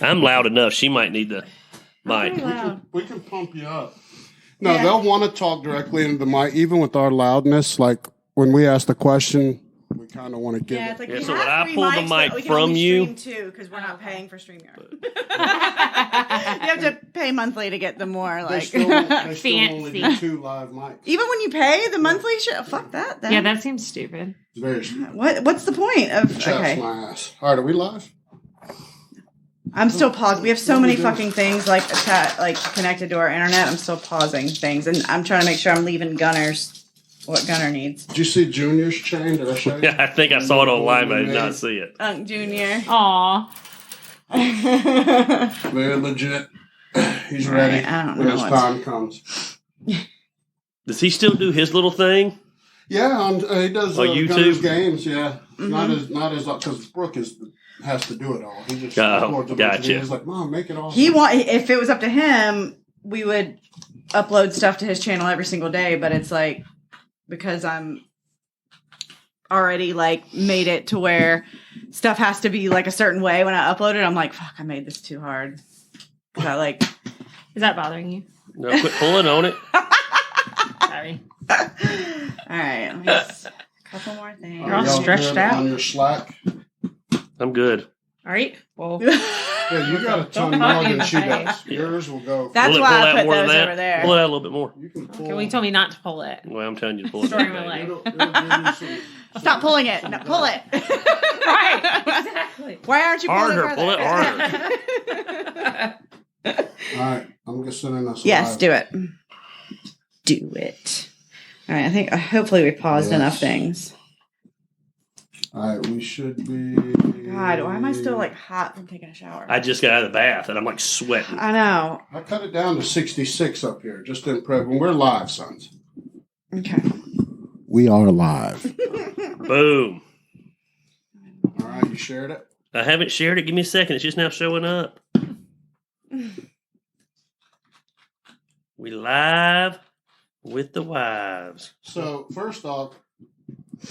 I'm loud enough. She might need the mic. We can pump you up. No, they'll want to talk directly into the mic, even with our loudness. Like when we ask the question, we kind of want to give it. Like so when I pull the mic from you, too, because we're not paying for StreamYard. You have to pay monthly to get the more like they still only do 2 live mics. Even when you pay the monthly shit, fuck that. Then. Yeah, that seems stupid. Very stupid. What's the point of? Chaps my ass. All right, are we live? I'm still pausing. We have so many fucking things like connected to our internet. I'm still pausing things, and I'm trying to make sure I'm leaving Gunner's what Gunner needs. Did you see Junior's chain? Did I show you? Yeah, I think I saw it online, but I did not see it. Unc Junior. Aw. Very legit. He's ready when his time comes. Does he still do his little thing? Yeah, he does YouTube Gunner's games. Yeah, not as because Brooke has to do it all. He just records a bunch of videos like, Mom, make it all. If it was up to him, we would upload stuff to his channel every single day. But it's like because I'm already like made it to where stuff has to be like a certain way when I upload it. I'm like, fuck, I made this too hard. Is that bothering you? No, quit pulling on it. Sorry. All right, a couple more things. You're all stretched out on your Slack. I'm good. All right. Well, yeah, you got a ton more than she does. Yours will go. That's why I put those over there. Pull it out a little bit more. You can pull. Okay, well, you told me not to pull it. Well, I'm telling you to pull it. Story of my life. Stop pulling it. No, pull it. Right. Exactly. Why aren't you pulling harder? it Pull it harder. All right, I'm just sending us. Yes, do it. Do it. All right, I think hopefully we paused enough things. All right, we should be. God, why am I still like hot from taking a shower? I just got out of the bath and I'm like sweating. I know. I cut it down to 66 up here, just in prep. When we're live, sons. Okay. We are live. Boom. All right, you shared it? I haven't shared it. Give me a second. It's just now showing up. We live with the wives. So, first off,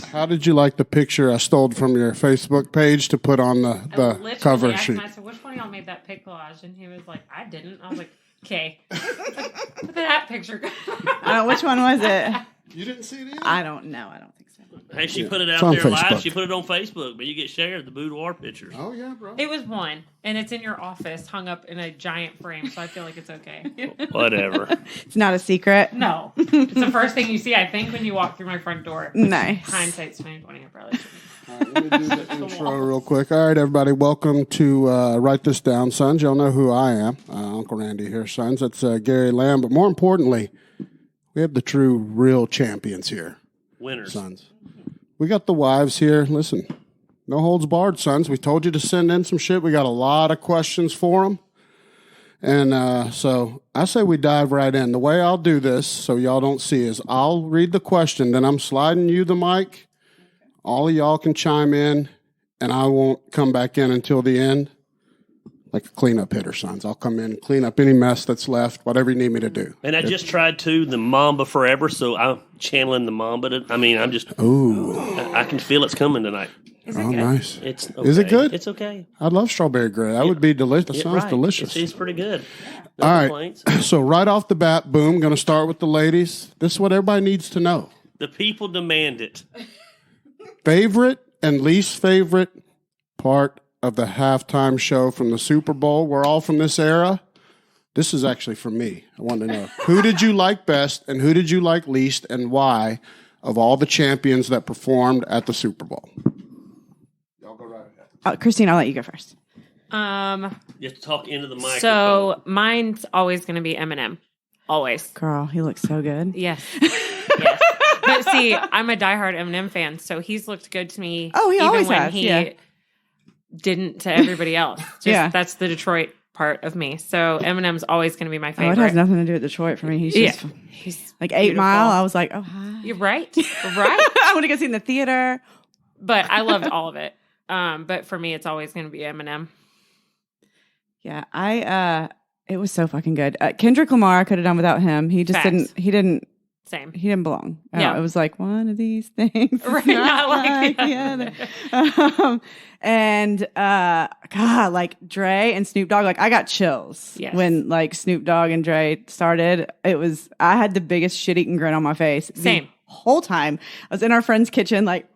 how did you like the picture I stole from your Facebook page to put on the cover sheet? I said, which one of y'all made that pic collage? And he was like, I didn't. I was like, okay. Look at that picture. Which one was it? You didn't see it either? I don't know. I don't think so. Hey, she put it out there live. She put it on Facebook, but you get shared the boudoir pictures. Oh, yeah, bro. It was one, and it's in your office, hung up in a giant frame, so I feel like it's okay. Whatever. It's not a secret. No. It's the first thing you see, I think, when you walk through my front door. Nice. Hindsight's 20/20. I probably shouldn't. All right, let me do the intro real quick. All right, everybody, welcome to Write This Down, Sons. Y'all know who I am. Uncle Randy here, Sons. That's Gary Lamb. But more importantly, we have the true, real champions here. Winners. Sons. We got the wives here. Listen, no holds barred, sons. We told you to send in some shit. We got a lot of questions for them. And so I say we dive right in. The way I'll do this, so y'all don't see, is I'll read the question, then I'm sliding you the mic. All of y'all can chime in, and I won't come back in until the end. Like a cleanup hitter, sons. I'll come in and clean up any mess that's left, whatever you need me to do. And I just tried the Mamba Forever, so I'm channeling the Mamba. I'm just... Ooh. I can feel it's coming tonight. Is it good? Nice. It's okay. Is it good? It's okay. I love strawberry gray. That would be delicious. That sounds delicious. It's pretty good. No All complaints. right. So right off the bat, boom, going to start with the ladies. This is what everybody needs to know. The people demand it. Favorite and least favorite part of the halftime show from the Super Bowl. We're all from this era. This is actually for me. I want to know, who did you like best and who did you like least and why of all the champions that performed at the Super Bowl? Y'all go right ahead. Christine, I'll let you go first. You have to talk into the microphone. So mine's always going to be Eminem. Always. Girl, he looks so good. Yes. Yes. But see, I'm a diehard Eminem fan, so he's looked good to me. Oh, he even always when has. He didn't to everybody else. That's the Detroit part of me. So Eminem's always going to be my favorite. Oh, it has nothing to do with Detroit for me. He's just he's like 8 Mile. I was like, oh, hi. You're right. Right. I want to go see in the theater. But I loved all of it. But for me, it's always going to be Eminem. Yeah, it was so fucking good. Kendrick Lamar, I could have done without him. He just didn't Same. He didn't belong. Yeah. It was like one of these things. Right, Not not like the other. And God, like Dre and Snoop Dogg, like I got chills Yes. when like Snoop Dogg and Dre started. I had the biggest shit-eating grin on my face. Same. The whole time. I was in our friend's kitchen, like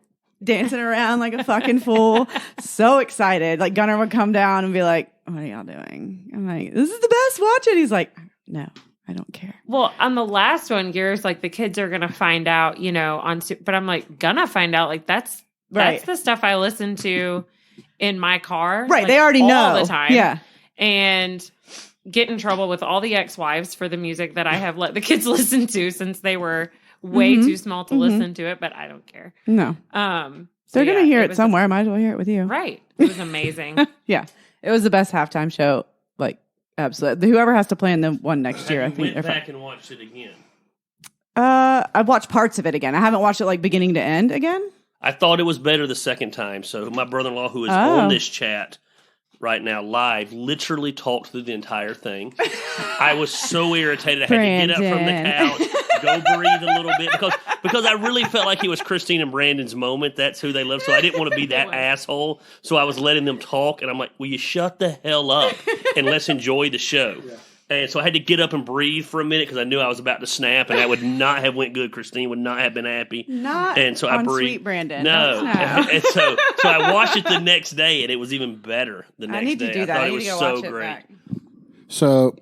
dancing around like a fucking fool. So excited. Like Gunnar would come down and be like, what are y'all doing? I'm like, this is the best. Watch it. He's like, no. I don't care. Well, on the last one, Gears, like the kids are gonna find out, but I'm like gonna find out, like that's the stuff I listen to in my car, right? Like, they already know all the time, yeah, and get in trouble with all the ex-wives for the music that I have let the kids listen to since they were way too small to listen to it, but I don't care. No, So they're gonna hear it was somewhere. I might as well hear it with you, right? It was amazing. Yeah, it was the best halftime show, like. Absolutely. Whoever has to plan the one next year, I think. Went back and watched it again. I've watched parts of it again. I haven't watched it like beginning to end again. I thought it was better the second time. So my brother-in-law, who is on this chat right now live, literally talked through the entire thing. I was so irritated. I had to get up from the couch, go breathe a little bit because I really felt like it was Christine and Brandon's moment. That's who they love. So I didn't want to be that asshole. So I was letting them talk, and I'm like, will you shut the hell up and let's enjoy the show? Yeah. And so I had to get up and breathe for a minute because I knew I was about to snap, and that would not have went good. Christine would not have been happy. And so I breathed. Sweet Brandon. No. And so I watched it the next day, and it was even better the next day. I need to do that. I thought I need it was to go so watch it great. back. So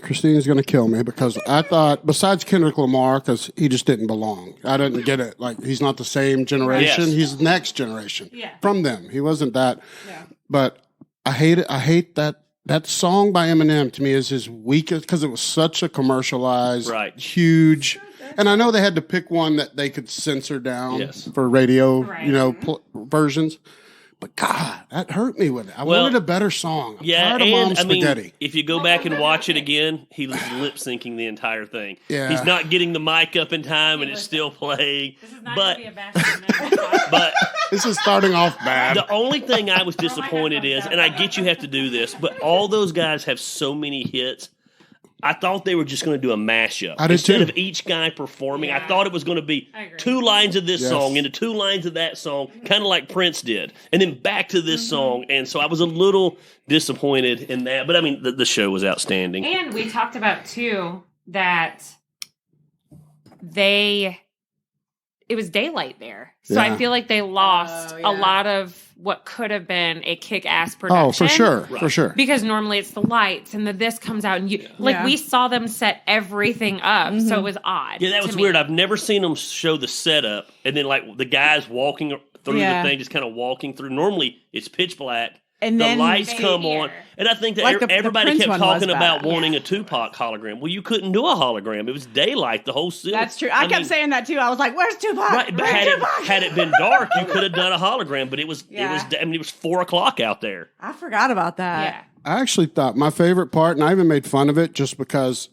Christine's going to kill me because I thought, besides Kendrick Lamar, because he just didn't belong. I didn't get it. Like, he's not the same generation. Yes. He's the next generation Yeah. from them. He wasn't that. Yeah. But I hate it. I hate that. That song by Eminem to me is his weakest because it was such a commercialized, huge. And I know they had to pick one that they could censor down for radio, versions. But God, that hurt me with it. I wanted a better song. I'm tired of Mom's Spaghetti. If you go back and watch it again, he was lip syncing the entire thing. Yeah. He's not getting the mic up in time, and it's still playing. This is not going to be a bad but this is starting off bad. The only thing I was disappointed is, and I get you have to do this, but all those guys have so many hits. I thought they were just going to do a mashup. Instead of each guy performing, I thought it was going to be 2 lines of this song into 2 lines of that song, kind of like Prince did, and then back to this song. And so I was a little disappointed in that. But, I mean, the show was outstanding. And we talked about, too, that it was daylight there. So I feel like they lost a lot of what could have been a kick-ass production. Oh, for sure. For sure. Because normally it's the lights and this comes out and we saw them set everything up. So it was odd. Yeah, that was weird. I've never seen them show the setup and then like the guys walking through the thing, just kind of walking through. Normally it's pitch black. And the then lights come on. And I think that like everybody kept talking about bad. wanting a Tupac hologram. Well, you couldn't do a hologram. It was daylight, the whole scene. That's true. I kept saying that too. I was like, where's Tupac? Right, but had it been dark, you could have done a hologram, but it was 4:00 out there. I forgot about that. Yeah. I actually thought my favorite part, and I even made fun of it just because,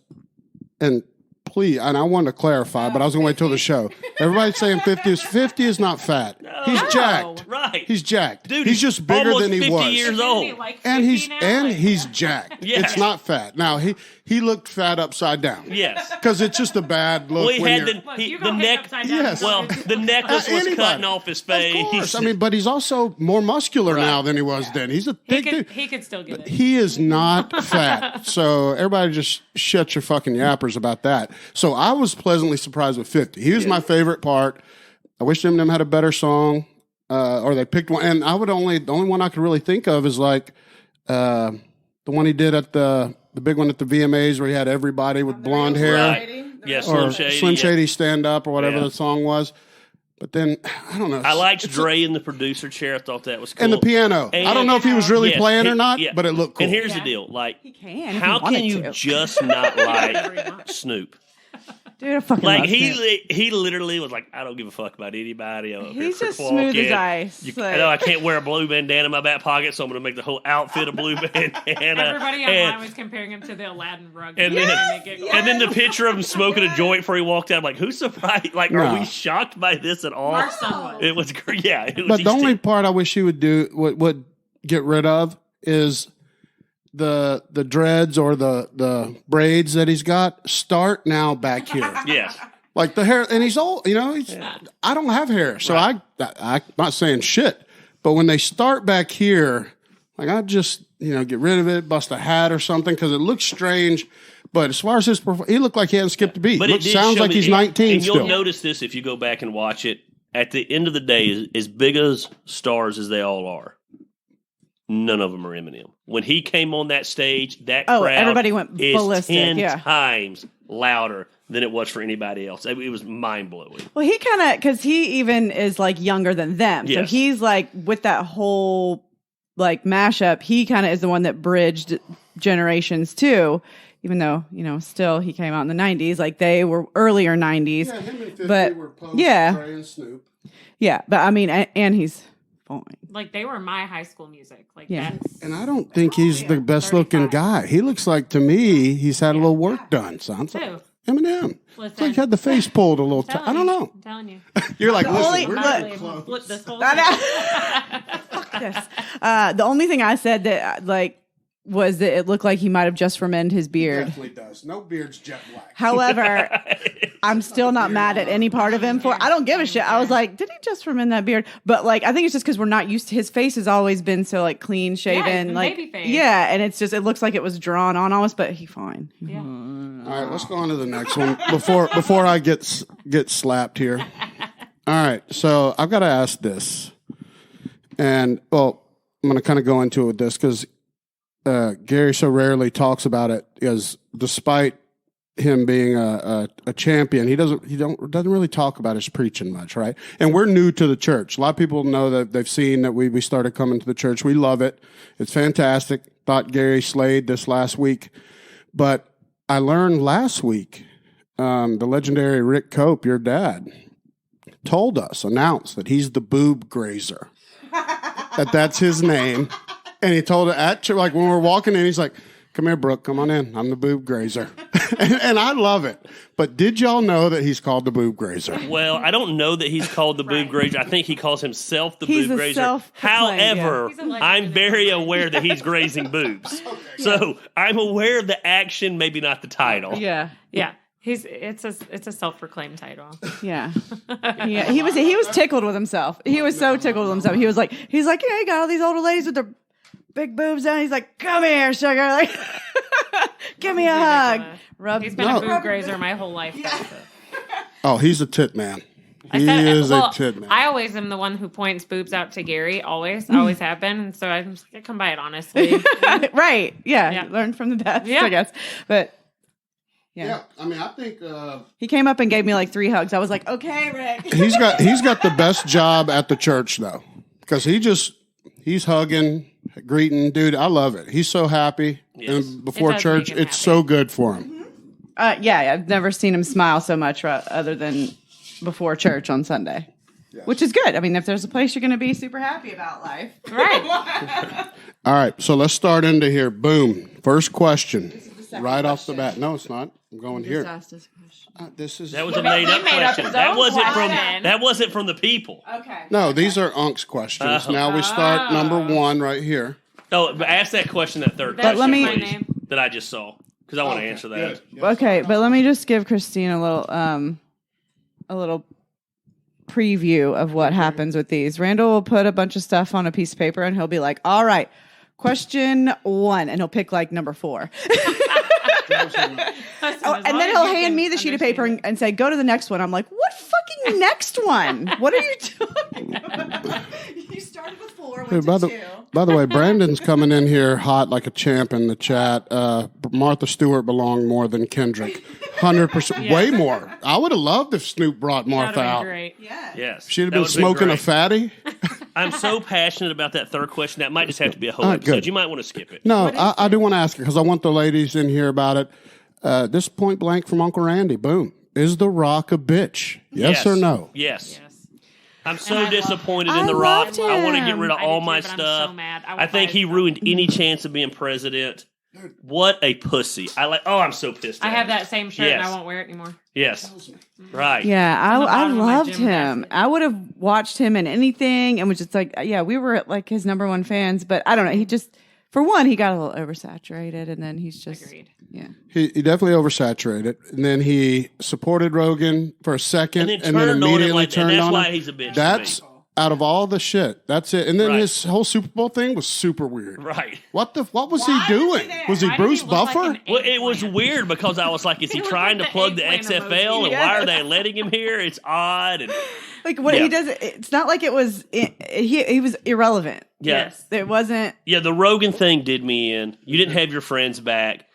and please, and I wanted to clarify, but I was going to wait till the show. Everybody's saying 50 is not fat. He's jacked. Right. He's jacked. Dude, he's just bigger than he 50 was. years old. And he's jacked. Yeah. It's not fat. Now he looked fat upside down. Yes. Because it's just a bad look. Well, he when had the neck. Yes. Well, the necklace was cutting off his face. Of course. I mean, but he's also more muscular now than he was then. He's a big dude. He could still get it. He is not fat. So everybody just shut your fucking yappers about that. So I was pleasantly surprised with 50. He was my favorite part. I wish Eminem had a better song. Or they picked one. And the only one I could really think of is like the one he did at the big one at the VMAs where he had everybody with blonde hair. Right. Yeah, Slim Shady Stand Up or whatever the song was. But then, I don't know. I liked Dre in the producer chair. I thought that was cool. And the piano. I don't know if he was really playing or not, but it looked cool. And here's the deal. Like, how can you just not like Snoop? Dude, I fucking like love Snoop. he literally was like, I don't give a fuck about anybody. He's just smooth as ice. I know I can't wear a blue bandana in my back pocket, so I'm going to make the whole outfit a blue bandana. Everybody online was comparing him to the Aladdin rug. And then the picture of him smoking a joint before he walked out. I'm like, who's surprised? Like, are we shocked by this at all? Mark's son was. It was great. Yeah. It was but the only part I wish he would do would get rid of is the dreads or the braids that he's got. Start now back here. Yes. Like the hair, and he's old. You know, I don't have hair, so I'm not saying shit. But when they start back here, like I just get rid of it, bust a hat or something because it looks strange. But as far as his performance, he looked like he hadn't skipped a beat. But it sounds like he's 19 and still. You'll notice this if you go back and watch it. At the end of the day, as big as stars as they all are, none of them are Eminem. When he came on that stage, that crowd everybody went ballistic. 10 times louder than it was for anybody else. It was mind-blowing. Well, he kind of, because he even is like younger than them. So he's like, with that whole like mashup, he kind of is the one that bridged generations too. Even though, still he came out in the 90s, like they were earlier 90s. Yeah, him and 50 but were Post, Dre, and Snoop. Yeah, but I mean, and he's fine. Like they were my high school music. Like And I don't think he's the best looking guy. He looks like, to me, he's had a little work done. Sounds like Eminem. It's like he had the face pulled a little I don't know. I'm telling you. You're like, only- listen, we're getting close. Flip this whole Fuck this. The only thing I said that was that it looked like he might have just remended his beard. Definitely does. No beard's jet black. However, I'm still not mad at any part of him I don't give a shit. I was like, did he just remend that beard? But like, I think it's just because we're not used to his face has always been so like clean shaven, like baby face. Yeah, and it's just it looks like it was drawn on almost, but he's fine. Yeah. All right, let's go on to the next one before I get slapped here. All right, so I've got to ask this, and I'm going to kind of go into it with this because Gary so rarely talks about it, because despite him being a champion, he doesn't really talk about his preaching much, right? And we're new to the church. A lot of people know that they've seen that we started coming to the church. We love it. It's fantastic. Thought Gary slayed this last week, but I learned last week the legendary Rick Cope, your dad, announced that he's the boob grazer. That's his name. And he told it at church, like when we were walking in, he's like, "Come here, Brooke, come on in. I'm the boob grazer." and I love it. But did y'all know that he's called the boob grazer? Well, I don't know that he's called the boob grazer. I think he calls himself the boob grazer. However, I'm very aware that he's grazing boobs. So I'm aware of the action, maybe not the title. Yeah. It's a self-proclaimed title. Yeah. He was tickled with himself. He was so tickled with himself. He's like, yeah, you got all these older ladies with their big boobs down. He's like, "Come here, sugar. Like, give me a hug." He's been a boob grazer my whole life. Yeah. Oh, he's a tit man. He is a tit man. I always am the one who points boobs out to Gary. Always have been. And so I come by it honestly. Right. Yeah. Learn from the best, I guess. But yeah. I mean, I think he came up and gave me like 3 hugs. I was like, "Okay, Rick." he's got the best job at the church though, because he's hugging, greeting, dude. I love it. He's so happy. Yes. And before church, it's so good for him. I've never seen him smile so much other than before church on Sunday, which is good. I mean, if there's a place you're going to be super happy about life, right? All right, so let's start into here. Boom. First question, right off the bat. No, it's not. I'm going here. That was a made-up question. That wasn't from the people. Okay. No, these are Unk's questions. Now we start number 1 right here. Oh, but ask that question, that third But question, let me- please, that I just saw, because I want to answer that. Yes. Okay, but let me just give Christine a little preview of what happens with these. Randall will put a bunch of stuff on a piece of paper and he'll be like, "All right, question 1," and he'll pick like number 4. And then he'll hand me the sheet of paper and say, "Go to the next one." I'm like, "What fucking next one? What are you doing?" You started with 4, went to 2. By the way, Brandon's coming in here hot like a champ in the chat. Martha Stewart belonged more than Kendrick. 100%. Way more. I would have loved if Snoop brought Martha out. Great. Yeah. Yes. She'd have been smoking a fatty. I'm so passionate about that third question. That might just have to be a whole episode. Good. You might want to skip it. No, I do want to ask her because I want the ladies in here about it. This point blank from Uncle Randy. Boom. Is The Rock a bitch? Yes or no? Yes. I'm so disappointed in The Rock. I want to get rid of all my stuff. I'm so mad. I think he ruined any chance of being president. What a pussy. I'm so pissed. I have that same shirt and I won't wear it anymore. Yes. Right. Yeah, I loved him. basket. I would have watched him in anything and was just like, we were like his number 1 fans, but I don't know. He just, For one, he got a little oversaturated, and then he's just Agreed. yeah. He definitely oversaturated, and then he supported Rogan for a second, and then on him immediately like that. turned That's on why him. he's a bitch. That's to me. out of all the shit. That's it. And then Right. his whole Super Bowl thing was super weird. Right. What was Why he was he doing? there? Was he Why did Bruce he look like Buffer? an Well, it was eggplant? weird because I was like, is he It was trying like to the plug the eggplant XFL? emoji. And why are they letting him here? It's odd. And Like what Yeah. he does, it's not like it was. He was irrelevant. yeah. Yes. It wasn't. Yeah, the Rogan thing did me in. You didn't have your friends back.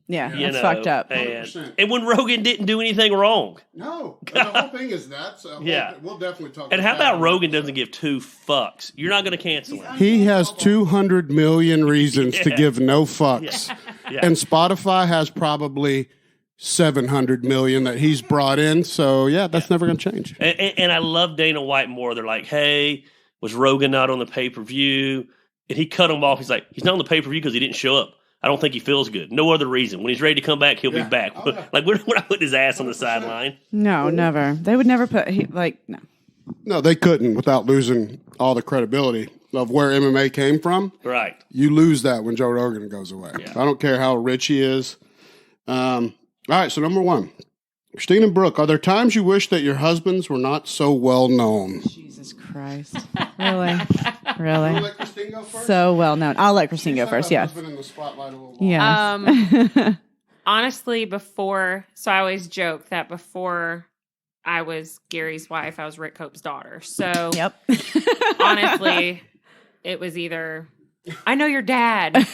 Yeah, You that's know, fucked up. And, 100%. and when Rogan didn't do anything wrong. No. The whole thing is that. So Yeah. we'll definitely talk And how that. about Rogan doesn't give two fucks? You're not going to cancel him. He has 200 million reasons to Yeah. give no fucks. Yeah. And Spotify has probably 700 million that he's brought in. So, yeah, that's never going to change. And I love Dana White more. They're like, hey, was Rogan not on the pay-per-view? And he cut him off. He's like, he's not on the pay-per-view because he didn't show up. I don't think he feels good. No other reason. When he's ready to come back, he'll be back. Oh, yeah. Like, we're not putting his ass on the sideline. No, never. They would never put no. No, they couldn't without losing all the credibility of where MMA came from. Right. You lose that when Joe Rogan goes away. Yeah. I don't care how rich he is. All right, so number one. Christine and Brooke, are there times you wish that your husbands were not so well known? Jesus Christ, really, really, Let Christine go first? so well known. I'll let Christine go first. Yes, Been in the spotlight a little yeah. Honestly, so I always joke that before I was Gary's wife, I was Rick Cope's daughter. So Yep. honestly, it was either I know your dad.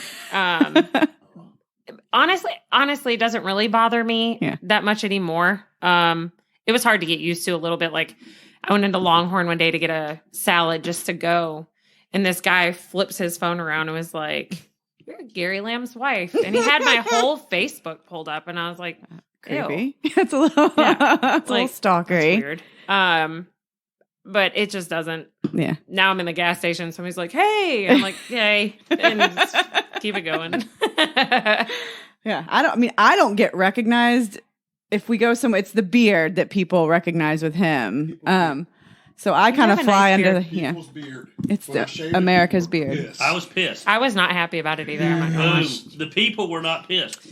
Honestly, it doesn't really bother me that much anymore. It was hard to get used to a little bit. Like I went into Longhorn one day to get a salad just to go, and this guy flips his phone around and was like, "You're Gary Lamb's wife," and he had my whole Facebook pulled up, and I was like, "Ew." Creepy. That's a little, that's a little stalkery. Weird. But it just doesn't. Yeah. Now I'm in the gas station. Somebody's like, "Hey," I'm like, "Hey," and just keep it going. Yeah. I don't get recognized if we go somewhere. It's the beard that people recognize with him. So I kind of have a fly nice under beard. the People's beard. It's When I the shave it, America's people are beard. pissed. I was pissed. I was not happy about it either. I'm not gonna lie. The people were not pissed.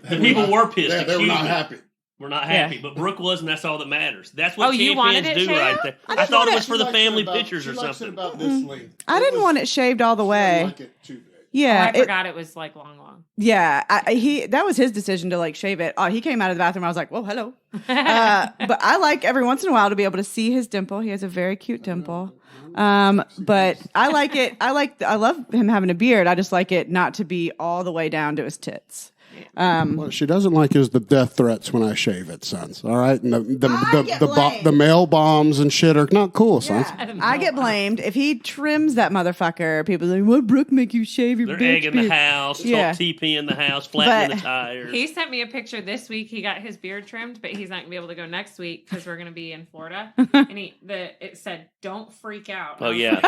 The people were pissed. They were Excuse not me. happy. We're not happy, but Brooke was, and that's all that matters. That's Oh, what you wanted champions it do shaved? right there. I thought it was for the She likes it family about- pictures or she likes it something. about this length. I didn't want it shaved all the She way. didn't like it too big. Yeah. I forgot it was like long. Yeah, that was his decision to like shave it. He came out of the bathroom. I was like, "Whoa, hello." But I like every once in a while to be able to see his dimple. He has a very cute dimple. But I like it. I love him having a beard. I just like it not to be all the way down to his tits. What she doesn't like is the death threats when I shave it, sons. All right, and get blamed. the mail bombs and shit are not cool, sons. I get blamed if he trims that motherfucker. People are like, "What, Brooke, make you shave your They're bitch egging the beard?" house, Yeah. TP in the house, flattening the tires. He sent me a picture this week. He got his beard trimmed, but he's not gonna be able to go next week because we're gonna be in Florida. And it said, "Don't freak out." Oh yeah,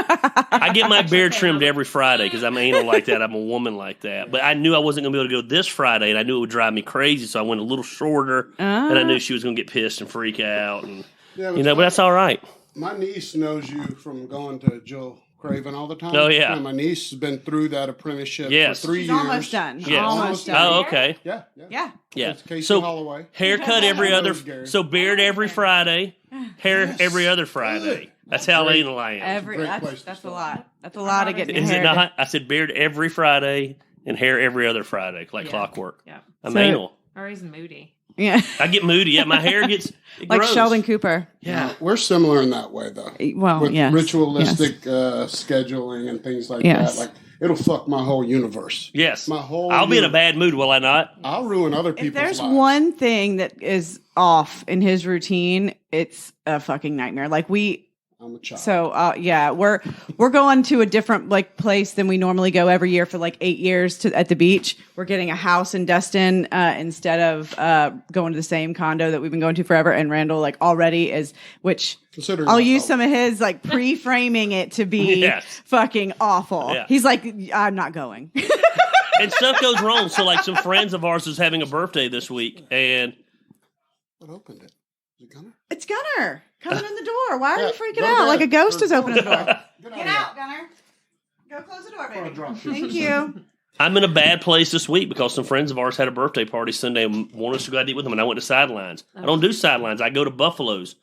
I get my beard trimmed every Friday because I'm anal like that. I'm a woman like that. But I knew I wasn't gonna be able to go this Friday, and I knew it would drive me crazy, so I went a little shorter. And I knew she was gonna get pissed and freak out, and Yeah, but that's all right. My niece knows you from going to Jill Craven all the time. Oh, yeah. And my niece has been through that apprenticeship Yes. for 3 She's years. almost done. Yes. Almost done. Oh, okay. Yeah. Yeah. Yeah. It's Casey So Holloway. haircut every other. Gary. So beard every Friday, hair every other Friday. That's how anal I am. Great place to That's a start. lot. That's a lot of getting Is hair. it not? I said beard every Friday and hair every other Friday, like clockwork. Yeah. I'm So- anal. Or he's moody. Yeah. I get moody. Yeah, my hair gets it Like grows. Sheldon Cooper. Yeah. We're similar in that way, though. Well, With yes. ritualistic scheduling and things like Yes. that. Like, it'll fuck my whole universe. Yes. My whole I'll be in a universe. bad mood, will I not? I'll ruin other people's If there's lives. one thing that is off in his routine, it's a fucking nightmare. Like I'm a child. so yeah, we're going to a different like place than we normally go every year for like 8 years at the beach. We're getting a house in Destin instead of going to the same condo that we've been going to forever. And Randall like already is, which Considering I'll my use fault. some of his like pre-framing it to be Yes. fucking awful. Yeah. He's like, I'm not going. And stuff goes wrong. So, like, some friends of ours is having a birthday this week, and What opened it? Is it Gunner? It's Gunner coming in the door. Why are you Yeah, freaking go out? to Like a bed. ghost is Go opening the to door. bed. Get out, Gunner. Go close the door, Or a baby. drop. Thank you. I'm in a bad place this week because some friends of ours had a birthday party Sunday and wanted us to go out to eat with them, and I went to Sidelines. I don't do Sidelines. I go to Buffalo's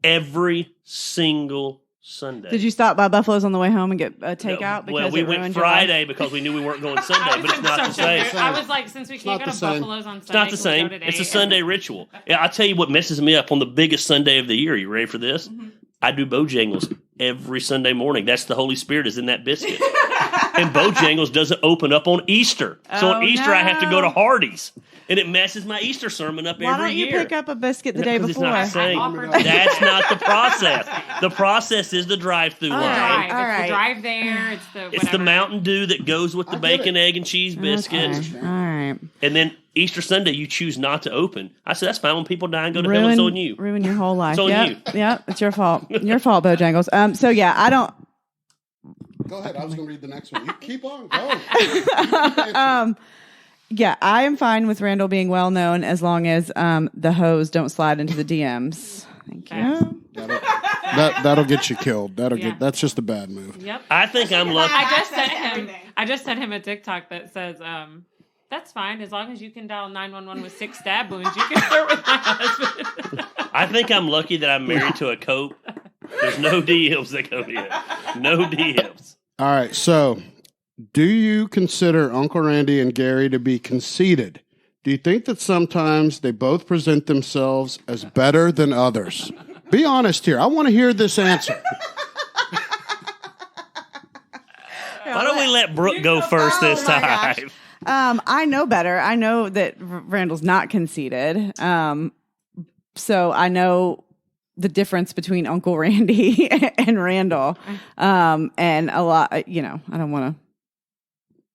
every single Sunday. Did you stop by Buffalo's on the way home and get a takeout? No, well, we went Friday because we knew we weren't going Sunday, but it's not the same. I was like, since we can't go to Buffalo's on Sunday, it's not the same. It's a Sunday ritual. Yeah, I'll tell you what messes me up on the biggest Sunday of the year. You ready for this? I do Bojangles every Sunday morning. That's the Holy Spirit is in that biscuit. And Bojangles doesn't open up on Easter. So on Easter, I have to go to Hardee's. And it messes my Easter sermon up every year. Why don't you pick up a biscuit the day before? It's not the same. That's not the process. The process is the drive-through line. All right. It's the drive there. It's the Mountain Dew that goes with the bacon, egg, and cheese biscuit. Okay. All right. And then Easter Sunday, you choose not to open. I said, that's fine. When people die and go to hell, it's on you. Ruin your whole life. It's on you. Yeah, it's your fault. Your fault, Bojangles. So, yeah, I don't... Go ahead. I was going to read the next one. You keep on. Go. Yeah, I am fine with Randall being well known as long as the hoes don't slide into the DMs. Thank you. That'll get you killed. That's just a bad move. Yep. I think I'm lucky. I just sent him a TikTok that says, that's fine. As long as you can dial 911 with 6 stab wounds, you can flirt with my husband. I think I'm lucky that I'm married to a coat. There's no DMs that go here. No DMs. All right, so... do you consider Uncle Randy and Gary to be conceited? Do you think that sometimes they both present themselves as better than others? Be honest here. I want to hear this answer. Why don't we let Brooke go first this time? I know better. I know that Randall's not conceited. So I know the difference between Uncle Randy and Randall. And a lot, I don't want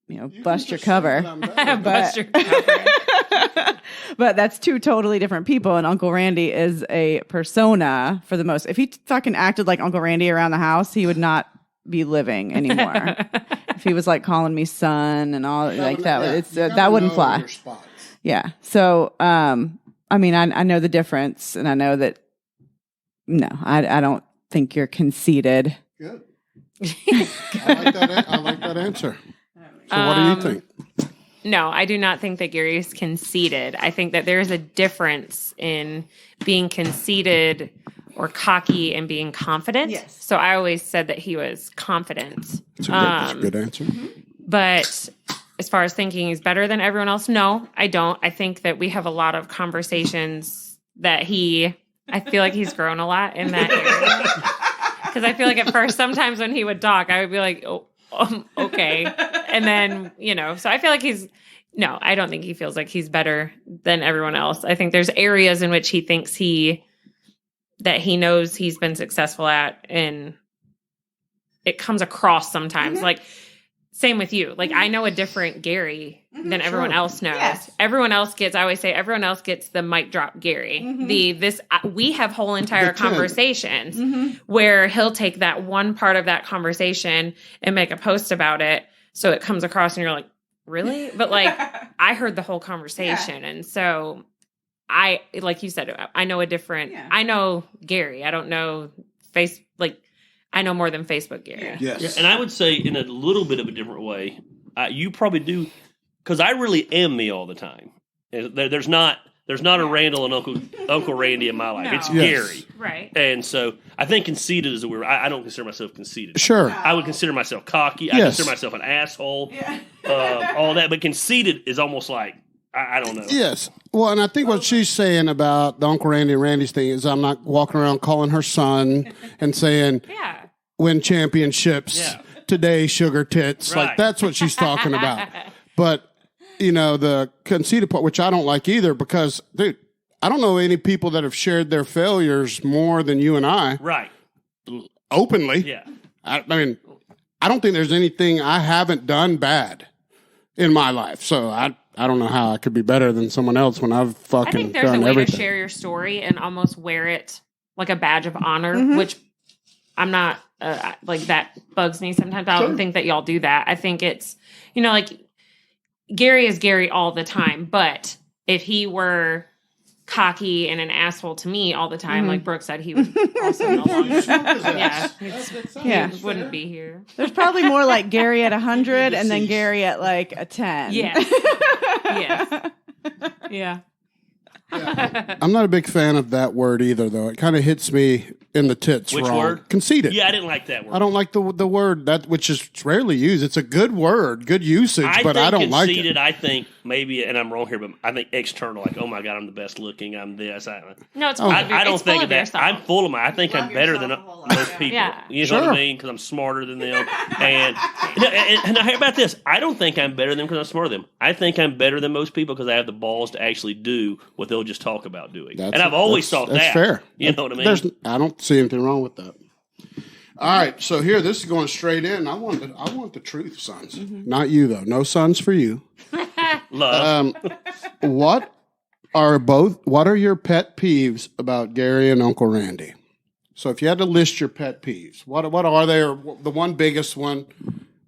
to, bust your cover. But that's two totally different people. And Uncle Randy is a persona for the most. If he fucking acted like Uncle Randy around the house, he would not be living anymore. If he was like calling me son and all like that, that wouldn't fly. Yeah. So, I mean, I know the difference, and I know that. No, I don't think you're conceited. Good. I like that answer. So what do you think? No, I do not think that Gary is conceited. I think that there is a difference in being conceited or cocky and being confident. Yes. So I always said that he was confident. That's a good answer. But as far as thinking he's better than everyone else, no, I don't. I think that we have a lot of conversations that I feel like he's grown a lot in that area. Because I feel like at first, sometimes when he would talk, I would be like, okay. And then, so I feel like I don't think he feels like he's better than everyone else. I think there's areas in which he thinks that he knows he's been successful at, and it comes across sometimes. Like, same with you. Like, I know a different Gary than everyone else knows. Yes. Everyone else gets the mic drop Gary. We have whole entire conversations where he'll take that one part of that conversation and make a post about it. So it comes across and you're like, really? But like, I heard the whole conversation. Yeah. And so like you said, I know I know Gary. I don't know I know more than Facebook Gary. Yeah. Yes. Yeah, and I would say in a little bit of a different way, you probably do, because I really am me all the time. There's not a Randall and Uncle Randy in my life. No. It's Gary. Right. And so I think conceited is a weird. I don't consider myself conceited. Sure. I would consider myself cocky. I consider myself an asshole. Yeah. All that. But conceited is almost like, I don't know. Yes. Well, and I think what she's saying about the Uncle Randy and Randy's thing is I'm not walking around calling her son and saying, win championships today, sugar tits. Right. Like, that's what she's talking about. But, the conceited part, which I don't like either, because, dude, I don't know any people that have shared their failures more than you and I. Right. Openly. Yeah. I mean, I don't think there's anything I haven't done bad in my life. So I don't know how I could be better than someone else when I've fucking done everything. I think there's a way to share your story and almost wear it like a badge of honor, which I'm not, that bugs me sometimes. I don't think that y'all do that. I think it's, like Gary is Gary all the time. But if he were cocky and an asshole to me all the time, like Brooke said, he would also no longer. He wouldn't be here. There's probably more like Gary at 100 and then Gary at like a 10. Yes. Yes. Yeah. I'm not a big fan of that word either, though. It kind of hits me in the tits. Which wrong. word? Conceited. Yeah, I didn't like that word. I don't like the word that which is rarely used. It's a good word, good usage, but I don't like it. I think maybe, and I'm wrong here, but I think external, like, oh my God, I'm the best looking. I'm this. No, it's I don't it's think full of that. yourself. I'm full of I think I'm better than most people. Yeah. You know what I mean? Because I'm smarter than them. And I hear about this. I don't think I'm better than them because I'm smarter than them. I think I'm better than most people because I have the balls to actually do what they'll just talk about doing. And I've always thought that's that. Fair. You know what I mean? I don't see anything wrong with that. All right, so here, this is going straight in. I want the truth, sons. Not you though. No sons for you. Love. What are your pet peeves about Gary and Uncle Randy? So if you had to list your pet peeves, what are they? Or the one biggest one,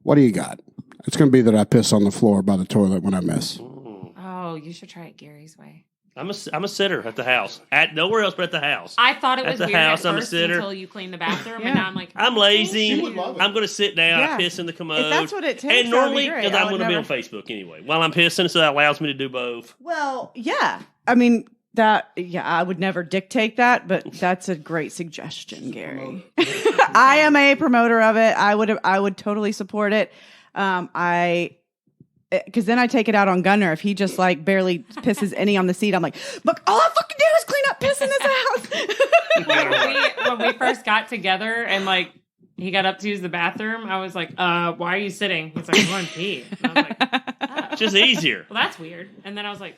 what do you got? It's going to be that I piss on the floor by the toilet when I miss. Oh, you should try it Gary's way. I'm a sitter at the house. At nowhere else but at the house. I thought it was weird house, at I'm a first sitter. until you clean the bathroom, and now I'm like, I'm lazy. She would love it. I'm going to sit down. Yeah. I piss in the commode. If that's what it takes, and normally, that'd be because great. I'm going to be on Facebook anyway. While I'm pissing, so that allows me to do both. Well, yeah. I mean, I would never dictate that, but that's a great suggestion, Gary. I am a promoter of it. I would totally support it. Because then I take it out on Gunner. If he just like barely pisses any on the seat, I'm like, look, all I fucking do is clean up piss in this house. when we first got together and like he got up to use the bathroom, I was like, why are you sitting? He's like, I'm going to pee. And I was like, It's just easier. well, that's weird. And then I was like,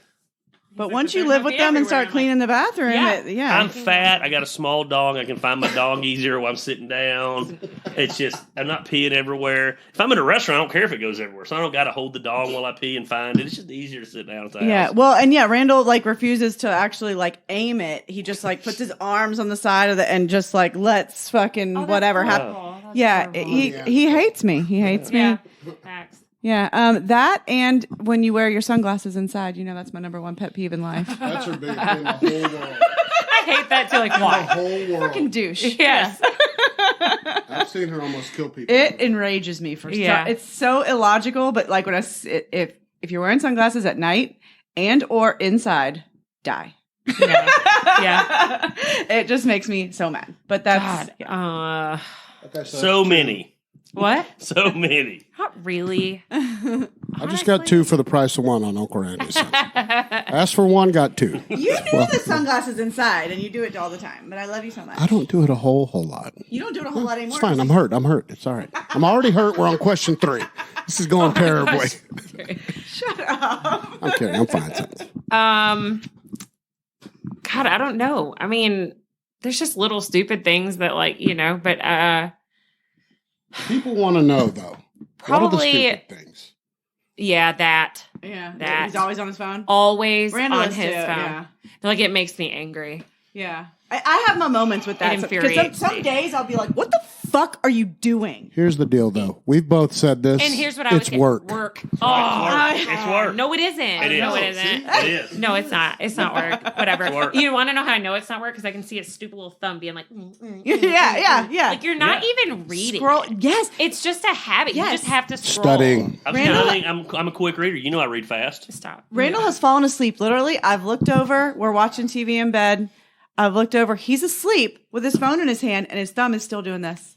But once you live with them and start cleaning the bathroom, I'm fat. I got a small dog. I can find my dog easier while I'm sitting down. It's just, I'm not peeing everywhere. If I'm in a restaurant, I don't care if it goes everywhere. So I don't got to hold the dog while I pee and find it. It's just easier to sit down at the house. Well, and Randall like refuses to actually like aim it. He just like puts his arms on the side of and just like lets fucking whatever happen. He hates me. He hates me. Yeah, facts. Yeah, that and when you wear your sunglasses inside, that's my number one pet peeve in life. That's her big thing in the whole world. I hate that too. Like, why? The whole world. Fucking douche. Yes. I've seen her almost kill people. It enrages me it's so illogical, but like when if you're wearing sunglasses at night and or inside, die. Yeah. It just makes me so mad. But that's so many. What? So many. Not really. I just got 2 for the price of 1 on Uncle Randy's. Asked for 1, got 2. You do the sunglasses inside, and you do it all the time. But I love you so much. I don't do it a whole lot. You don't do it a whole lot anymore. It's fine. I'm hurt. It's all right. I'm already hurt. We're on question 3. This is going terribly. Shut up. I'm kidding. I'm fine. God, I don't know. I mean, there's just little stupid things that but people want to know though. Probably, what are the stupid things? Yeah, that. Yeah, that. He's always on his phone. Always Randall on is his too, phone. yeah. Like it makes me angry. Yeah. I have my moments with that. It infuriates some me. days I'll be like, what the fuck are you doing? Here's the deal though. We've both said this. And here's what I was It's work. It's work. No, it isn't. It is. No, it isn't. See? It is. No, it's not. It's not work. Whatever. It's work. You want to know how I know it's not work? Because I can see his stupid little thumb being like, Yeah. Like you're not even reading. Scroll. It. Yes. It's just a habit. Yes. You just have to scroll. Studying. I'm a quick reader. You know I read fast. Stop. Randall has fallen asleep. Literally, I've looked over. We're watching TV in bed. I've looked over. He's asleep with his phone in his hand, and his thumb is still doing this.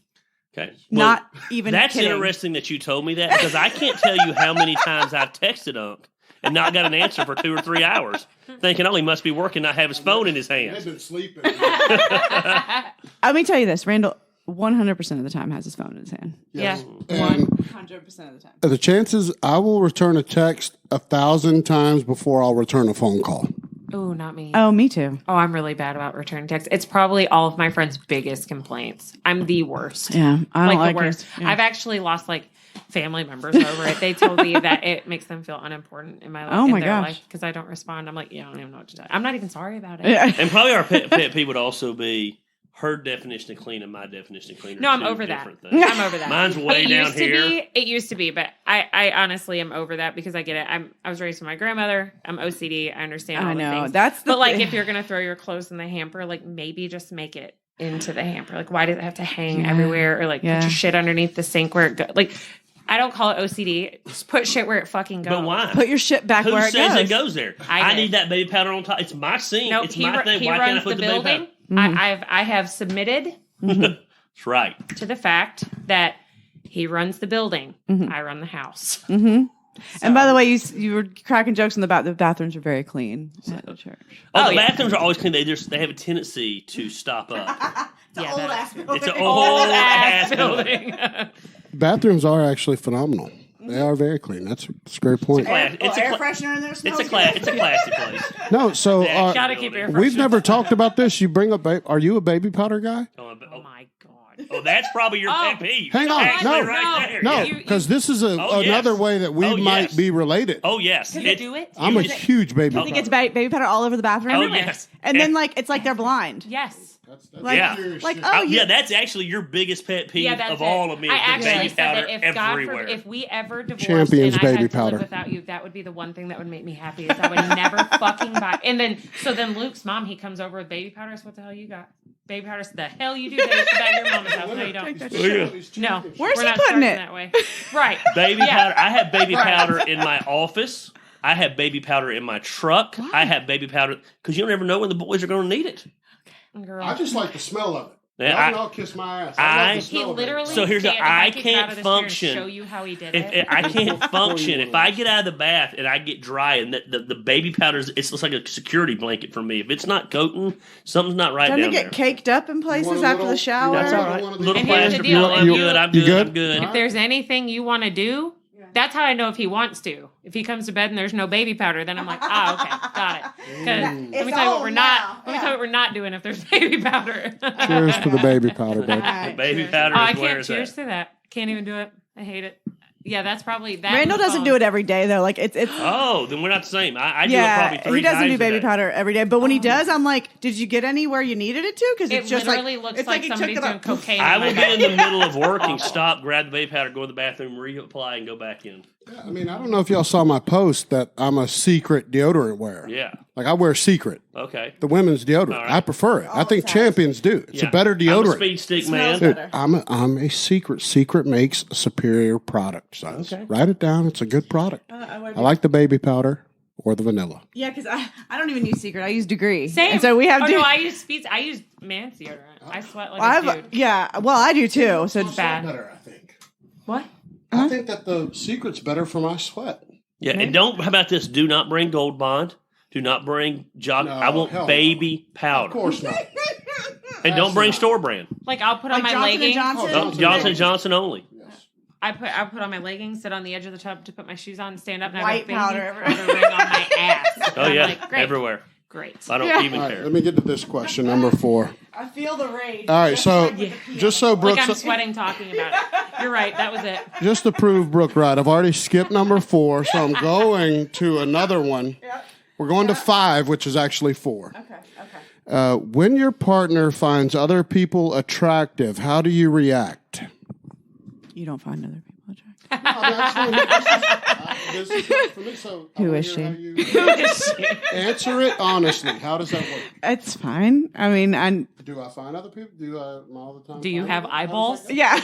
Okay. Not even That's kidding. interesting that you told me that because I can't tell you how many times I've texted Unc and not got an answer for 2 or 3 hours, thinking, oh, he must be working, not have his phone in his hand. They've been sleeping. Let me tell you this. Randall 100% of the time has his phone in his hand. Yes. Yeah. And 100% of the time. the chances I will return a text 1,000 times before I'll return a phone call. Oh, not me. Oh, me too. Oh, I'm really bad about returning texts. It's probably all of my friends' biggest complaints. I'm the worst. Yeah, I don't like the worst. it. Yeah. I've actually lost family members over it. They told me that it makes them feel unimportant in my life. Oh my in their gosh. life because I don't respond. I'm like, yeah, I don't even know what to do. I'm not even sorry about it. Yeah. And probably our pet peeve would also be her definition of clean and my definition of clean. No, I'm over that. I'm over that. Mine's way down here. It used to be, but I honestly am over that because I get it. I was raised with my grandmother. I'm OCD. I understand all the things. But like, if you're gonna throw your clothes in the hamper, like maybe just make it into the hamper. Like, why does it have to hang everywhere? Or like put your shit underneath the sink where it goes? Like, I don't call it OCD. Just put shit where it fucking goes. But why? Put your shit back where it goes. Who says it goes there? I need that baby powder on top. It's my sink. Nope, it's my thing. Why can't I put the baby powder? I have submitted That's right. to the fact that he runs the building. I run the house. So. And by the way, you were cracking jokes in the bathrooms are very clean at the church. Oh, the bathrooms are always clean. They have a tendency to stop up. It's an old ass building. It's an old ass building. Bathrooms are actually phenomenal. They are very clean. That's a great point. It's air freshener in there. It's a classy place. No, so Gotta keep air freshener. we've never talked about this. You bring up, are you a baby powder guy? Oh my god! Oh, that's probably your pet peeve. Hang on, Actually, no, because this is another way that we might be related. Oh yes, can you do it? I'm a huge baby. I think it's baby powder all over the bathroom. Oh yes, and then like it's like they're blind. Yes. Like, yeah, that's actually your biggest pet peeve of all of me. I actually baby said powder that if everywhere. If we ever divorced Champions and baby I had to powder. live without you, that would be the one thing that would make me happy. Is I would never fucking buy. And then Luke's mom, he comes over with baby powder. I said, what the hell you got? Baby powder. The hell you do? That is back your mama's house. No, you don't. No, where's we're he not putting it? That way. Right. Baby powder. I have baby powder in my office. I have baby powder in my truck. Why? I have baby powder because you don't ever know when the boys are going to need it. Girl. I just like the smell of it. Yeah, Y'all kiss my ass. I love the smell of it. So here's I can't function. Show you how he did it. I can't function if I get out of the bath and I get dry and the baby powder it's just like a security blanket for me. If it's not coating, something's not right. Doesn't down it get there. caked up in places after the shower? That's all right. Little and here's plaster. the deal. I'm good. I'm good. If there's anything you want to do, that's how I know if he wants to. If he comes to bed and there's no baby powder, then I'm like, okay, got it. Because let me tell you what we're not. Let me tell you what we're not doing if there's baby powder. Cheers to the baby powder, baby. The baby powder. I can't cheers to that. Can't even do it. I hate it. Yeah, that's probably that. Randall doesn't do it every day though. Like it's. Oh, then we're not the same. I do it probably 3 times. He doesn't do baby powder every day, but when he does, I'm like, did you get any where you needed it to? Because it just literally looks like somebody's doing cocaine. I will get in the middle of working, stop, grab the baby powder, go to the bathroom, reapply, and go back in. Yeah, I mean, I don't know if y'all saw my post that I'm a secret deodorant wearer. Yeah. Like I wear Secret. Okay. The women's deodorant. Right. I prefer it. I think Champions do. It's a better deodorant. I'm a speed stick man. Dude, I'm a Secret. Secret makes a superior product, sons. Okay. Write it down. It's a good product. I like the baby powder or the vanilla. Yeah, because I don't even use Secret. I use Degree. Same. And so we have. No, I use speed. I use man's deodorant. I sweat like a dude. Yeah. Well, I do too. So it's bad. Better, I think. What? I think that the Secret's better for my sweat. Yeah, and don't. How about this? Do not bring Gold Bond. Do not bring jog. I want baby powder. Of course not. And don't bring store brand. Like I'll put on my leggings. Johnson & Johnson only. Yes. I put on my leggings, sit on the edge of the tub to put my shoes on, and stand up, and white powder everywhere. Ring on my ass. Oh yeah, like, great. everywhere. Great. I don't even care. Let me get to this question, number 4. I feel the rage. All right, so just so Brooke, like I'm sweating talking about it. You're right. That was it. Just to prove Brooke right, I've already skipped number 4, so I'm going to another one. Yep. We're going to 5, which is actually 4. Okay. When your partner finds other people attractive, how do you react? You don't find other people attractive. This is not for me, so Who is she? Answer it honestly. How does that work? It's fine. I mean, Do I find other people? Do I all the time? Do you have eyeballs? Yeah.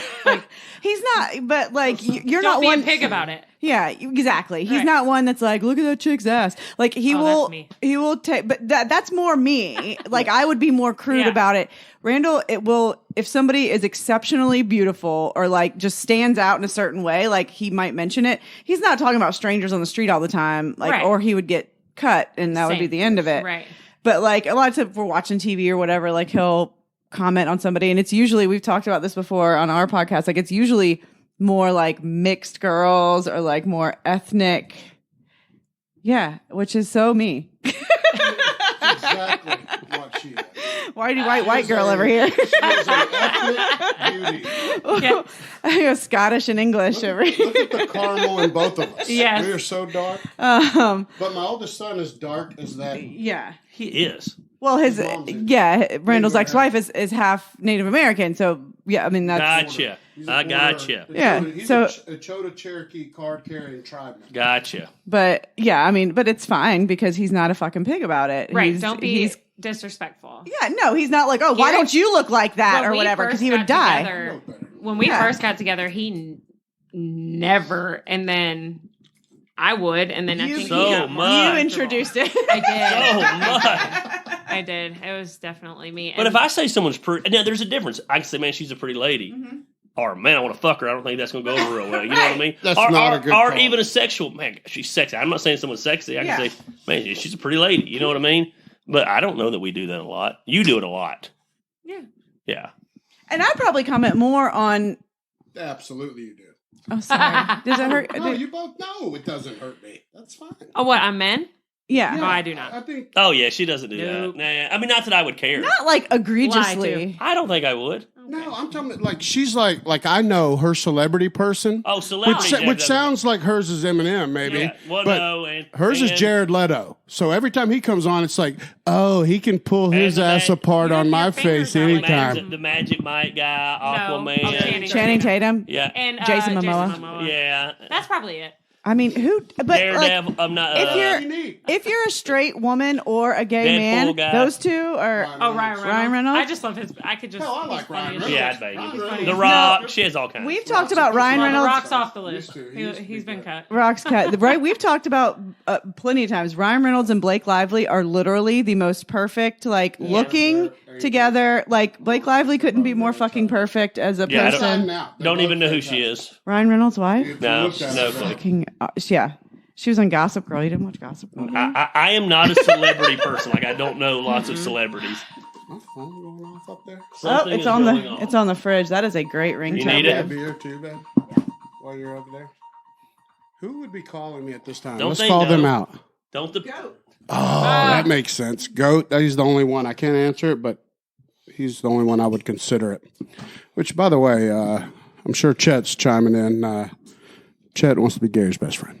He's not, but like, you're Don't not be one. a pig about it. Yeah, exactly. He's not one that's like, look at that chick's ass. Like he will take, but that's more me. Like I would be more crude about it. Randall, if somebody is exceptionally beautiful or like just stands out in a certain way, like he might mention it. He's not talking about strangers on the street all the time, like, or he would get cut and that would be the end of it. Right. But like a lot of times if we're watching TV or whatever, like he'll comment on somebody and it's usually, we've talked about this before on our podcast, like it's usually more like mixed girls or like more ethnic. Yeah, which is so me. Exactly what she is. Whitey white girl over here. She is an ethnic beauty. Yeah. I go Scottish and English over here. Look at the caramel in both of us. Yes. We are so dark. But my oldest son is dark as that. Yeah. He is. Well, Mom's Randall's ex-wife is half Native American, so yeah, I mean that's Gotcha. I gotcha. He's so a Chota Cherokee card-carrying tribeman. Gotcha. but yeah, I mean, but it's fine because he's not a fucking pig about it. Right. Don't be disrespectful. Yeah, no, he's not like, oh, why don't you look like that or whatever? Because he would die. When we first got together, he never, and then I would, and then I think you introduced it. I did. So much. I did. It was definitely me. But if I say someone's pretty, now there's a difference. I can say, man, she's a pretty lady. Mm-hmm. Or, man, I want to fuck her. I don't think that's going to go over real well. You know what I mean? That's not a good Or call. even a sexual, man, she's sexy. I'm not saying someone's sexy. I can say, man, she's a pretty lady. You know what I mean? But I don't know that we do that a lot. You do it a lot. Yeah. Yeah. And I'd probably comment more on. Absolutely, you do. Oh, sorry. Does it hurt? No, you both know it doesn't hurt me. That's fine. Oh, what? I'm men? Yeah. No, I do not. I think. Oh, yeah, she doesn't do Nope. that. Nah, I mean, not that I would care. Not like egregiously. I don't think I would. No, I'm talking about, like, she's like I know her celebrity person. Oh, celebrity. Which sounds like hers is Eminem, maybe. Yeah. Well, but no. And hers is Jared Leto. So every time he comes on, it's like, oh, he can pull his ass apart on my face anytime. The Magic Mike guy, Aquaman. Oh, Channing Tatum. Yeah. And Jason Momoa. Yeah. That's probably it. I mean, who? But Daredevil. like, I'm not. if you're a straight woman or a gay Deadpool man, guy. those two are. Ryan Reynolds. I just love his. I could just. Hell, I like Ryan Reynolds. Yeah, I'd bang Ryan him. Reynolds. The Rock. She has all kinds. We've talked about Ryan The Reynolds. Rock's off the list. Used to He's be been cut. Rock's cut. Right? We've talked about plenty of times. Ryan Reynolds and Blake Lively are literally the most perfect, like looking together. Like Blake Lively couldn't be more fucking perfect as a Yeah, person. Don't even know who she is. Ryan Reynolds' wife. No clue. Fucking yeah. She was on Gossip Girl. You didn't watch Gossip Girl? I am not a celebrity person. Like I don't know lots of celebrities. My phone going off up there. Something it's is on going it's on the fridge. That is a great ringtone. need it? A beer too, babe. While you're over there. Who would be calling me at this time? Don't Let's they call know? them out. Don't the Oh, that makes sense. Goat. He's the only one. I can't answer it, but he's the only one I would consider it. Which, by the way, I'm sure Chet's chiming in. Chet wants to be Gary's best friend.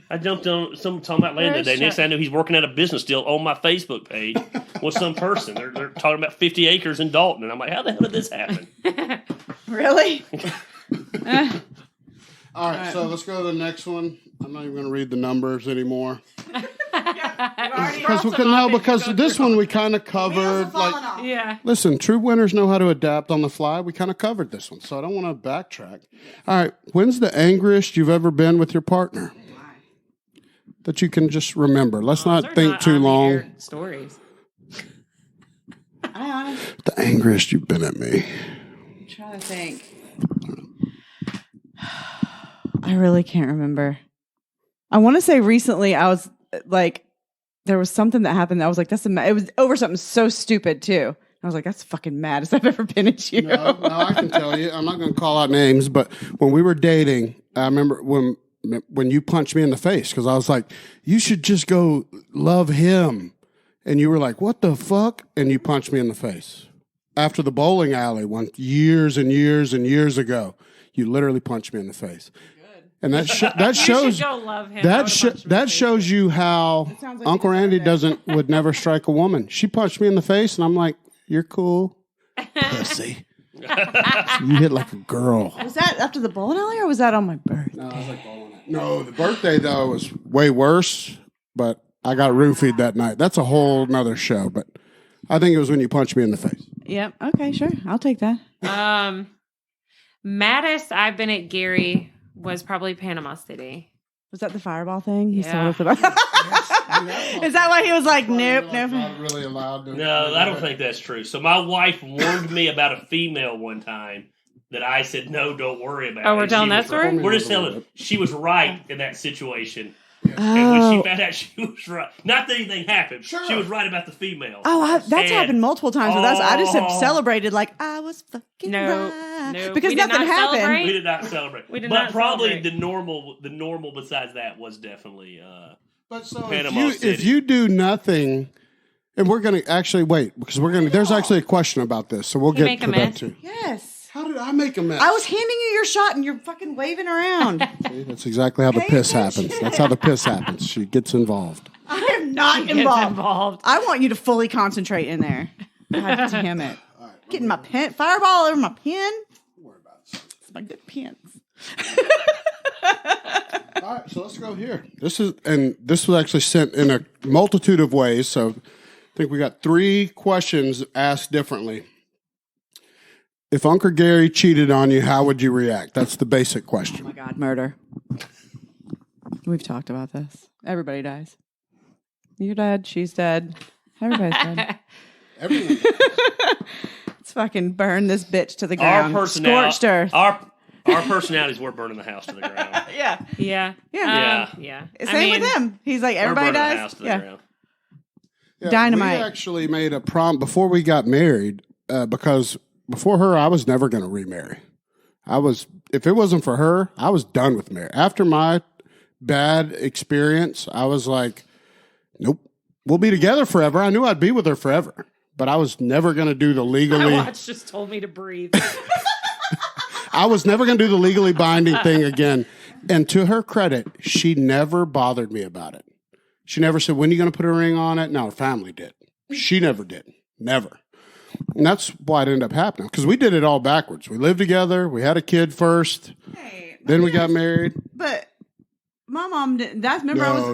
I jumped on some talking about land today. Next thing I knew, he's working at a business deal on my Facebook page with some person. They're talking about 50 acres in Dalton, and I'm like, how the hell did this happen? Really? All right, so let's go to the next one. I'm not even going to read the numbers anymore. Because this one we kind of covered. Yeah. Listen, true winners know how to adapt on the fly. We kind of covered this one, so I don't want to backtrack. All right, when's the angriest you've ever been with your partner? That you can just remember. Let's not think too long. Stories. The angriest you've been at me. I'm trying to think. I really can't remember. I want to say recently I was like, there was something that happened that I was like, it was over something so stupid too. I was like, that's the fucking maddest I've ever been at you. No, I can tell you. I'm not going to call out names, but when we were dating, I remember when you punched me in the face, because I was like, you should just go love him. And you were like, what the fuck? And you punched me in the face. After the bowling alley years and years and years ago, you literally punched me in the face. And that shows go love him. that shows you how like Uncle Randy would never strike a woman. She punched me in the face, and I'm like, you're cool, pussy. You hit like a girl. Was that after the bowling alley or was that on my birthday? No, I was like bowling. No, the birthday though was way worse, but I got roofied that night. That's a whole nother show, but I think it was when you punched me in the face. Yep. Okay, sure. I'll take that. Maddest I've been at Gary was probably Panama City. Was that the fireball thing? He Yeah. told us about. Is that why he was like, nope, nope? Not really allowed to. No, I don't think that's true. So my wife warned me about a female one time that I said, no, don't worry about it. Oh, we're And telling she that was story? right. We're just telling she was right in that situation. And when Oh, she found out she was right, not that anything happened, Sure. she was right about the female. that's And- happened multiple times with us. I just have Oh. celebrated like I was fucking No, right. no. Because We did nothing not happened. celebrate. We did not celebrate. We did but not probably celebrate. the normal besides that was definitely But so Panama if City. you do nothing, and we're going to actually wait because there's actually a question about this, so we'll You get make to a that mess? too. Yes. How did I make a mess? I was handing you your shot and you're fucking waving around. See, that's exactly how the Pay piss attention. happens. That's how the piss happens. She gets involved. I am not gets involved. I want you to fully concentrate in there. God damn it. All right, Getting my pen, fireball over my pen. Don't worry about it. It's my good pens. All right, so let's go here. This was actually sent in a multitude of ways. So I think we got 3 questions asked differently. If Uncle Gary cheated on you, how would you react? That's the basic question. Oh my God, murder. We've talked about this. Everybody dies. You're dead. She's dead. Everybody's dead. Everyone. Let's fucking burn this bitch to the ground. Scorched earth. Our personalities were burning the house to the ground. Yeah. Yeah. Yeah. Same with him. He's like, everybody We're burning dies. the house to the ground. Yeah, Dynamite. We actually made a prom before we got married because before her, I was never going to remarry. If it wasn't for her, I was done with marriage. After my bad experience, I was like, nope, we'll be together forever. I knew I'd be with her forever, but I was never going to do the legally. My watch just told me to breathe. I was never going to do the legally binding thing again. And to her credit, she never bothered me about it. She never said, when are you going to put a ring on it? No, her family did. She never did. Never. And that's why it ended up happening. Because we did it all backwards. We lived together. We had a kid first. Hey, Then we got married. But my mom didn't.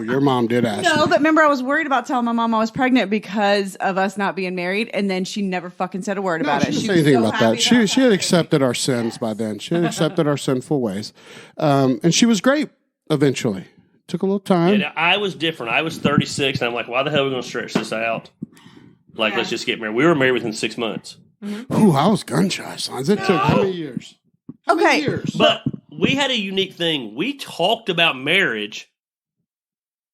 Your mom did ask. No, me. but remember, I was worried about telling my mom I was pregnant because of us not being married, and then she never fucking said a word about it. She didn't say anything about that. She had accepted our sins by then. She had accepted our sinful ways. And she was great eventually. Took a little time. Yeah, I was different. I was 36, and I'm like, why the hell are we going to stretch this out? Like, let's just get married. We were married within 6 months. Ooh, I was gun shy, sons. It took how many years? How many years? But we had a unique thing. We talked about marriage.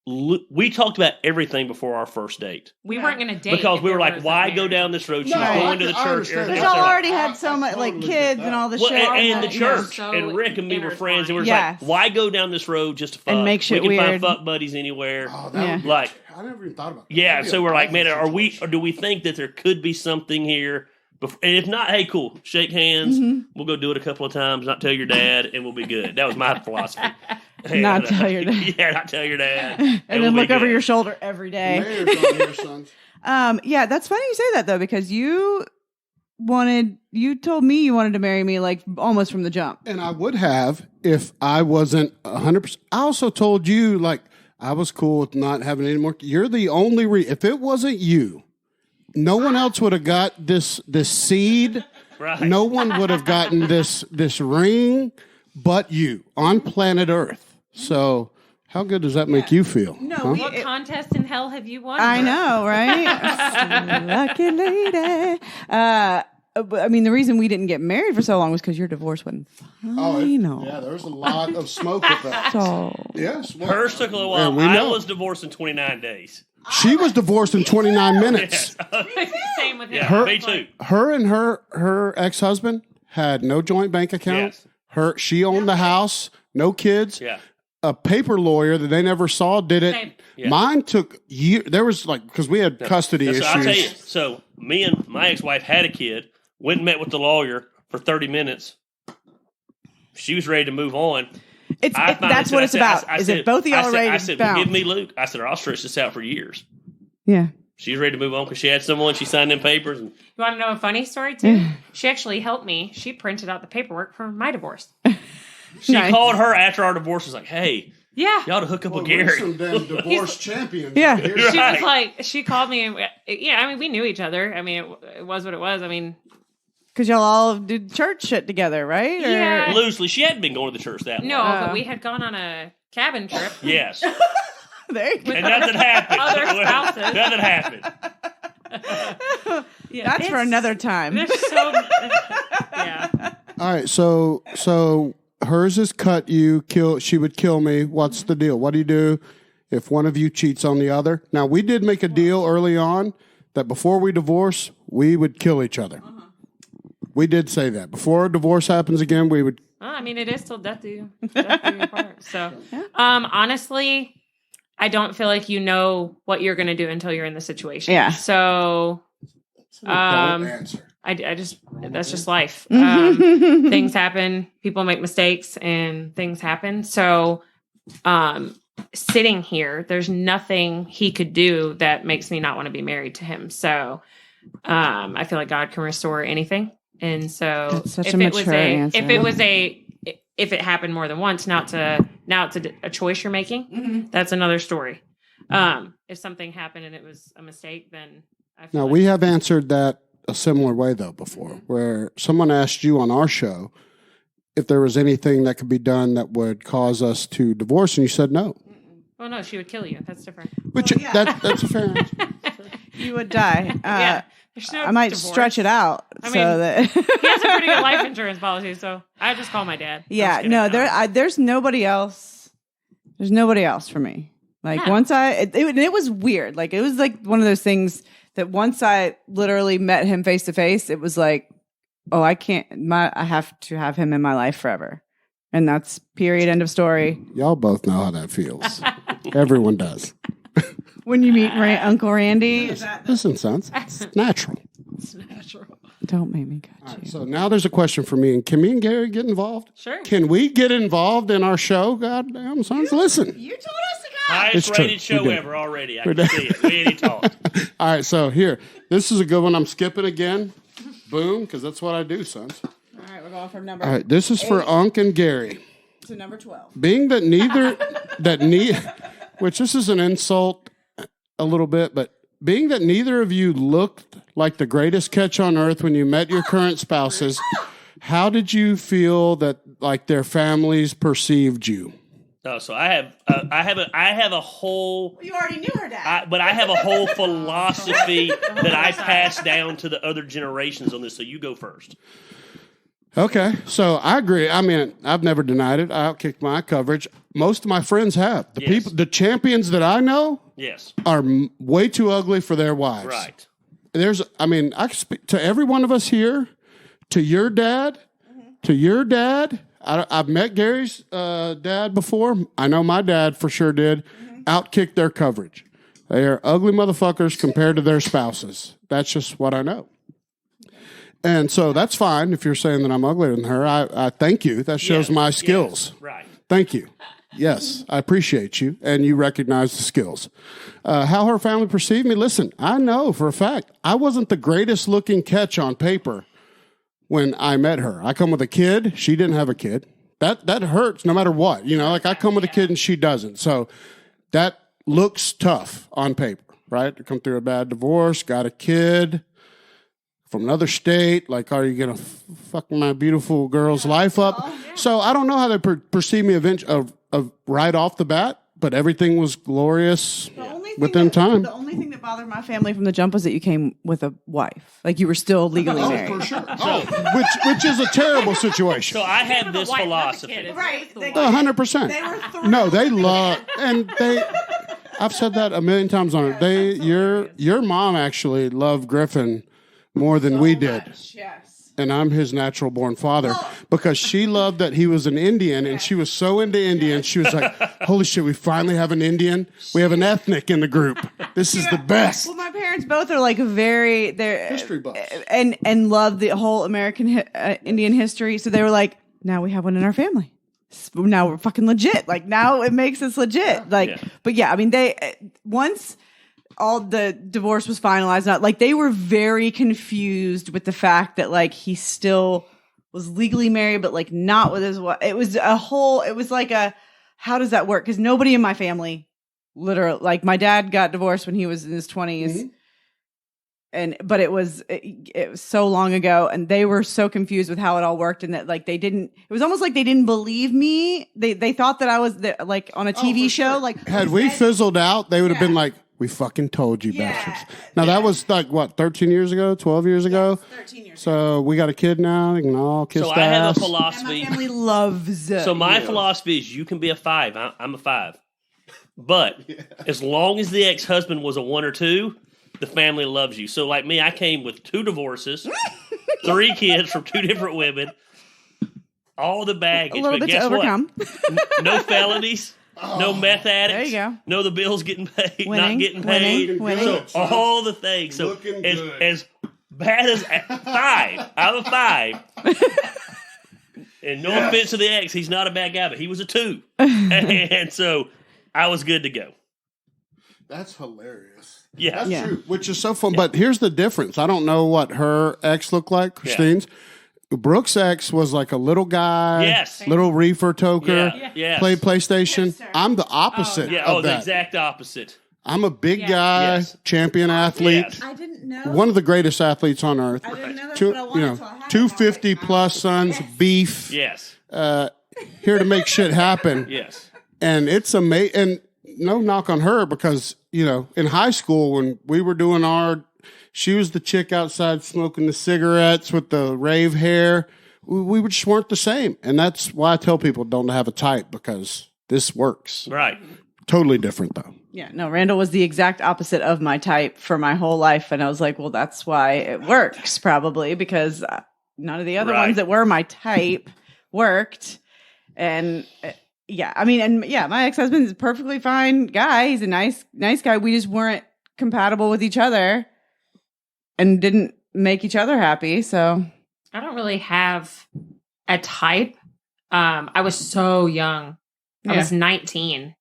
We talked about everything before our first date. We weren't going to date because we were like, was why a go marriage. down this road? She No, was going to the I church. understand. Because everything. y'all So, already had so much, like, kids and all the well, shit. and the church So and Rick and me were friends, and we were Yes. like, why go down this road just to fuck? And make shit we can weird. find fuck buddies anywhere. Oh, Yeah. would be- Like, I never even thought about that. yeah, That'd be so a we're like, man, awful situation. or do we think that there could be something here? And if not, hey, cool, shake hands. We'll go do it a couple of times, not tell your dad, and we'll be good. That was my philosophy. Not tell your dad. Yeah, not tell your dad. And we'll then be look over good. your shoulder every day. Mayor's on here, sons. Yeah, that's funny you say that though, because you told me you wanted to marry me like almost from the jump. And I would have if I wasn't 100%. I also told you, like, I was cool with not having any more. You're the only if it wasn't you, no one else would have got this seed. Right. No one would have gotten this ring but you on planet Earth. So how good does that make you feel? No, huh? What contest in hell have you won? I Brooke? know, right? Lucky lady. But, I mean, the reason we didn't get married for so long was because your divorce wasn't final. Yeah, there was a lot of smoke with that. So Yes. Well, Hers took a little while. we I know. was divorced in 29 days. She was divorced in 29 minutes. Same with him. Yeah, me too. Her and her ex-husband had no joint bank account. Yes. She owned the house, no kids. Yeah. A paper lawyer that they never saw did it. Same. Yeah. Mine took years. There was because we had custody So I'll tell you. issues. So me and my ex-wife had a kid. Went and met with the lawyer for 30 minutes. She was ready to move on. that's what it's about. Is it both of y'all are ready I to said, well, bounce? give me Luke. I said, or I'll stretch this out for years. Yeah. She was ready to move on because she had someone. She signed them papers. And You want to know a funny story too? She actually helped me. She printed out the paperwork for my divorce. she Nice. called her after our divorce. Was like, hey, Yeah. you ought to hook up Well, with we're Gary. some damn divorce champions. Yeah. out here. She Right. was like, she called me. And, yeah, I mean, we knew each other. I mean, it was what it was. I mean, Because y'all all did church shit together, right? Or- Yeah. Loosely, she hadn't been going to the church that long. no, but we had gone on a cabin trip. Yes. There you go. And nothing happened. Other spouses. Nothing happened. Yeah, That's for another time. There's so yeah. All right. So hers is cut you, kill. She would kill me. What's the deal? What do you do if one of you cheats on the other? Now, we did make a deal early on that before we divorce, we would kill each other. We did say that. Before a divorce happens again, we would. Well, I mean, it is still death do you apart. So, honestly, I don't feel like you know what you're going to do until you're in the situation. Yeah. So, Don't answer. I just that's just life. Things happen. People make mistakes, and things happen. So, sitting here, there's nothing he could do that makes me not want to be married to him. So I feel like God can restore anything. And so That's such a mature answer. if it happened more than once, now it's a choice you're making. That's another story. If something happened and it was a mistake, then I feel we have answered that a similar way though before, where someone asked you on our show if there was anything that could be done that would cause us to divorce, and you said no. Well, no, she would kill you. That's different. Which that's a fair answer. You would die. There's no I might divorce. Stretch it out that he has a pretty good life insurance policy, so I just call my dad. Yeah, no, there's nobody else. There's nobody else for me. Like once it was weird. Like it was like one of those things that once I literally met him face to face, it was like, oh, I have to have him in my life forever. And that's period, end of story. Y'all both know how that feels. Everyone does. When you meet Uncle Randy. Listen, sons, it's natural. It's natural. Don't make me cut you. Right, so now there's a question for me. And can me and Gary get involved? Sure. Can we get involved in our show? Goddamn, sons, listen. You told us to go. Highest rated show ever already. I can see it. We ain't talked. All right, so here. This is a good one. I'm skipping again. Boom, because that's what I do, sons. All right, we're going from number. All right, this is for Unc and Gary. To number 12. Being that which this is an insult a little bit, but being that neither of you looked like the greatest catch on earth when you met your current spouses, how did you feel that like their families perceived you? No, so I have a whole. You already knew her dad. But I have a whole philosophy that I pass down to the other generations on this. So you go first. Okay, so I agree. I mean, I've never denied it. I outkicked my coverage. Most of my friends have. The champions that I know, are way too ugly for their wives. Right. I can speak to every one of us here, to your dad, I've met Gary's dad before. I know my dad for sure did. Outkick their coverage. They are ugly motherfuckers compared to their spouses. That's just what I know. And so that's fine if you're saying that I'm uglier than her. I thank you. That shows my skills. Yes, right. Thank you. Yes, I appreciate you, and you recognize the skills. How her family perceived me, listen, I know for a fact I wasn't the greatest looking catch on paper when I met her. I come with a kid. She didn't have a kid. That hurts no matter what. You know, like I come with a kid and she doesn't. So that looks tough on paper, right? To come through a bad divorce, got a kid from another state. Like, are you going to fuck my beautiful girl's life up? So I don't know how they perceive me of right off the bat, but everything was glorious within time. The only thing that bothered my family from the jump was that you came with a wife. Like you were still legally married. For sure. Which is a terrible situation. So I had this philosophy. Right. 100%. No, they love, and I've said that a million times on it. Your mom actually loved Griffin more than we did. Yes. And I'm his natural born father because she loved that he was an Indian and she was so into Indians. She was like, holy shit, we finally have an Indian. We have an ethnic in the group. This is the best. Well, my parents both are like they're history buffs and love the whole American Indian history. So they were like, now we have one in our family. Now we're fucking legit. Like now it makes us legit. But yeah, I mean, once all the divorce was finalized, like they were very confused with the fact that like he still was legally married, but like not with his wife. It was like how does that work? Because nobody in my family, literally, like my dad got divorced when he was in his 20s. But it was so long ago, and they were so confused with how it all worked, and that like it was almost like they didn't believe me. They thought that I was like on a TV show. Sure. Like had we fizzled out, they would have been like, we fucking told you, bastards. Now, that was like, what, 13 years ago, 12 years ago? 13 years So we got a kid now. You can all kiss the ass. So I have a philosophy. And my family loves So my philosophy is you can be a 5. I'm a 5. But as long as the ex-husband was a 1 or 2, the family loves you. So like me, I came with 2 divorces, 3 kids from 2 different women, all the baggage. A little bit to overcome. No felonies. No meth addicts. There you go. No, the bills getting paid, Winning, not getting paid. winning. So all the things. So as bad as 5, I'm a 5. And no offense to the ex, he's not a bad guy, but he was a 2. And so I was good to go. That's hilarious. Yeah. That's true, which is so fun. Yeah. But here's the difference. I don't know what her ex looked like, Christine's. Yeah. Brooke's ex was like a little guy, little reefer toker, played PlayStation. I'm the opposite of that. The exact opposite. I'm a big guy, champion athlete. Yes. I didn't know. One of the greatest athletes on earth. I didn't know that's what I wanted. 250 plus sons, beef. Yes. Here to make shit happen. Yes. And it's amazing. And no knock on her because, in high school when we were doing she was the chick outside smoking the cigarettes with the rave hair. We just weren't the same. And that's why I tell people don't have a type because this works. Right. Totally different though. Yeah, no, Randall was the exact opposite of my type for my whole life. And I was like, well, that's why it works probably because none of the other ones that were my type worked. And my ex-husband is a perfectly fine guy. He's a nice guy. We just weren't compatible with each other and didn't make each other happy. So I don't really have a type. I was so young. I was 19.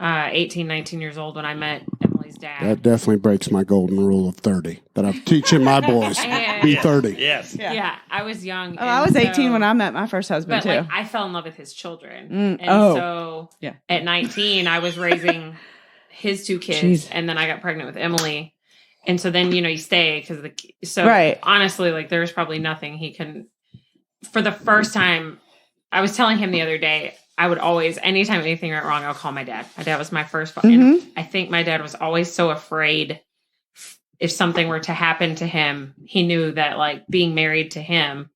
18, 19 years old when I met Emily's dad. That definitely breaks my golden rule of 30 that I'm teaching my boys. Be 30. Yes. Yeah, I was young. Oh, I was 18 when I met my first husband, too. I fell in love with his children. So at 19, I was raising his 2 kids, and then I got pregnant with Emily. And so then, you stay because honestly, there's probably nothing he can. For the first time, I was telling him the other day, I would always, anytime anything went wrong, I'll call my dad. My dad was my first. And I think my dad was always so afraid if something were to happen to him, he knew that being married to him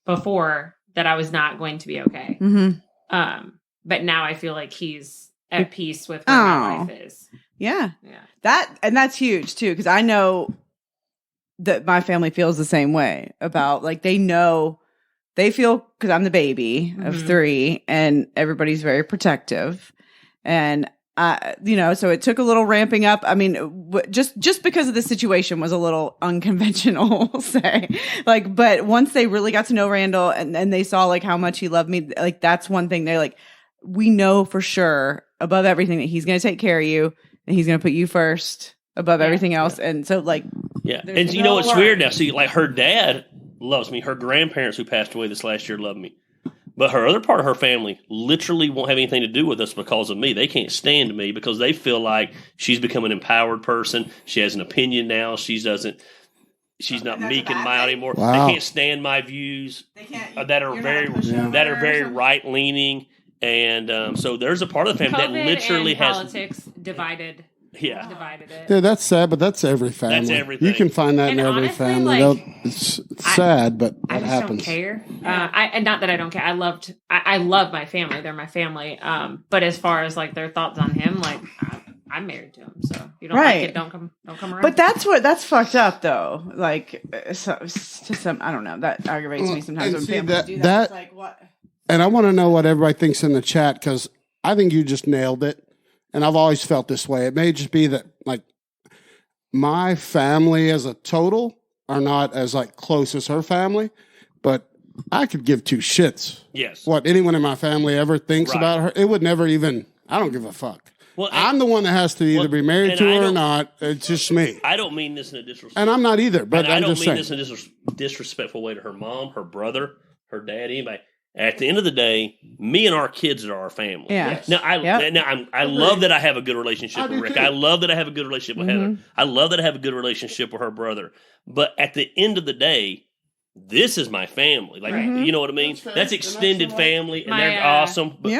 before that I was not going to be okay. Mm-hmm. But now I feel like he's at peace with where my life is. Yeah. That's huge too. Cause I know that my family feels the same way about they feel because I'm the baby of 3 and everybody's very protective. And, so it took a little ramping up. I mean, just because of the situation was a little unconventional, we'll say. But once they really got to know Randall and they saw how much he loved me, that's one thing they're we know for sure above everything that he's going to take care of you and he's going to put you first above everything else. And so and it's weird now. See, her dad loves me. Her grandparents who passed away this last year love me. But her other part of her family literally won't have anything to do with us because of me. They can't stand me because they feel like she's become an empowered person. She has an opinion now. She's not meek and mild anymore. Wow. They can't stand my views that are very right leaning. And so there's a part of the family that literally has politics divided. Yeah. Divided it. Yeah, that's sad, but that's every family. That's everything. You can find that in every family. It's sad, but I just happens. Don't care. And not that I don't care. I love my family. They're my family. But as far as their thoughts on him, I'm married to him. So you don't like it, don't come around. But that's fucked up though. To some, I don't know. That aggravates me sometimes when families do that. It's what? And I want to know what everybody thinks in the chat because I think you just nailed it. And I've always felt this way. It may just be that my family as a total are not as close as her family, but I could give 2 shits. Yes. What anyone in my family ever thinks about her, it would never even, I don't give a fuck. Well, I'm the one that has to either be married to her or not. It's just me. I don't mean this in a disrespectful And I'm not either, but I don't mean this in a disrespectful way to her mom, her brother, her dad, anybody. At the end of the day, me and our kids are our family. Yeah. Now, I love that I have a good relationship with Rick. I love that I have a good relationship with Heather. I love that I have a good relationship with her brother. But at the end of the day, this is my family. You know what I mean? That's extended family, and they're awesome. But,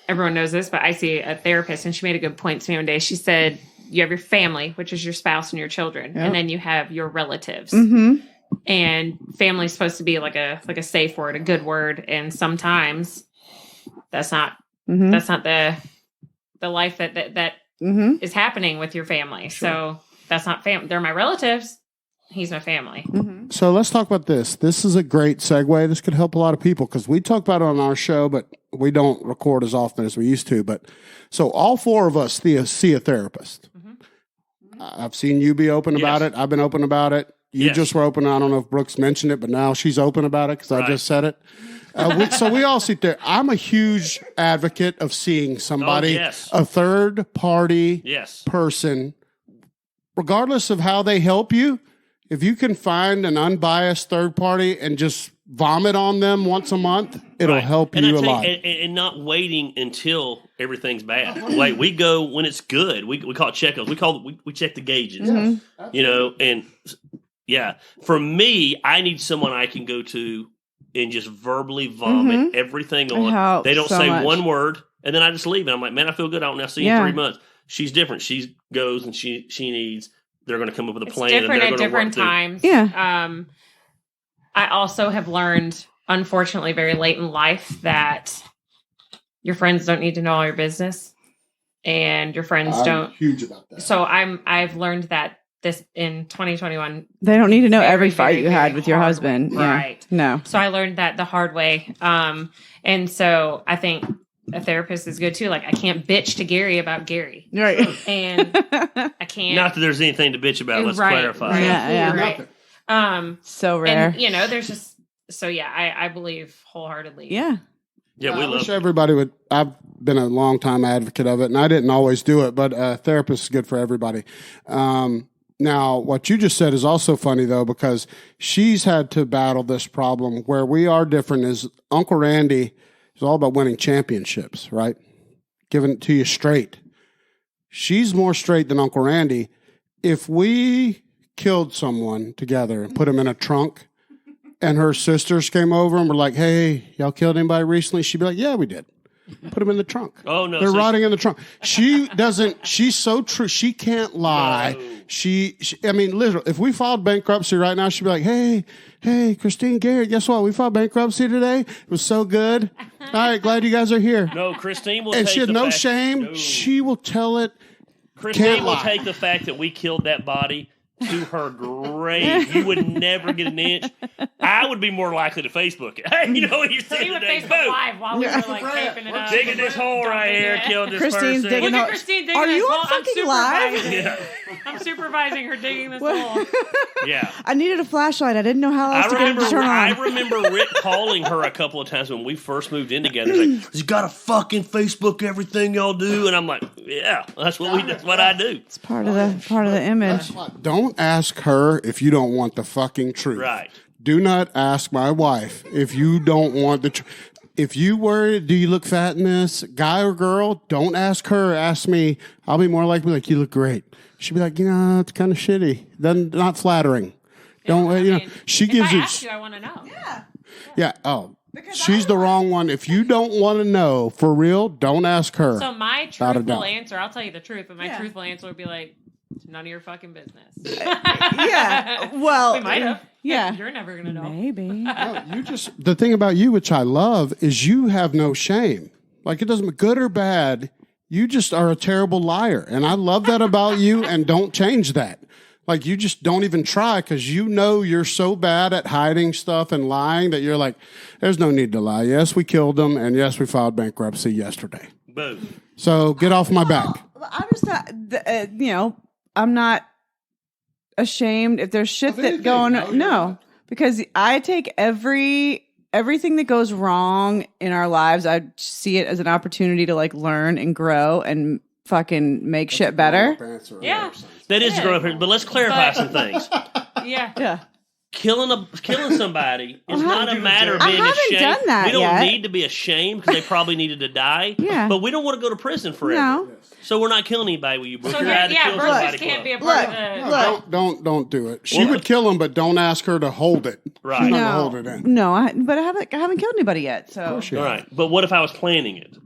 everyone knows this, but I see a therapist, and she made a good point to me one day. She said, you have your family, which is your spouse and your children, and then you have your relatives. Mm-hmm. And family is supposed to be like a safe word, a good word, and sometimes that's not the life that is happening with your family. Sure. So that's not family. They're my relatives. He's my family. Mm-hmm. So let's talk about this. This is a great segue. This could help a lot of people because we talk about it on our show, but we don't record as often as we used to. But so all 4 of us see a therapist. Mm-hmm. I've seen you be open about it. I've been open about it. You just were open. I don't know if Brooks mentioned it, but now she's open about it because I just said it. So we all sit there. I'm a huge advocate of seeing somebody, a third party person, regardless of how they help you. If you can find an unbiased third party and just vomit on them once a month, it'll help you a lot. And not waiting until everything's bad. Like we go when it's good. We call it checkups. We check the gauges. You know, and for me, I need someone I can go to and just verbally vomit everything on. They don't say one word, and then I just leave. And I'm like, man, I feel good. I don't now see you in 3 months. She's different. She goes and she needs. They're going to come up with a plan. Different and at different times. Yeah. I also have learned, unfortunately, very late in life that your friends don't need to know all your business, and your friends don't. Huge about that. So I've learned that this in 2021. They don't need to know every fight you had with your husband, right? No. So I learned that the hard way, and so I think a therapist is good too. Like I can't bitch to Gary about Gary, right? And I can't. Not that there's anything to bitch about. Let's clarify. Right. Yeah. Right. So rare. And, there's just I believe wholeheartedly. Yeah. Yeah, I wish everybody would. I've been a long time advocate of it, and I didn't always do it, but a therapist is good for everybody. Now, what you just said is also funny, though, because she's had to battle this problem where we are different. Is Uncle Randy is all about winning championships, right? Giving it to you straight. She's more straight than Uncle Randy. If we killed someone together and put him in a trunk, and her sisters came over and were like, hey, y'all killed anybody recently? She'd be like, yeah, we did. Put him in the trunk. Oh, no. They're rotting in the trunk. She doesn't, she's so true. She can't lie. No. She, I mean, literally, if we filed bankruptcy right now, she'd be like, hey, Christine, Garrett, guess what? We filed bankruptcy today. It was so good. All right, glad you guys are here. No, Christine will and take she had the no fact, shame. No. She will tell it. Christine will take the fact that we killed that body to her grave. You would never get an inch. I would be more likely to Facebook it. Hey, you know what you're saying so today? Facebook Live while we were like taping it up. Digging this hole right here, killed this Christine's person. Digging Look at Christine digging Are this you hole. on fucking live? Yeah. I'm supervising her digging this hole. Yeah. I needed a flashlight. I didn't know how else to get it to turn on. I remember Rick calling her a couple of times when we first moved in together. He's like, you got to fucking Facebook everything y'all do. And I'm like, yeah, that's what I do. It's part of the image. Don't ask her if you don't want the fucking truth. Right. Do not ask my wife if you don't want the truth. If you worry, do you look fat in this, guy or girl? Don't ask her. Ask me. I'll be more likely like, you look great. She'll be like, it's kind of shitty. Then not flattering. Don't she gives it. Ask you, I want to know. Yeah. Oh, she's the wrong one. If you don't want to know for real, don't ask her. So my truthful answer, I'll tell you the truth, but my truthful answer would be like, none of your fucking business. Yeah. Well, we might have. Yeah. You're never going to know. Maybe. No, the thing about you, which I love, is you have no shame. Like it doesn't good or bad. You just are a terrible liar. And I love that about you, and don't change that. Like you just don't even try because you know you're so bad at hiding stuff and lying that you're like, there's no need to lie. Yes, we killed them, and yes, we filed bankruptcy yesterday. Boom. So get off my back. I'm just not, I'm not ashamed if there's shit that going on. No, because I take everything that goes wrong in our lives, I see it as an opportunity to like learn and grow and fucking make shit better. Yeah. That is grown up, but let's clarify some things. Yeah. Killing somebody is not a matter of being ashamed. Done that we don't yet. need to be ashamed because they probably needed to die. Yeah. But we don't want to go to prison forever. No. So we're not killing anybody with you, Brooke. So You're out to kill Brooke somebody can't club. be a part of the... Don't do it. She would kill him, but don't ask her to hold it. Right. She's not No. gonna hold it in. No, but I haven't killed anybody yet. So Of course you All have. right. But what if I was planning it?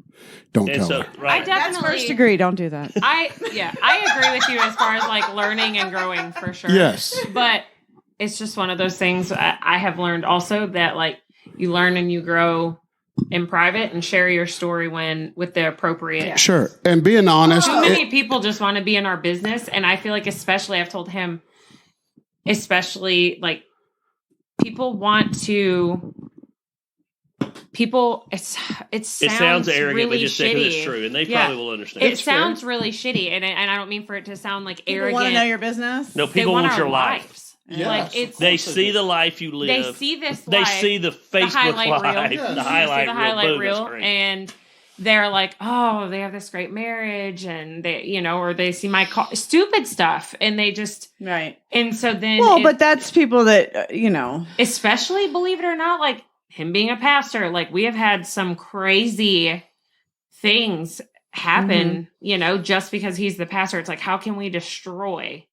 Don't And tell so, her. right. I that's definitely... first degree. Don't do that. I agree with you as far as like learning and growing for sure. Yes. But it's just one of those things I have learned also that like you learn and you grow in private and share your story with the appropriate. Sure. And being honest. Too many people just want to be in our business. And I feel like especially I've told him, especially like people want to it sounds arrogant, really but just say shitty. it's true, and they probably will understand. It sounds really shitty, and I don't mean for it to sound like People arrogant. want to know your business. No, They people want our your life. lives. Yes, Like it's They see the life you live. they see this They life, see the Facebook highlight live, reel. the They highlight see the reel, highlight boom, reel, that's great. and they're like, oh, they have this great marriage, and they, you know, or they see my stupid stuff, and they just Right. And so then, but that's people that you know, especially believe it or not, like him being a pastor, like we have had some crazy things happen, you know, just because he's the pastor. It's like, how can we destroy?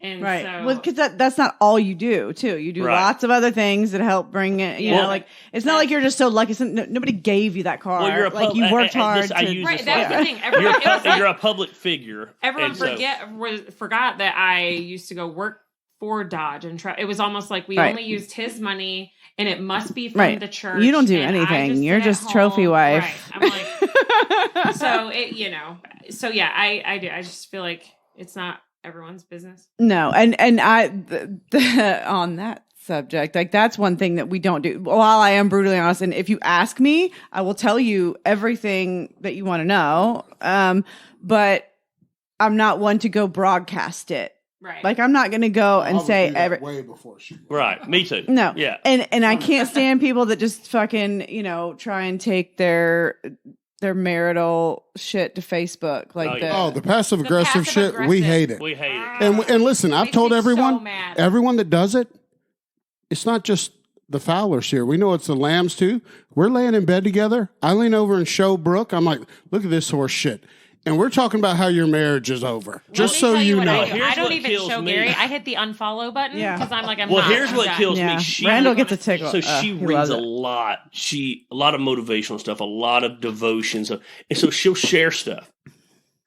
And right? so, Well, because that's not all you do, too. You do lots of other things that help bring it. You know, like it's not like you're just so lucky. Nobody gave you that car. Well, you're like you worked hard. Right, that's the thing. Everyone, you're a public figure. Everyone forgot that I used to go work for Dodge and it was almost like we only used his money, and it must be from the church. You don't do anything. You're just trophy wife. Right. I'm like, so it, you know, so yeah, I do. I just feel like it's not everyone's business. No, and I on that subject, like that's one thing that we don't do. While I am brutally honest, and if you ask me, I will tell you everything that you want to know. But I'm not one to go broadcast it. Right. Like I'm not going to go and say way before she. Right. Me too. No. Yeah. And I can't stand people that just fucking, you know, try and take their marital shit to Facebook. Like the passive aggressive shit. We hate it. We hate it. And listen, I've told everyone, so everyone that does it, it's not just the Fowlers here. We know it's the Lambs too. We're laying in bed together. I lean over and show Brooke. I'm like, look at this horse shit. And we're talking about how your marriage is over. Just so you know. I don't even show Gary. I hit the unfollow button because I'm like, I'm well, not. Here's what kills me. Randall gets a tickle. So she reads a lot. A lot of motivational stuff, a lot of devotions. And so she'll share stuff.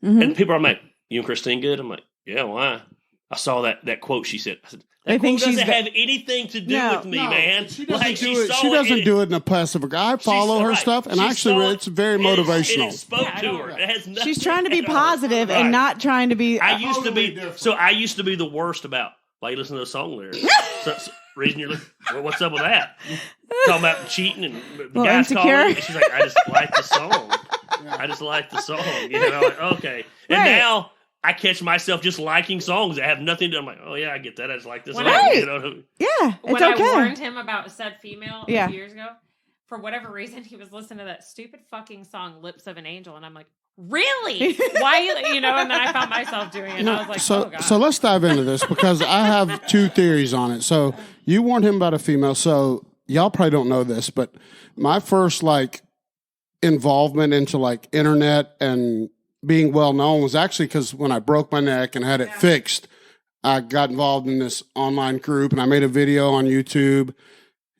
Mm-hmm. And people are like, you and Christine good? I'm like, yeah, why? I saw that quote she said. I said, that quote doesn't have anything to do with me, man. She doesn't do it in a passive. I follow her stuff, and actually, it's very motivational. It spoke to her. It has nothing. She's trying to be positive and not trying to be. I used to be the worst about why you listen to the song lyrics. so, reason you're looking, what's up with that? Talking about cheating and the guys calling. She's like, I just like the song. I just like the song. You know, like, okay. And now I catch myself just liking songs that have nothing to do. I'm like, oh yeah, I get that. I just like this song. Right. You know? Yeah, it's when okay. I warned him about said female a few years ago, for whatever reason, he was listening to that stupid fucking song "Lips of an Angel," and I'm like, really? Why? You know? And then I found myself doing it. And I was like, oh god. So let's dive into this because I have two theories on it. So you warned him about a female. So y'all probably don't know this, but my first involvement into internet and being well known was actually because when I broke my neck and had it fixed, I got involved in this online group and I made a video on YouTube.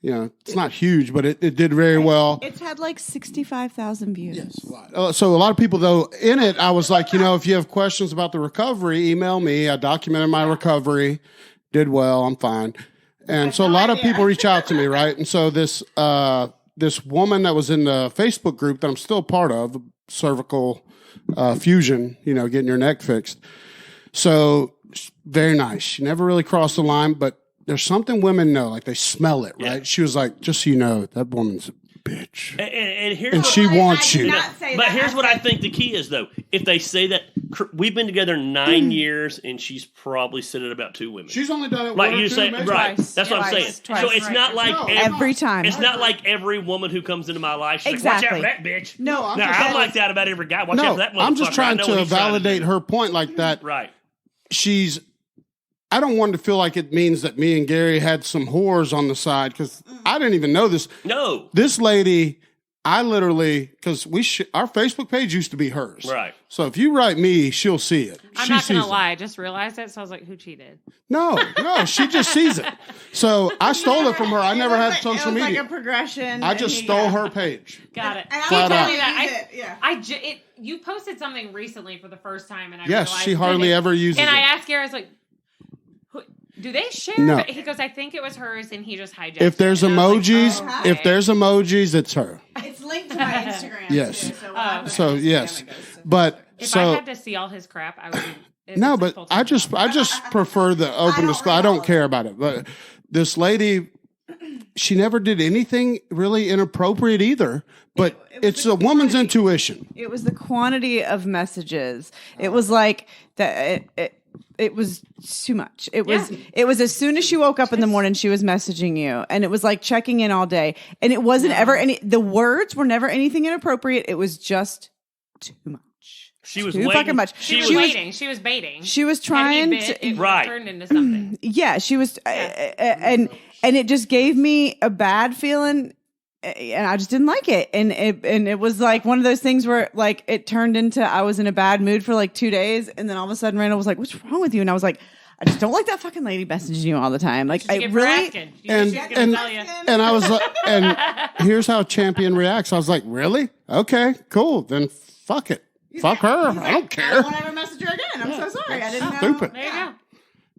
You know, it's not huge, but it did very well. It's had 65,000 views. Yes. So a lot of people, though, in it, I was like, if you have questions about the recovery, email me. I documented my recovery, did well, I'm fine. And so a lot of people reach out to me, right? And so this woman that was in the Facebook group that I'm still part of, cervical fusion, getting your neck fixed. So very nice. She never really crossed the line, but there's something women know, they smell it, right? Yeah. She was like, just so you know, that woman's a bitch. And she wants you. But here's what I think the key is, though. If they say that, we've been together 9 years, and she's probably said it about 2 women. She's only done it like you say, right? That's what I'm saying. So it's not like every time. It's not like every woman who comes into my life. She's like, watch out for that bitch. No, I'm like that about every guy. Watch out for that motherfucker. I'm just trying to validate her point like that. Right. I don't want to feel like it means that me and Gary had some whores on the side because I didn't even know this. No. This lady, I literally, because our Facebook page used to be hers. Right. So if you write me, she'll see it. I'm not going to lie. I just realized it. So I was like, who cheated? No, she just sees it. So I stole it from her. I never had social media. It was like a progression. I just stole her page. Got it. And She told me that. You posted something recently for the first time. And I realized she hardly ever uses it. And I asked Gary, I was like, do they share? No. But he goes, I think it was hers, and he just hijacked If there's it. emojis, it's her. It's linked to my Instagram. Yes. Too, so yes, but if I had to see all his crap, I would. No, but I just prefer the open disclosure. I don't care about it. But this lady, she never did anything really inappropriate either. But it's a woman's intuition. It was the quantity of messages. It was like that. too much. It was as soon as she woke up in the morning, she was messaging you, and it was like checking in all day, and it wasn't ever the words were never anything inappropriate. It was just too much. She was too fucking much. She was waiting. She was baiting. She was trying it turned into something. Yeah, she was, and it just gave me a bad feeling. And I just didn't like it. And it was like one of those things where like it turned into I was in a bad mood for like 2 days. And then all of a sudden Randall was like, what's wrong with you? And I was like, I just don't like that fucking lady messaging you all the time. Like I really and I was like, and here's how a champion reacts. I was like, really? Okay, cool. Then fuck it. Fuck her. I don't care. I won't ever message her again. I'm so sorry. I didn't know. Stupid. There you go.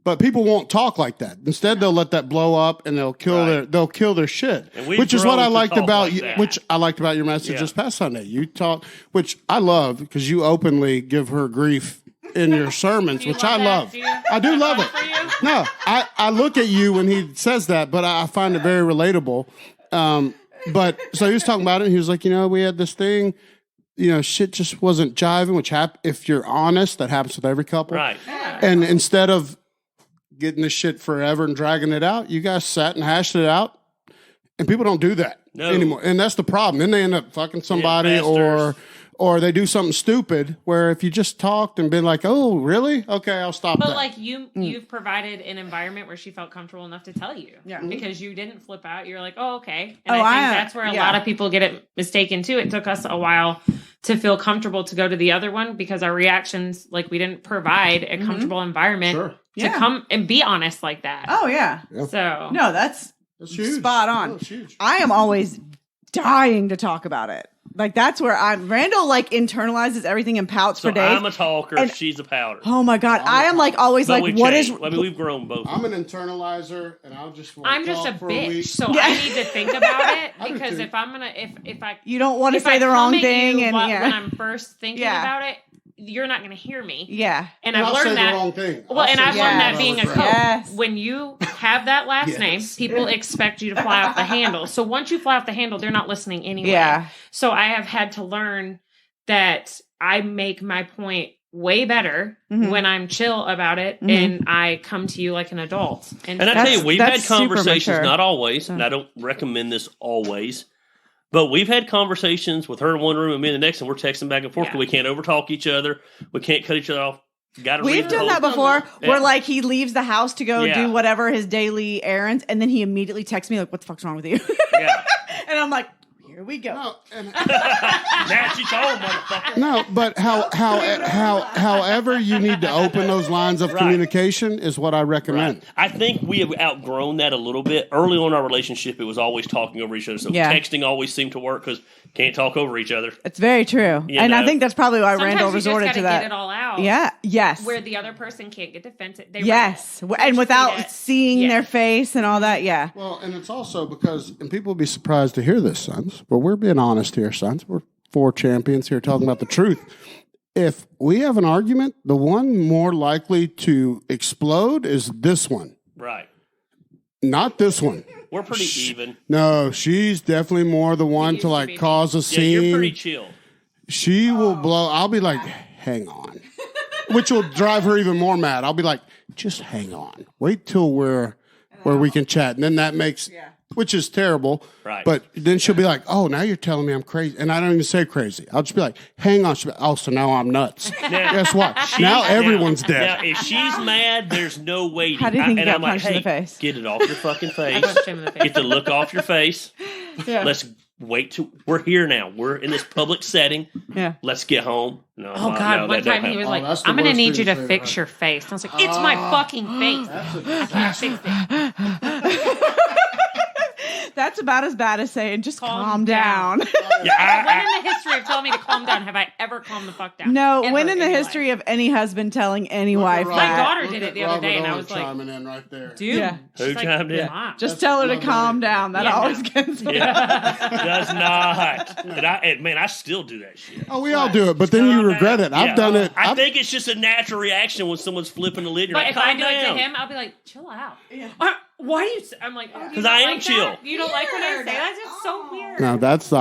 But people won't talk like that. Instead, they'll let that blow up and they'll kill their shit. Which is what I liked about you. Which I liked about your message this past Sunday. You talk, which I love because you openly give her grief in your sermons, which I love. I do love it. No, I look at you when he says that, but I find it very relatable. But so he was talking about it, and he was like, we had this thing. Shit just wasn't jiving. Which if you're honest, that happens with every couple. Right. And instead of getting this shit forever and dragging it out, you guys sat and hashed it out, and people don't do that anymore. And that's the problem. Then they end up fucking somebody, or they do something stupid. Where if you just talked and been like, "Oh, really? Okay, I'll stop." But that. like you've provided an environment where she felt comfortable enough to tell you, because you didn't flip out. You're like, "Oh, okay," and I think that's where a lot of people get it mistaken too. It took us a while to feel comfortable to go to the other one because our reactions, like we didn't provide a comfortable environment to come and be honest like that. Oh yeah. So no, that's huge. Spot on. That's huge. I am always dying to talk about it. Like that's where Randall like internalizes everything and pouts for days. I'm a talker. And, she's a powder. Oh my God. I am like always like, what is, we've grown both. I'm an internalizer and I'm just a bitch. So I need to think about it because if I'm going to, if I, you don't want to say the wrong thing. And when I'm first thinking about it, you're not going to hear me. Yeah. And I've learned that. I've learned that being a coach. Yes. When you have that last name, people expect you to fly off the handle. So once you fly off the handle, they're not listening anyway. Yeah. So I have had to learn that I make my point way better when I'm chill about it and I come to you like an adult. And I tell you, we've had conversations, not always, and I don't recommend this always. But we've had conversations with her in one room and me in the next, and we're texting back and forth because we can't overtalk each other. We can't cut each other off. We've done that before where like he leaves the house to go do whatever his daily errands, and then he immediately texts me like, what the fuck's wrong with you? Yeah. And I'm like, here we go. No, that's you told, motherfucker. No, but however you need to open those lines of communication is what I recommend. Right. I think we have outgrown that a little bit. Early on in our relationship, it was always talking over each other. So texting always seemed to work because can't talk over each other. It's very true. I think that's probably why Randall resorted to that. Get it all out. Yeah. Yes. Where the other person can't get defensive. And without seeing their face and all that. Yeah. Well, and it's also because, and people will be surprised to hear this, sons, but we're being honest here, sons. We're 4 champions here talking about the truth. If we have an argument, the one more likely to explode is this one. Right. Not this one. We're pretty even. No, she's definitely more the one to like cause a scene. Yeah, you're pretty chill. She will blow. I'll be like, hang on. Which will drive her even more mad. I'll be like, just hang on. Wait till where we can chat. And then that makes... Which is terrible. Right. But then she'll be like, oh, now you're telling me I'm crazy. And I don't even say crazy. I'll just be like, hang on. She'll be, oh, so now I'm nuts. Guess what? Now everyone's dead. Now, if she's mad, there's no waiting. How do you think you got punched in the face? Get it off your fucking face. Get the look off your face. Yeah. Let's wait till we're here now. We're in this public setting. Yeah. Let's get home. No, God. One time he was like, I'm going to need you to fix your face. And I was like, it's my fucking face. I can't fix it. That's about as bad as saying, just calm down. When in the history of telling me to calm down have I ever calmed the fuck down? No, when in the history of any husband telling any wife that. My daughter did it the other day, and I was like, right there. Dude. Who chimed in? Just tell her to calm down. That always gets me. Does not. And I still do that shit. Oh, we all do it, but then you regret it. I've done it. I think it's just a natural reaction when someone's flipping the lid. But if I do it to him, I'll be like, chill out. Why do you? I'm like, because I am chill. You don't like when I say that? It's so weird. No, that's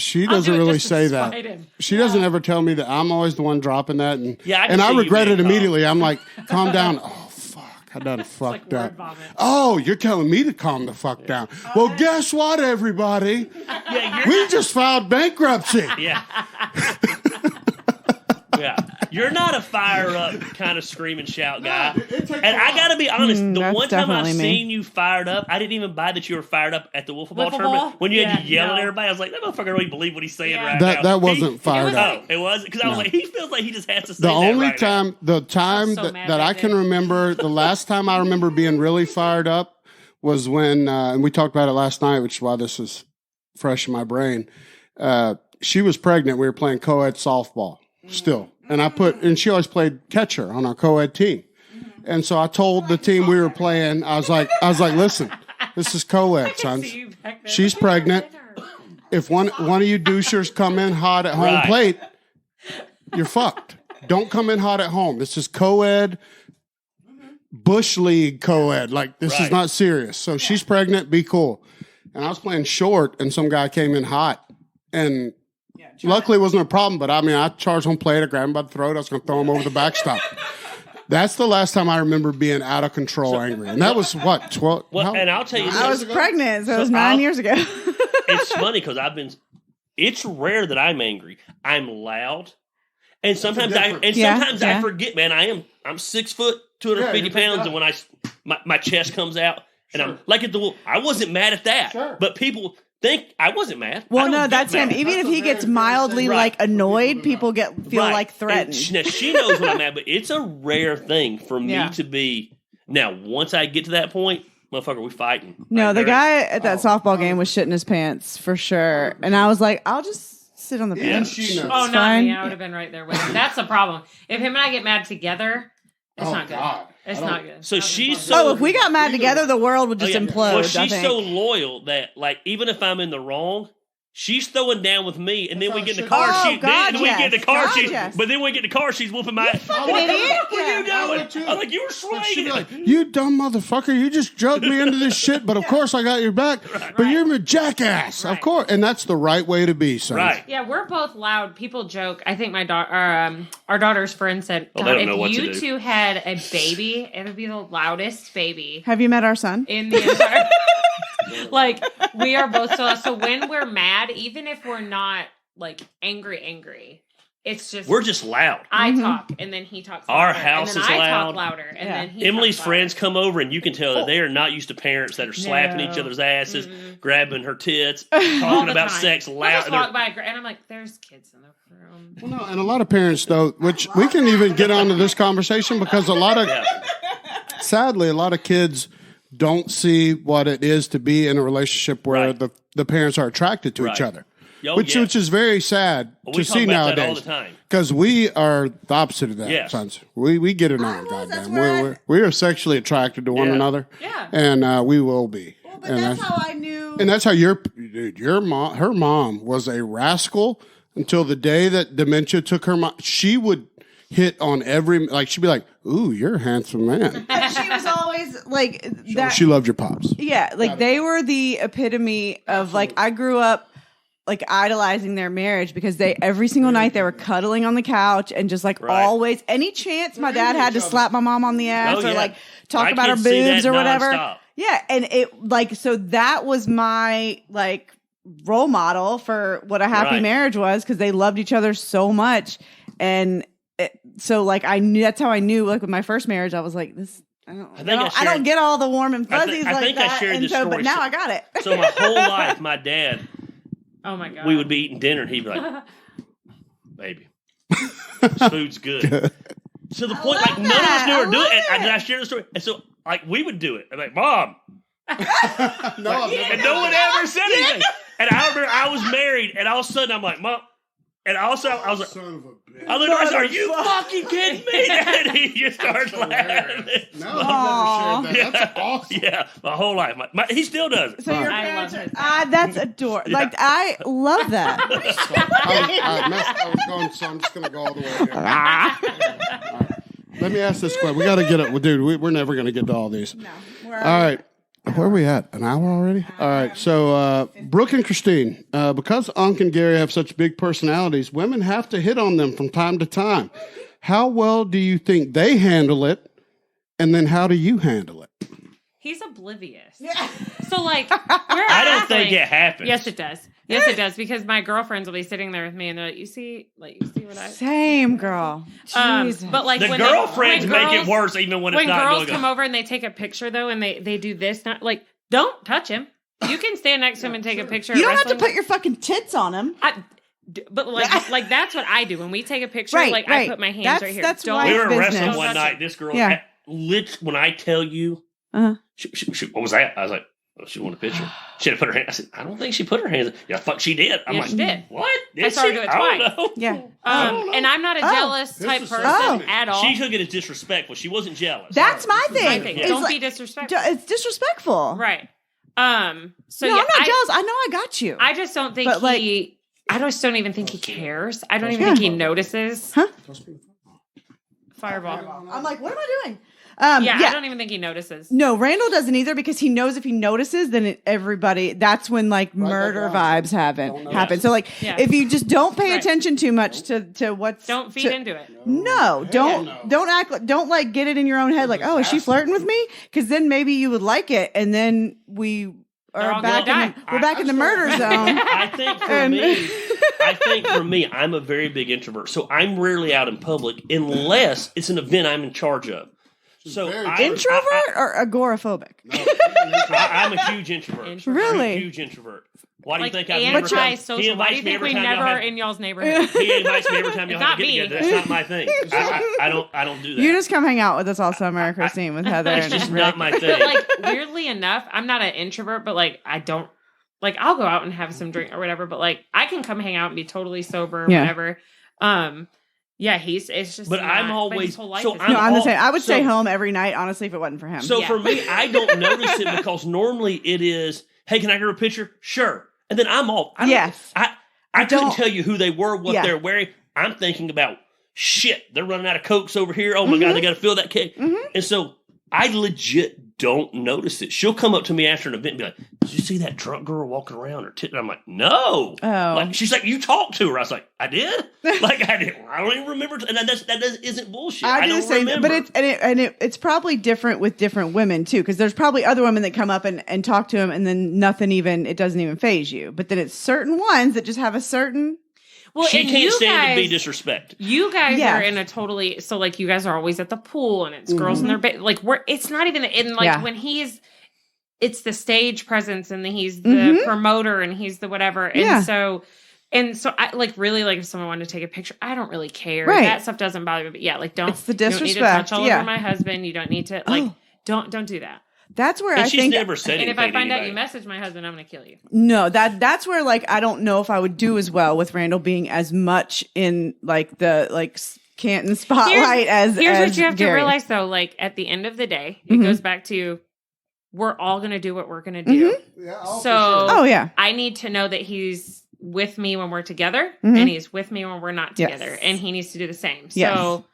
she doesn't really say that. Him. She doesn't ever tell me that. I'm always the one dropping that, and I regret it immediately. I'm like, calm down. Oh fuck, I done fucked up. Oh, you're telling me to calm the fuck down. Well, guess what, everybody? We just filed bankruptcy. Yeah. Yeah, you're not a fire up kind of scream and shout guy. And I got to be honest, the one time I've seen you fired up, I didn't even buy that you were fired up at the wiffle ball tournament when you had to yell at everybody. I was like, that motherfucker really believe what he's saying right now. That wasn't fired up. Oh, it was? Because I was like, he feels like he just has to say the that only right time, now. the time that I can remember, the last time I remember being really fired up was when, and we talked about it last night, which is why this is fresh in my brain. She was pregnant. We were playing co-ed softball still. And she always played catcher on our co-ed team. And so I told the team we were playing, I was like, listen, this is co-ed, sons. She's pregnant. If one of you douchers come in hot at home plate, you're fucked. Don't come in hot at home. This is co-ed, Bush League co-ed. Like, this is not serious. So she's pregnant, be cool. And I was playing short, and some guy came in hot. And luckily, it wasn't a problem, but I mean, I charged home plate, I grabbed him by the throat, I was going to throw him over the backstop. That's the last time I remember being out of control angry. And that was what, 12? Well, and I'll tell you I was pregnant, so it was 9 years ago. It's funny because it's rare that I'm angry. I'm loud. And sometimes I forget, man, I'm 6 foot, 250 pounds, and when my chest comes out, and I'm like I wasn't mad at that. But people think I wasn't mad. Well, no, that's him. Even if he gets mildly like annoyed, people feel like threatened. She knows when I'm mad, but it's a rare thing for me to be. Now, once I get to that point, motherfucker, we fighting. No, the guy at that softball game was shitting his pants for sure, and I was like, I'll just sit on the bench. Oh, not me. I would have been right there with him. That's the problem. If him and I get mad together, it's not good. It's not good. So she's so. If we got mad together, the world would just implode. Well, she's so loyal that, like, even if I'm in the wrong, she's throwing down with me, and then we get in the car. But then we get in the car. She's whooping my ass. Fucking idiot! What are you doing? I'm like, you were swinging. Like, you dumb motherfucker! You just drugged me into this shit. But of course, I got your back. But you're a jackass, of course. And that's the right way to be, son. Right? Yeah, we're both loud. People joke. I think our daughter's friend said, God, if you two had a baby, it would be the loudest baby. Have you met our son? In the entire. Like, we are both so when we're mad, even if we're not like angry, it's just we're just loud. I talk and then he talks louder. Our house and then is I loud. talk louder and then he Emily's talks friends come over and you can tell that they are not used to parents that are slapping each other's asses, grabbing her tits, talking about sex loud. We'll just walk by and I'm like, there's kids in the room. Well, no, and a lot of parents though, which we can even get onto this conversation because sadly, a lot of kids don't see what it is to be in a relationship where the parents are attracted to each other, which is very sad to see nowadays. Because we are the opposite of that, sons. We get it on, goddamn. We are sexually attracted to one another, and we will be. Well, but that's how I knew. And that's how her mom was a rascal until the day that dementia took her mom. She would hit on she'd be like, ooh, you're a handsome man. And she was always like that. She loved your pops. Yeah, like they were the epitome of like, I grew up like idolizing their marriage because every single night they were cuddling on the couch and just like always, any chance my dad had to slap my mom on the ass or like talk about her boobs or whatever. Nonstop. Yeah, and it like, so that was my like role model for what a happy marriage was because they loved each other so much. And so like I knew, that's how I knew, like with my first marriage, I was like, this, I don't get all the warm and fuzzies like that. I shared this story. But now I got it. So my whole life, my dad, oh my God, we would be eating dinner and he'd be like, baby, this food's good. To the point, like none of us knew her doing it. And I shared the story. And so like we would do it. I'm like, Mom. And no one ever said anything. And I remember I was married and all of a sudden I'm like, Mom. And also, I was like, son of a bitch. I was like, are you fucking kidding me? And he just starts laughing. No, I've never shared that. That's awesome. Yeah, my whole life. He still does it. So your parents that's adorable. Like, I love that. I was going, so I'm just going to go all the way here. All right. Let me ask this question. We got to get it. Dude, we're never going to get to all these. No. All right. Where are we at? An hour already? All right. So, Brooke and Christine, because Unc and Gary have such big personalities, women have to hit on them from time to time. How well do you think they handle it? And then how do you handle it? He's oblivious. Yeah. So, like, I don't think it happens. Yes, it does. Yes, it does. Because my girlfriends will be sitting there with me and they're like, you see what I... Same, girl. But, like, the when girlfriends make it worse even when it's not girls going come over and they take a picture, though, and they do this, not like, don't touch him. You can stand next to him and take a picture. You don't have to put your fucking tits on him. But like that's what I do when we take a picture. Right, I put my hands right here. That's we were wrestling one night. This girl, when I tell you, she, what was that? I was like, oh, she wanted a picture. She had to put her hand. I said, I don't think she put her hands. Yeah, fuck, she did. I'm like, she did. What? Did I saw her do it twice. I don't know. Yeah. And I'm not a jealous type person at all. She took it as disrespectful. She wasn't jealous. That's my thing. Yeah. Don't be disrespectful. It's disrespectful. Right. So I'm not jealous. I know I got you. I just don't think I just don't even think he cares. I don't even think he notices. Huh? Fireball. I'm like, what am I doing? I don't even think he notices. No, Randall doesn't either because he knows if he notices, then that's when like murder vibes happen. So like, if you just don't pay attention too much to what's don't feed into it. No, don't don't like get it in your own head like, oh, is she flirting with me? Because then maybe you would like it, and then we're back in the murder zone. I think for me, I'm a very big introvert, so I'm rarely out in public unless it's an event I'm in charge of. So introvert or agoraphobic? No, I'm a huge introvert. Really? I'm a huge introvert. Why do you think Why do you think we never are in y'all's neighborhood? He invites me every time y'all have to get together. That's not my thing. I don't do that. You just come hang out with us all summer, Christine, with Heather. It's just not my thing. Like, weirdly enough, I'm not an introvert, but like I don't like I'll go out and have some drink or whatever, but like I can come hang out and be totally sober or whatever. It's just. But I'm always I'm the same. I would stay home every night, honestly, if it wasn't for him. So for me, I don't notice it because normally it is, hey, can I get a picture? Sure. And then I'm off. I couldn't tell you who they were, what they're wearing. I'm thinking about, shit, they're running out of Cokes over here. Oh my God, they got to fill that cake. And so I legit don't notice it. She'll come up to me after an event and be like, did you see that drunk girl walking around? And I'm like, no. Oh. Like, she's like, you talked to her. I was like, I did? I don't even remember. And that isn't bullshit. I don't remember. But it's probably different with different women too, because there's probably other women that come up and talk to him and then it doesn't even faze you. But then it's certain ones that just have a certain... Well, she can't stand to be disrespected. You guys are in a totally so like you guys are always at the pool and it's girls in their bed. Like it's not even in like when it's the stage presence and he's the promoter and he's the whatever. And so I like really like if someone wanted to take a picture, I don't really care. Right. That stuff doesn't bother me. But yeah, like it's the disrespect. You don't need to touch all over my husband. You don't need to like don't do that. That's where I think. Never said and if I find out you message my husband, I'm going to kill you. No, that's where like I don't know if I would do as well with Randall being as much in like the like Canton spotlight as here's what you have Gary. to realize though. Like at the end of the day, it goes back to we're all going to do what we're going to do. Yeah, I need to know that he's with me when we're together, and he's with me when we're not together, and he needs to do the same. So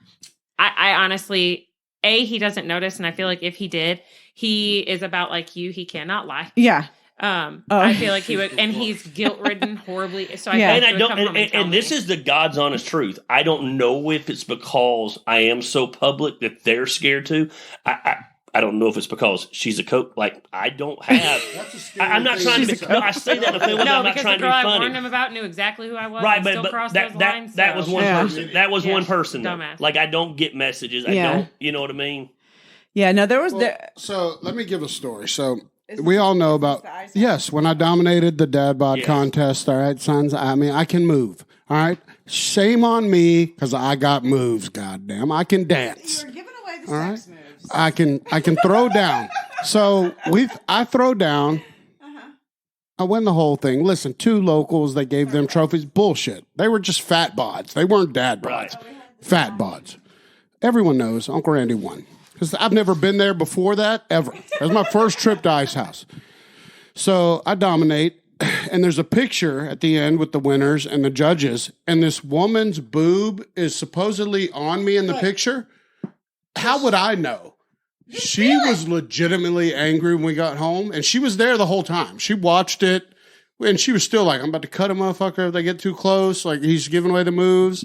I honestly. He doesn't notice, and I feel like if he did, he is about like you. He cannot lie. Yeah. I feel like he would, and he's guilt-ridden horribly. So and this is the God's honest truth. I don't know if it's because I am so public that they're scared to. I don't know if it's because she's a coach. Like I don't have. I'm not trying to. I say that in a way. I'm not trying to be funny. I warned him about knew exactly who I was. Right, but that was one person. That was one person. Dumbass. Like I don't get messages. I don't. You know what I mean? Yeah. No, there was. So let me give a story. So we all know about. Yes, when I dominated the dad bod contest. All right, sons. I mean, I can move. All right. Shame on me because I got moves. Goddamn, I can dance. You're giving away the sex moves. I can throw down. So I throw down. I win the whole thing. Listen, 2 locals, they gave them trophies. Bullshit. They were just fat bods. They weren't dad bods. Right. Fat bods. Everyone knows Uncle Randy won. Because I've never been there before that, ever. That was my first trip to Ice House. So I dominate. And there's a picture at the end with the winners and the judges. And this woman's boob is supposedly on me in the picture. How would I know? She was legitimately angry when we got home, and she was there the whole time. She watched it, and she was still like, I'm about to cut a motherfucker if they get too close. Like, he's giving away the moves.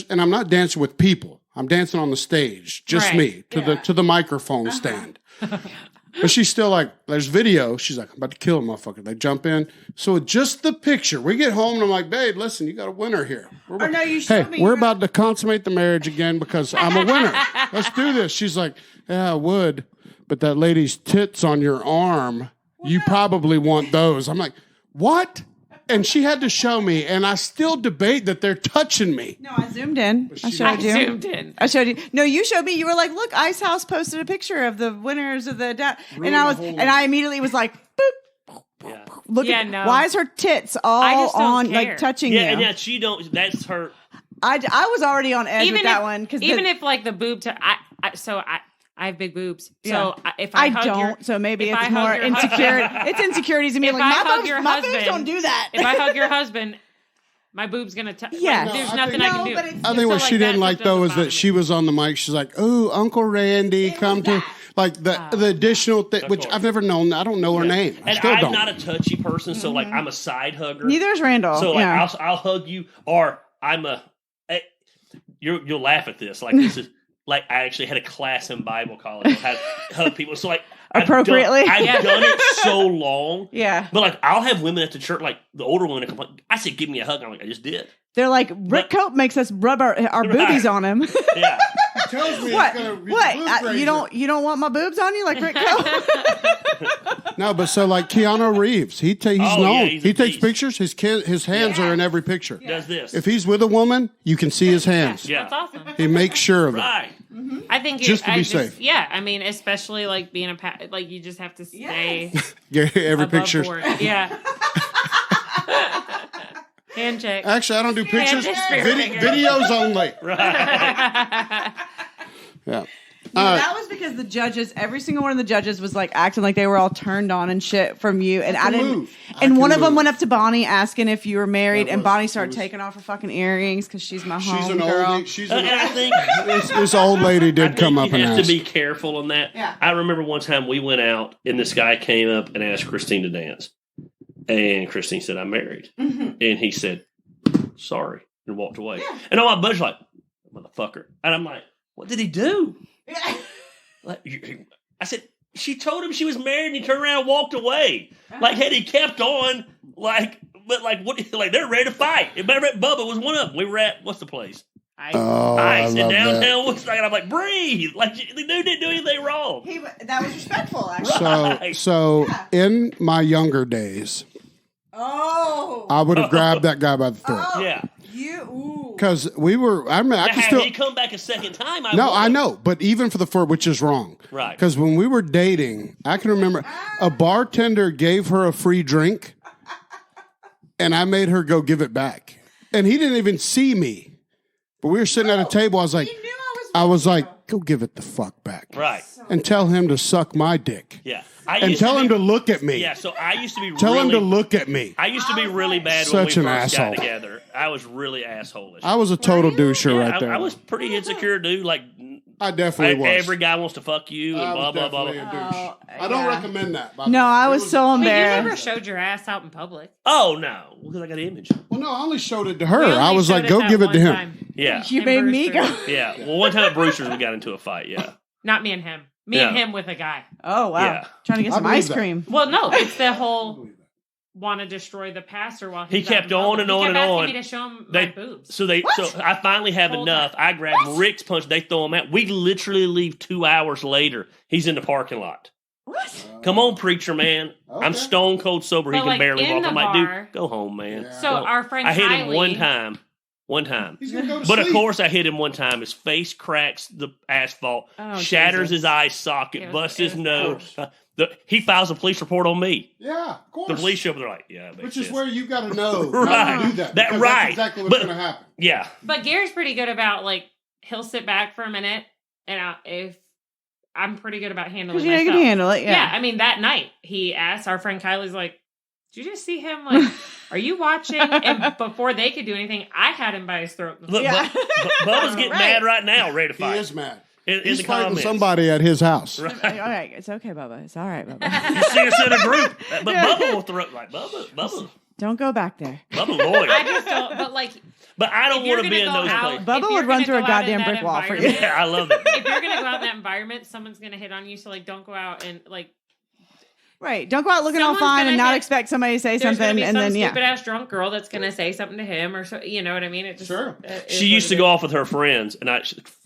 And I'm not dancing with people. I'm dancing on the stage, just me, to the microphone stand. But she's still like, there's video. She's like, I'm about to kill a motherfucker. They jump in. So just the picture. We get home, and I'm like, babe, listen, you got a winner here. We're about to consummate the marriage again because I'm a winner. Let's do this. She's like, yeah, I would. But that lady's tits on your arm, you probably want those. I'm like, what? And she had to show me, and I still debate that they're touching me. No, I zoomed in. I showed you. No, you showed me. You were like, "Look, Ice House posted a picture of the winners of the." And I immediately was like, "Boop." Yeah. Look at why is her tits all on like touching you? Yeah, she don't. That's her. I was already on edge with that one because if like the boob I have big boobs, so if I hug so maybe it's more insecure. It's insecurities. I mean, like my boobs don't do that. If I hug your husband, my boob's gonna touch. Yeah, there's nothing I can do. I think what she didn't like though is that she was on the mic. She's like, "Oh, Uncle Randy, come to." Like the additional thing, which I've never known. I don't know her name. And I'm not a touchy person, so like I'm a side hugger. Neither is Randall. So like I'll hug you, or I'm a. You'll laugh at this. Like this is. Like, I actually had a class in Bible college on how to hug people. So, like, appropriately. I've done it so long. Yeah. But, like, I'll have women at the church, like, the older women come up. I said, give me a hug. I'm like, I just did. They're like, Rick Cope makes us rub our boobies on him. Yeah. He tells me what? You don't want my boobs on you like Rick Cope? No, but so like Keanu Reeves, he's known. Yeah, he takes pictures. His hands are in every picture. He does this. If he's with a woman, you can see his hands. Yeah. That's awesome. He makes sure of it. Right. Mm-hmm. I think just to be safe. Yeah, I mean, especially like being like you just have to stay. Every picture. Yeah. Handshake. Actually, I don't do pictures. Videos only. Right. Yeah. That was because the judges, every single one of the judges was like acting like they were all turned on and shit from you. And I didn't. And one of them went up to Bonnie asking if you were married, and Bonnie started taking off her fucking earrings because she's my home girl. And I think this old lady did come up and ask. You have to be careful on that. Yeah. I remember one time we went out, and this guy came up and asked Christine to dance. And Christine said, I'm married. Mm-hmm. And he said, sorry, and walked away. Yeah. And all my buddies were like, motherfucker. And I'm like, what did he do? Yeah. I said, she told him she was married, and he turned around and walked away. Like, had he kept on, what? Like they're ready to fight. Bubba was one of them. We were at, what's the place? Ice in downtown Woodstock, and I'm like, breathe. Like, the dude didn't do anything wrong. That was respectful, actually. So in my younger days, I would have grabbed that guy by the throat. Yeah. Because we were, I can still. He come back a second time. I know, but even for the first, which is wrong. Right. Because when we were dating, I can remember a bartender gave her a free drink, and I made her go give it back. And he didn't even see me. But we were sitting at a table. I was like, go give it the fuck back. Right. And tell him to suck my dick. Yeah. And tell him to look at me. Yeah, so I used to be Tell him to look at me. I used to be really bad when we first got together. I was really assholeish. I was a total doucher right there. I was pretty insecure, dude. Like, I definitely was. Every guy wants to fuck you and blah, blah, blah. I don't recommend that. No, I was so embarrassed. You never showed your ass out in public. Oh, no. Because I got an image. Well, no, I only showed it to her. I was like, go give it to him. Yeah. You made me go. Yeah. Well, one time at Brewster's, we got into a fight, yeah. Not me and him. Me and him with a guy. Oh, wow. Yeah. Trying to get some ice cream. Well, no, it's the whole want to destroy the pastor while he kept on and on and on. Me to show him my boobs. So I finally have enough. I grab Rick's punch. They throw him out. We literally leave 2 hours later. He's in the parking lot. What? Come on, preacher man. Okay. I'm stone cold sober. He can barely walk. I'm like, dude, go home, man. Yeah. So our friend I hit Kylie, him one time. He's gonna go to but sleep. Of course, I hit him one time. His face cracks the asphalt, shatters his eye socket, busts his nose. He files a police report on me. Yeah, of course. The police show up, they're like, yeah. Which is where you got to know right. not to do that. Right. That's exactly what's going to happen. Yeah. But Gary's pretty good about, like, he'll sit back for a minute, and if I'm pretty good about handling myself. You can handle it, yeah. I mean, that night, he asked, our friend Kylie's like, did you just see him? Like, are you watching? And before they could do anything, I had him by his throat. Look, Bubba's getting mad right now, ready to fight. He is mad. in He's the fighting comments. somebody at his house. All right, it's okay, Bubba. It's all right, Bubba. You see us in a group, but Bubba will throw like Bubba. Don't go back there. Bubba loyal. I just don't. But like, But I don't want to be in those places. Bubba would run through a goddamn brick wall for you. Yeah, I love it. If you're gonna go out in that environment, someone's gonna hit on you. So like, don't go out and like. Right. Don't go out looking all Someone's fine and gonna not hit- expect somebody to say There's something gonna be and some then stupid ass drunk girl that's gonna say something to him or so. You know what I mean? It just, Sure. She used to go off with her friends, and I'd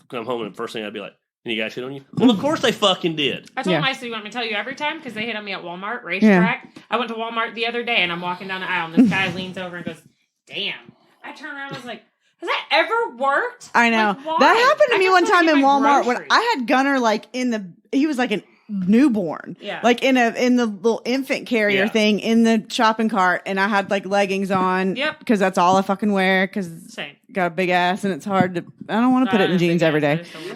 come home, and the first thing I'd be like, "Any guys hit on you?" Well, of course they fucking did. I told Yeah. my sister, you want me to tell you every time? Because they hit on me at Walmart, racetrack. I went to Walmart the other day and I'm walking down the aisle and this guy leans over and goes, damn. I turned around and was like, has that ever worked? I know. Like, why? That happened to I me just one wanna time get in my Walmart when groceries. I had Gunner like he was like a newborn. Yeah. Like in the little infant carrier Yeah. thing in the shopping cart and I had like leggings on. Yep. Because that's all I fucking wear because Same. got a big ass and it's hard to I don't want to put it in jeans every day. Well, you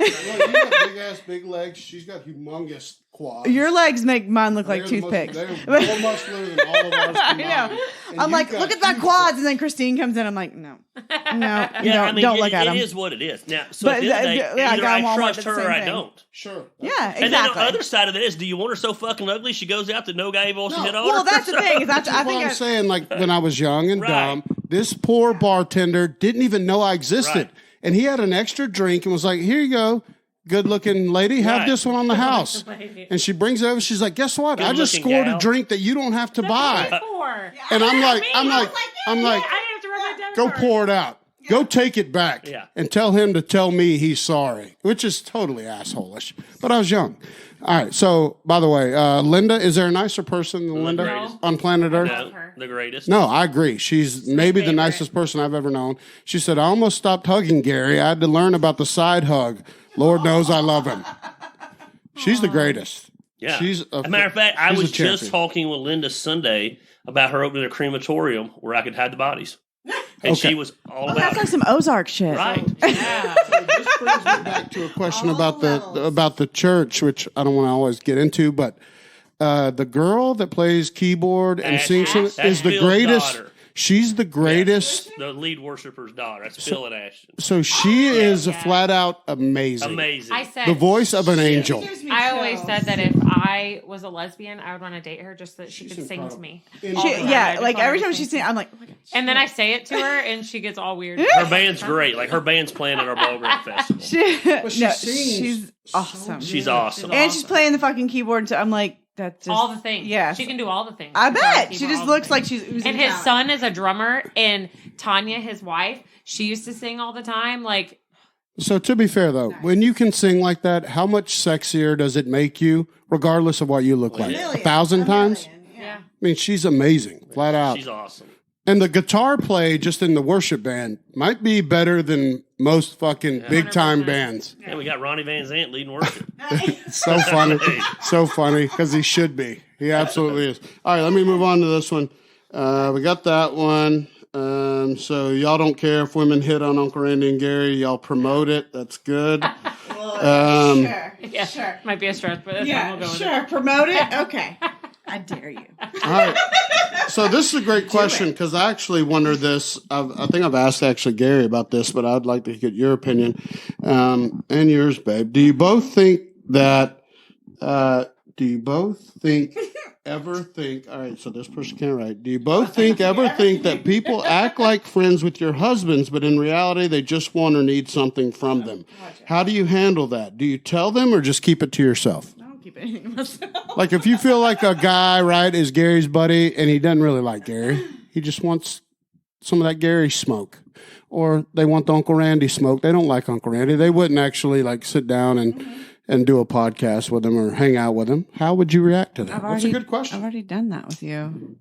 got big ass, big legs. She's got humongous quads. Your legs make mine look like They're the most- toothpicks. They're more muscular than all of ours I combined. know. And I'm you've like, got look at my huge quads, and then Christine comes in. I'm like, no, don't look at them. It is what it is. Now, so But at the end of the day, yeah, either guy in I Walmart trust did the her or same I thing. don't. Sure. Yeah, exactly. And then the other side of it is, do you want her so fucking ugly she goes out that no guy wants to hit on her? Well, that's the thing. That's, I That's think what I'm I- saying. Like when I was young and Right. dumb, this poor bartender didn't even know I existed, Right. and he had an extra drink and was like, "Here you go, good-looking lady, have Right. this one on the house." And she brings it over. She's like, "Guess what? I just Good-looking scored gal. a drink that you don't have to buy." For. And I'm like, I didn't have to rub my go debit pour it out. Go take it back Yeah. and tell him to tell me he's sorry, which is totally assholish. But I was young. All right. So, by the way, Linda, is there a nicer person than Linda greatest. on planet Earth? No, her. the greatest. No, I agree. She's maybe the favorite. nicest person I've ever known. She said, I almost stopped hugging Gary. I had to learn about the side hug. Lord knows I love him. She's the greatest. Yeah. She's As a matter of fact, I she's a was just champion. talking with Linda Sunday about her opening a crematorium where I could hide the bodies. And Okay. she was all Oh, about that's it. like some Ozark shit. Right. Yeah. This brings me back to a question about the church, which I don't want to always get into, but the girl that plays keyboard and Ash- sings Ash- is the Bill's greatest. daughter. She's the greatest. The lead worshiper's daughter. That's Phil and Ashton. So she is yeah. flat out amazing. Amazing. I said The voice of an angel. I always said that if I was a lesbian, I would want to date her just so that she could sing to me. She, All the time. I yeah, just like want her every to time sing she's to me. singing, I'm like, oh my God. And then I say it to her, and she gets all weird. Her band's great. Like her band's playing at our ballroom festival. she No, sings she's awesome. She's awesome. And she's playing the fucking keyboard. So I'm like, that's just all the things. Yeah, She can do all the things. I She can bet keep she all just the looks things. like she's oozing And his talent. son is a drummer, and Tanya, his wife, she used to sing all the time. Like, So to be fair though, when you can sing like that, how much sexier does it make you, regardless of what you look like? 1,000 times? yeah. I mean, she's amazing, flat out. She's awesome. And the guitar play just in the worship band might be better than most fucking big time 100%. bands. Yeah, we got Ronnie Van Zant leading worship. So funny. So funny because he should be. He absolutely is. All right, let me move on to this one. We got that one. So y'all don't care if women hit on Uncle Randy and Gary. Y'all promote it. That's good. Sure. Yeah. Sure. Might be a stretch, but that's fine. Yeah, We'll go with it. sure. Promote it. Okay. I dare you. All right. So this is a great question because I actually wonder this. I think I've asked actually Gary about this, but I'd like to get your opinion and yours, babe. Do you both think that? Ever think? All right. So this person can't write. Do you both ever think that people act like friends with your husbands, but in reality they just want or need something from them? How do you handle that? Do you tell them or just keep it to yourself? I don't keep anything to myself. Like if you feel like a guy, right, is Gary's buddy and he doesn't really like Gary, he just wants some of that Gary smoke. Or they want the Uncle Randy smoke. They don't like Uncle Randy. They wouldn't actually like sit down and do a podcast with him or hang out with him. How would you react to that? That's a good I've question. already done that with you.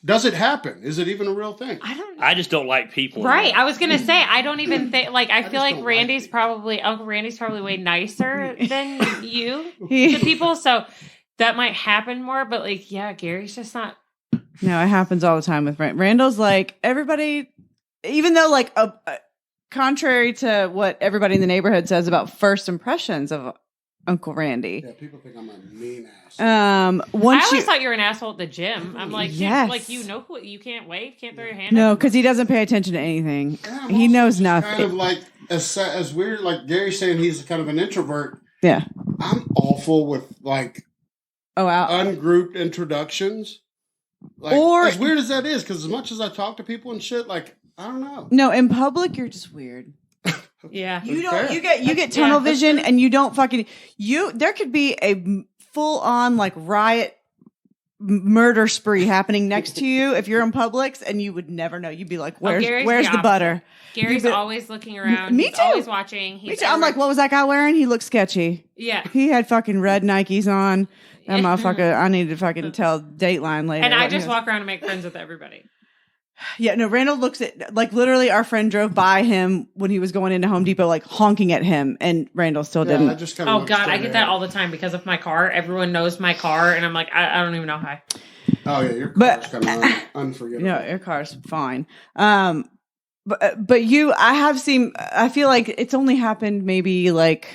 Does it happen? Is it even a real thing? I just don't like people. Right. I was going to say, I don't even think, like, I feel just like don't Randy's like probably, Uncle Randy's probably way nicer than you to people. So that might happen more. But, like, yeah, Gary's just not. No, it happens all the time with Randall's like everybody, even though like contrary to what everybody in the neighborhood says about first impressions of Uncle Randy. Yeah, people think I'm a mean ass. I always thought you were an asshole at the gym. I'm like, yes. like you know who you can't wave, can't throw your hand. No, because he doesn't pay attention to anything. Yeah, He knows nothing. Kind of like as weird, like Gary's saying he's kind of an introvert. Yeah. I'm awful with like ungrouped introductions. Like, or as weird as that is, because as much as I talk to people and shit, like I don't know. No, in public you're just weird. Yeah, you don't. You get tunnel vision, and you don't fucking There could be a full on like riot, murder spree happening next to you if you're in Publix, and you would never know. You'd be like, "Where's the butter?" Gary's always looking around. Me He's too. Always watching. Me too. I'm like, what was that guy wearing? He looked sketchy. Yeah, he had fucking red Nikes on. That motherfucker. I need to fucking tell Dateline later. And I just walk around and make friends with everybody. Yeah, no, Randall looks at, like, literally our friend drove by him when he was going into Home Depot, like, honking at him, and Randall still didn't. I just kinda God, I get that all the time because of my car. Everyone knows my car, and I'm like, I don't even know how. Oh, yeah, your car's kind of unforgettable. No, your car's fine. But I feel like it's only happened maybe, like,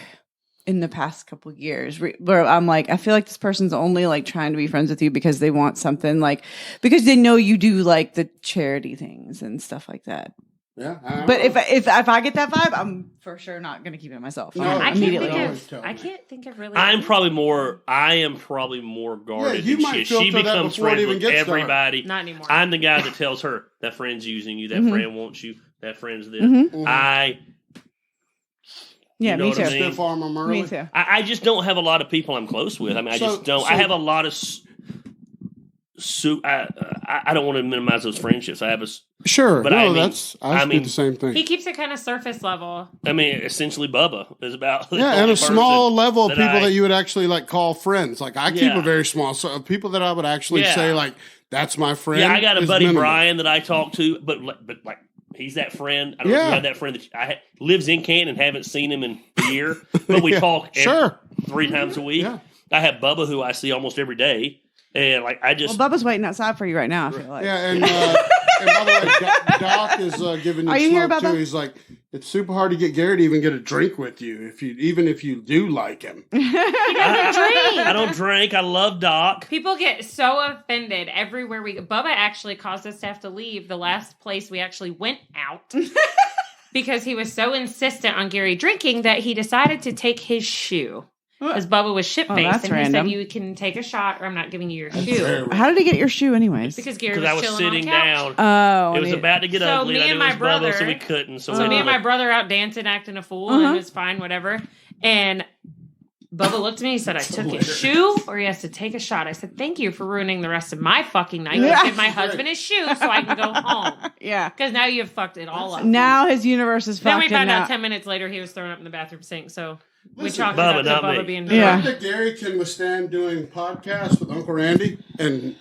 in the past couple of years where I'm like, I feel like this person's only like trying to be friends with you because they want something, like, because they know you do like the charity things and stuff like that. Yeah. But if I get that vibe, I'm for sure not going to keep it myself. No, I immediately. can't think of really. I am probably more guarded you than might she is. She filter that becomes before it friends even with gets everybody. Not anymore. I'm the guy that tells her that friend's using you, that friend wants you, that friend's this. Yeah, You know me what too. I mean? Stiff arm 'em early. Me too. I just don't have a lot of people I'm close with. I mean, I just don't. I have a lot of. I don't want to minimize those friendships. I have a. Sure, but no, I do the same thing. He keeps it kind of surface level. I mean, essentially, Bubba is about and a small level of people that you would actually like call friends. Like I keep a very small, so people that I would actually say like that's my friend. Yeah, I got a buddy minimal. Brian that I talk to, but like he's that friend. I don't know if you have that friend that lives in Canton and haven't seen him in a year, but we talk 3 times a week. Yeah. I have Bubba who I see almost every day, and like I just Bubba's waiting outside for you right now. I feel like. Yeah, and by the way, Doc is giving you Are you here, smoke Bubba? too. He's like, it's super hard to get Gary to even get a drink with you even if you do like him. He doesn't drink. I don't drink. I love Doc. People get so offended everywhere we go. Bubba actually caused us to have to leave the last place we actually went out because he was so insistent on Gary drinking that he decided to take his shoe. Because Bubba was shit-faced, that's and random. he said, you can take a shot, or I'm not giving you your shoe. How did he get your shoe, anyways? Because Gary was I was chilling sitting on the couch. down. Oh, It was about to get So ugly. me I and knew it my was brother- Bubba, so we couldn't. So me and my brother out dancing, acting a fool, and it was fine, whatever. And Bubba looked at me, he said, I took his shoe, or he has to take a shot. I said, thank you for ruining the rest of my fucking night. Yeah. Give my husband his shoe so I can go home. Yeah. Because now you've fucked it all up. Now his universe is Then fucked. we found and out now- 10 minutes later he was throwing up in the bathroom sink, so we Listen, chalked Bubba, it up to not me. Bubba being Yeah. I think Gary can withstand doing podcasts with Uncle Randy and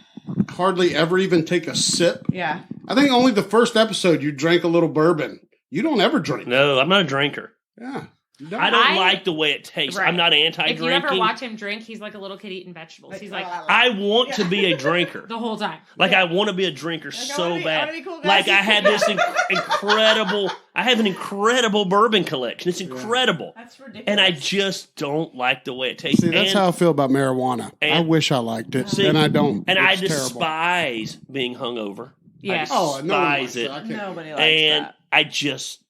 hardly ever even take a sip. Yeah. I think only the first episode you drank a little bourbon. You don't ever drink. No, I'm not a drinker. Yeah. You don't. I don't like the way it tastes. Right. I'm not anti-drinking. If you ever watch him drink, he's like a little kid eating vegetables. He's like I want to be a drinker. the whole time. Like I want to be a drinker so wanna bad. be cool, guys. Like I had this incredible. I have an incredible bourbon collection. It's incredible, That's ridiculous. and I just don't like the way it tastes. See, that's and, how I feel about marijuana. I and- wish I liked it, See, and I don't. And I It's terrible. despise being hungover. Yeah. Oh, no one likes despise it. I can't. Nobody likes And that. I just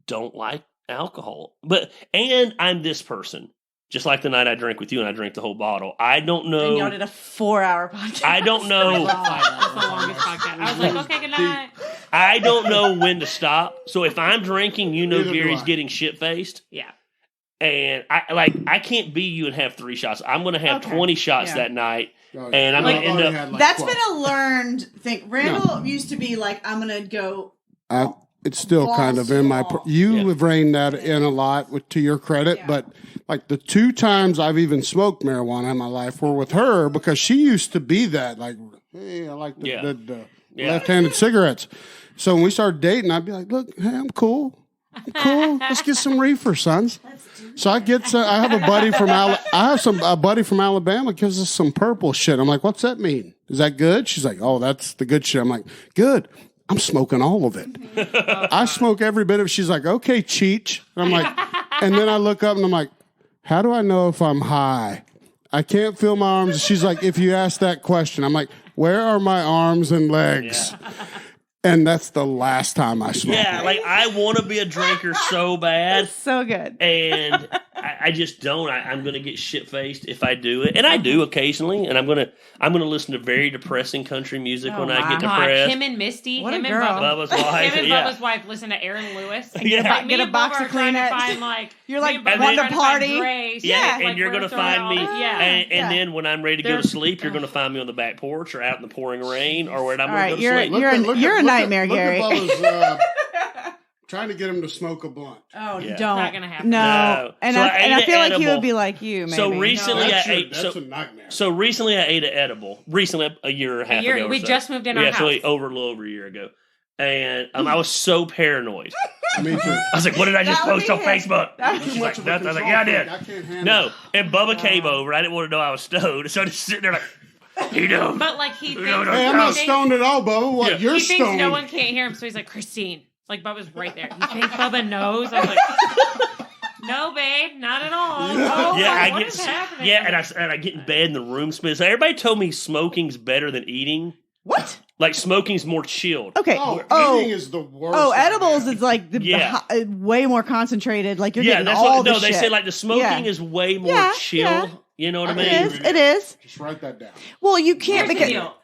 don't like alcohol. And I'm this person. Just like the night I drank with you and I drank the whole bottle. I don't And y'all know. did a 4-hour podcast. I don't know. That's the longest podcast. I was like, okay, good night. I don't know when to stop. So if I'm drinking, you know Neither do Gary's I. getting shit faced. Yeah. And I can't be you and have 3 shots. I'm going to have 20 shots Yeah. that night. Oh, And I'm I've gonna end already up- had, like, That's 12. been a learned thing. Randall used to be like, I'm going to go. It's still kind of in my. You Yeah. have reined that in a lot, to your credit, but like the 2 times I've even smoked marijuana in my life were with her because she used to be that. Like, hey, I like the left-handed cigarettes. So when we started dating, I'd be like, look, hey, I'm cool. Let's get some reefer, sons. So I have a buddy from a buddy from Alabama gives us some purple shit. I'm like, what's that mean? Is that good? She's like, oh, that's the good shit. I'm like, good. I'm smoking all of it. I smoke every bit of it. She's like, okay, Cheech. And I'm like, and then I look up and I'm like, how do I know if I'm high? I can't feel my arms. She's like, if you ask that question, I'm like, where are my arms and legs? Yeah. And that's the last time I smoked. Yeah, like I want to be a drinker so bad. That's so good. And I just don't. I'm going to get shit-faced if I do it. And I do occasionally. And I'm going to listen to very depressing country music when I get depressed. Him and Misty. What him a and girl. Bubba's wife. Him and Bubba's wife listen to Aaron Lewis. Yeah. Get a box of Kleenex. You're like, want to party? Yeah, and you're going to find me. Yeah. And then when I'm ready to go to sleep, you're going to find me on the back porch or out in the pouring rain or where I'm going to go to sleep. You're a nightmare, Gary. Trying to get him to smoke a blunt. Oh, Yeah. don't. Not gonna happen. No. And So I feel like he edible. would be like you, maybe. So recently That's I ate. That's a nightmare. So recently I ate an edible. Recently, a year and a half ago. We just moved in our house. So a little over a year ago. And I was so paranoid. Me too. I was like, what did I just That would post be on him. Facebook? That would She's Too like, much of a nothing. I was like, control yeah, I freak. did. I can't handle No. it. And Bubba came over. I didn't want to know I was stoned. So I just sitting there like, you know. But like he thinks, No, Hey, I'm not stoned at all, Bubba. What? Yeah. You're he thinks stoned. no one can't hear him, so he's like, Christine. Like Bubba's right there. You think Bubba knows? I was like, no, babe, not at all. Oh, Yeah, what is happening? Yeah, and I get in bed and the room smells. So everybody told me smoking's better than eating. What? Like smoking's more chilled. Okay. Eating is the worst. Edibles is like Yeah. way more concentrated. Like you're getting that's all what. the No, they shit. say like the smoking is way more chill. Yeah. You know what I mean? It is. Just write that down. Well, you can't Here's the because deal.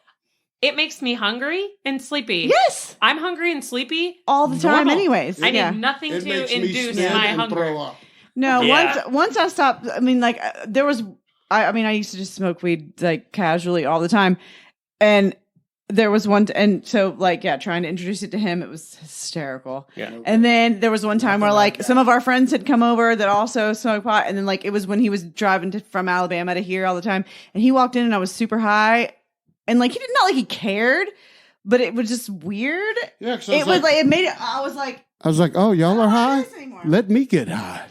It makes me hungry and sleepy. yes, I'm hungry and sleepy all the time. normal. anyways, I yeah. need nothing It to makes me induce sneeze my and hunger. throw up. No, Yeah. once I stopped. I mean, like there was. I mean, I used to just smoke weed like casually all the time, and there was one. And so, like, yeah, trying to introduce it to him, it was hysterical. Yeah. And then there was one time where like some of our friends had come over that also smoked pot, and then like it was when he was driving from Alabama to here all the time, and he walked in and I was super high, and like he did not like he cared, but it was just weird. Yeah, 'cause It was like it made it. I was like, oh, y'all are I high? don't do this anymore. Let me get high.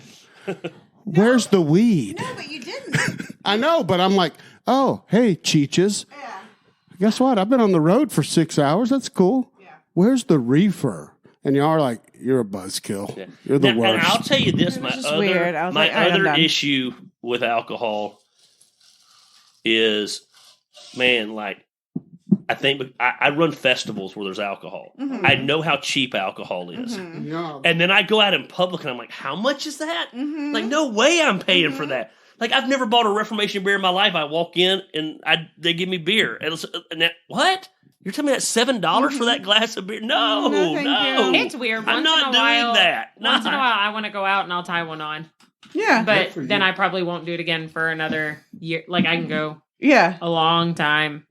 Where's the weed? No, but you didn't. I know, but I'm like, oh, hey, Cheeches. Yeah. Guess what? I've been on the road for 6 hours. That's cool. Yeah. Where's the reefer? And y'all are like, you're a buzzkill. Yeah. You're the And worst. I'll tell you this: It my was just weird. I was like, all right, I'm done. issue with alcohol is, man, like I think I run festivals where there's alcohol. Mm-hmm. I know how cheap alcohol is. Yeah. And then I go out in public and I'm like, how much is that? Mm-hmm. Like, no way I'm paying for that. Like, I've never bought a Reformation beer in my life. I walk in and they give me beer. What? You're telling me that's $7 for that glass of beer? No, No, thank you. It's weird. I'm Once not in a doing while, that. Once in a Nah. while, I want to go out and I'll tie one on. Yeah. But for then you. I probably won't do it again for another year. Like, I can go Yeah. a long time.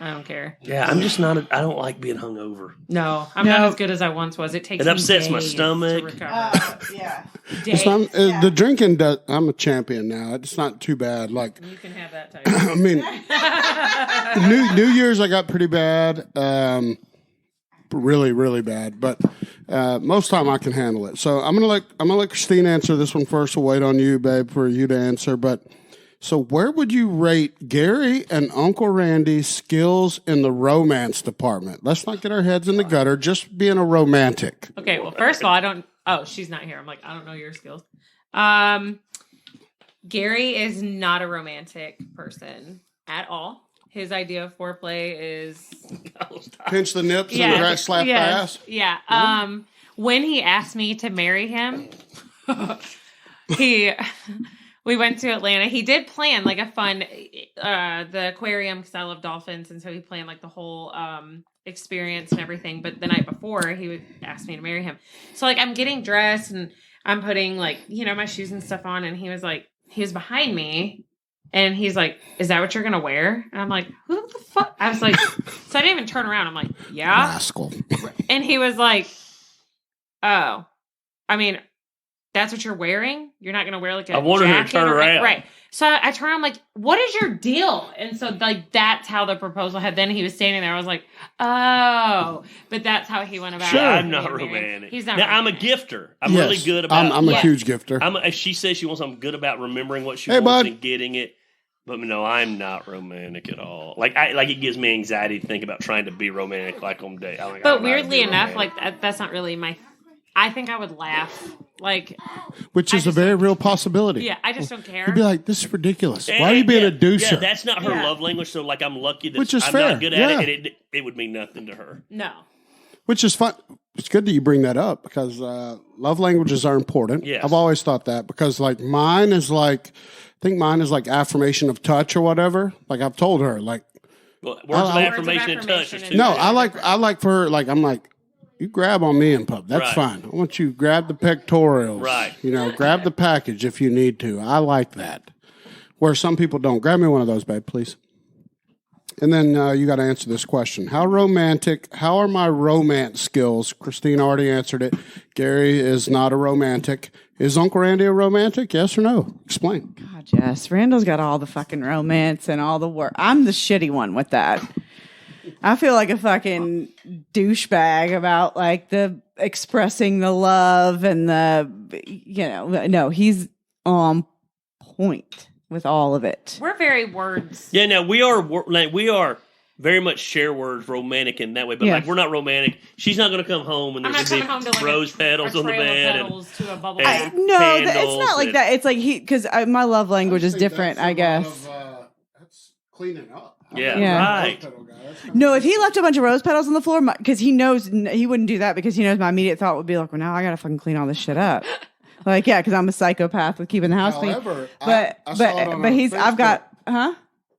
I don't care. Yeah, I'm just not. I don't like being hungover. No, I'm not as good as I once was. It takes It me upsets my days stomach. to recover. Yeah. It's not, the drinking does, I'm a champion now. It's not too bad. Like, You can have that type. I mean, New Year's I got pretty bad, really, really bad. But most time I can handle it. So I'm gonna let Christine answer this one first. We'll wait on you, babe, for you to answer. But so where would you rate Gary and Uncle Randy's skills in the romance department? Let's not get our heads in the gutter. Just being a romantic. Okay, well, first of all, I don't. Oh, she's not here. I'm like, I don't know your skills. Gary is not a romantic person at all. His idea of foreplay is Pinch the nips and slap the ass. Yeah. When he asked me to marry him, we went to Atlanta. He did plan like a fun the aquarium because I love dolphins, and so he planned like the whole experience and everything. But the night before, he would ask me to marry him. So like I'm getting dressed and I'm putting like my shoes and stuff on, and he was behind me. And he's like, "Is that what you're gonna wear?" And I'm like, "Who the fuck?" I was like, so I didn't even turn around. I'm like, "Yeah." Rascal. And he was like, "Oh, I mean, that's what you're wearing? You're not gonna wear like a I wanted her to jacket turn or-" around. right?" So I turned around, I'm like, "What is your deal?" And so like that's how the proposal had. Then he was standing there. I was like, "Oh," but that's how he went about it. I'm not Being married. romantic. He's not. Now, I'm a romantic. gifter. I'm really good about. I'm a Yeah. huge gifter. If she says she wants, I'm good about remembering what she Hey, wants bud. and getting it. But no, I'm not romantic at all. Like it gives me anxiety to think about trying to be romantic like on day. But weirdly enough, like that's not really my I think I would laugh. Like, which is a very real possibility. Yeah, I just don't care. You'd be like, this is ridiculous. Why are you being a doucher? Yeah, that's not her love language. So, like, I'm lucky that Which is I'm fair. not good at it, and it would mean nothing to her. No. Which is fun. It's good that you bring that up because love languages are important. Yes. I've always thought that because, like, mine is like affirmation of touch or whatever. Like, I've told her, like, words of affirmation and touch. I like for her, like, I'm like, you grab on me in pub. That's fine. I want you to grab the pectorials. Right. You know, grab the package if you need to. I like that. Where some people don't. Grab me one of those, babe, please. And then you got to answer this question. How are my romance skills? Christine already answered it. Gary is not a romantic. Is Uncle Randy a romantic? Yes or no? Explain. God, yes. Randall's got all the fucking romance and all the work. I'm the shitty one with that. I feel like a fucking douchebag about like the expressing the love and no, he's on point with all of it. We're very words. Yeah, no, we are very much share words, romantic in that way, but like we're not romantic. She's not going to come home and there's going to be rose petals on the bed to a bubble and no, it's not like that. It's like because my love language is different, I guess. That's cleaning up. Yeah, right. No, if he left a bunch of rose petals on the floor, because he knows he wouldn't do that because he knows my immediate thought would be like, well, now I got to fucking clean all this shit up. Like, yeah, because I'm a psychopath with keeping the house clean. But I've got. I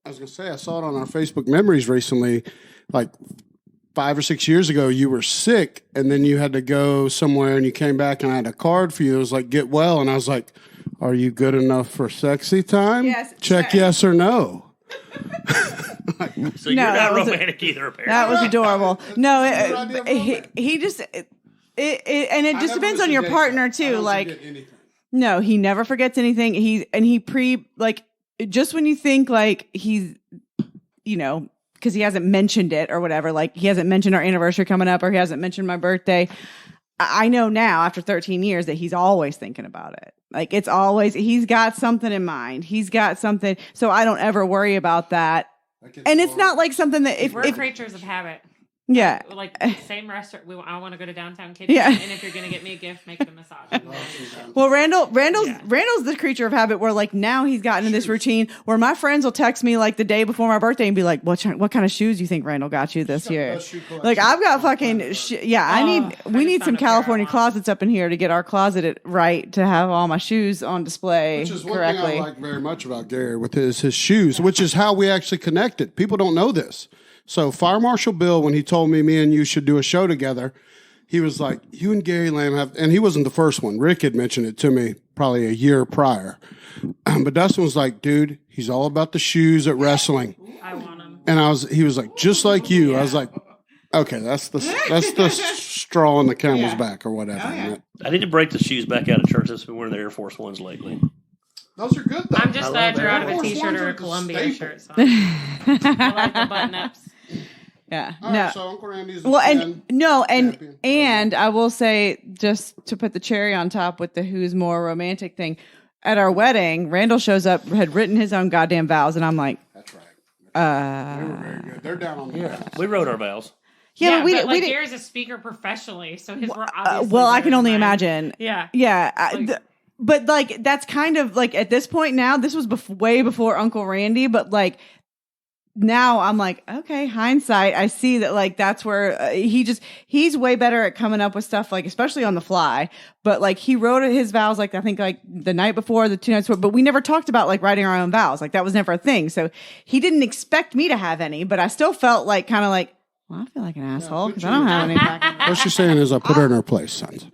was going to say, I saw it on our Facebook memories recently, like 5 or 6 years ago, you were sick and then you had to go somewhere and you came back and I had a card for you. It was like, get well. And I was like, are you good enough for sexy time? Yes. Check yes or no. So you're not romantic either, apparently. That was adorable. No, he just, and it just depends on your partner too. Like, no, he never forgets anything. Just when you think like he's, because he hasn't mentioned it or whatever, like he hasn't mentioned our anniversary coming up or he hasn't mentioned my birthday. I know now after 13 years that he's always thinking about it. Like it's always, he's got something in mind. He's got something. So I don't ever worry about that. And it's not like something that if we're creatures of habit. Yeah. Like same restaurant. I want to go to downtown kitchen. Yeah. And if you're going to get me a gift, make it a massage. Well, Randall's the creature of habit where like now he's gotten in this routine where my friends will text me like the day before my birthday and be like, what kind of shoes do you think Randall got you this year? Like I've got fucking we need some California closets up in here to get our closet right to have all my shoes on display which is correctly. One thing I like very much about Gary with his shoes, which is how we actually connected. People don't know this. So Fire Marshal Bill, when he told me and you should do a show together, he was like, you and Gary Lamb have, and he wasn't the first one. Rick had mentioned it to me probably a year prior. But Dustin was like, dude, he's all about the shoes at wrestling. I want him. And he was like, just like you. I was like, okay, that's the straw in the camel's back or whatever. Oh, yeah. I need to break the shoes back out of church. I've been wearing the Air Force Ones lately. Those are good, though. I'm just glad you're out of a t-shirt or a Columbia shirt. So. I like the button-ups. Yeah. All right, so Uncle Randy's and I will say, just to put the cherry on top with the who's more romantic thing, at our wedding, Randall shows up, had written his own goddamn vows, and I'm like, that's right. They were very good. They're down on the vows. We wrote our vows. Yeah, but we didn't. Gary's a speaker professionally, so his were obviously well, I can only imagine. Yeah. Yeah. But like, that's kind of like at this point now, this was way before Uncle Randy, but like, now I'm like, okay, hindsight, I see that like that's where he's way better at coming up with stuff, like especially on the fly. But like he wrote his vows like I think like the night before, the 2 nights before, but we never talked about like writing our own vows. Like that was never a thing. So he didn't expect me to have any, but I still felt like kind of like, well, I feel like an asshole because I don't have any. What she's saying is I put her in her place, sons.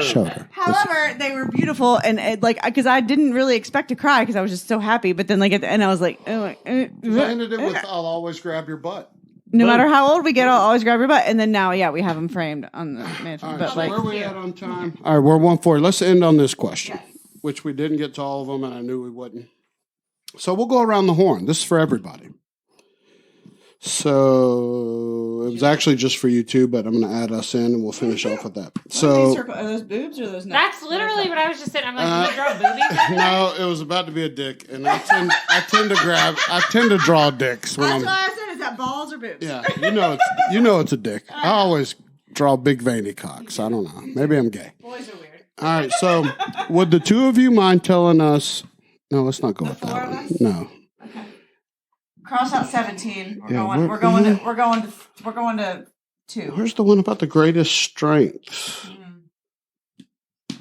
Showed her. However, they were beautiful and like because I didn't really expect to cry because I was just so happy. But then like at the end, I was like, I ended it with I'll always grab your butt. No matter how old we get, I'll always grab your butt. And then now, we have them framed on the mansion. Right, but so like, where are we at on time? All right, we're 1:40. Let's end on this question, which we didn't get to all of them, and I knew we wouldn't. So we'll go around the horn. This is for everybody. So it was actually just for you two, but I'm going to add us in, and we'll finish off with that. So are those boobs or those nuts? That's literally what I was just saying. I'm like, did you draw boobies? No, it was about to be a dick, and I tend to draw dicks when That's why I said, is that balls or boobs? Yeah, you know it's a dick. I always draw big veiny cocks. I don't know. Maybe I'm gay. Boys are weird. All right. So, would the two of you mind telling us? No, let's not go with that one. No. Okay. Cross out 17. Yeah, We're going to 2. Where's the one about the greatest strengths? I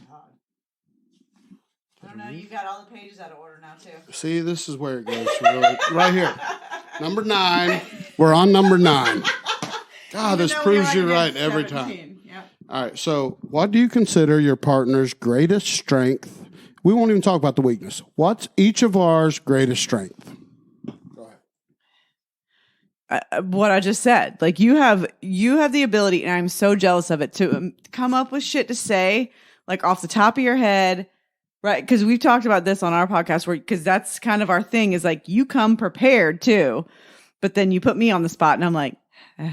don't know. You've got all the pages out of order now too. See, this is where it goes. Really, right here. Number 9. We're on number 9. God, this proves you right every time. Yep. All right. So, what do you consider your partner's greatest strength? We won't even talk about the weakness. What's each of ours greatest strength? Go ahead. What I just said. Like you have the ability, and I'm so jealous of it, to come up with shit to say, like off the top of your head. Right, because we've talked about this on our podcast, because that's kind of our thing. Is like you come prepared too, but then you put me on the spot, and I'm like, and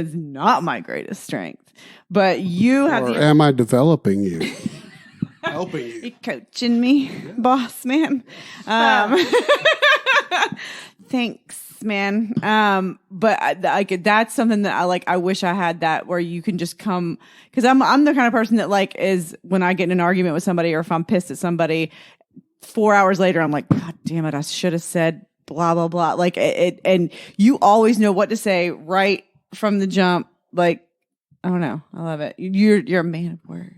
it's not my greatest strength. But you have. Or am I developing you? Helping you? You're coaching me, boss man. Thanks. Man, but that's something that I like. I wish I had that, where you can just come, because I'm the kind of person that like is when I get in an argument with somebody, or if I'm pissed at somebody, 4 hours later I'm like, God damn it, I should have said blah blah blah. Like it, and you always know what to say right from the jump. Like I don't know, I love it. You're a man of words.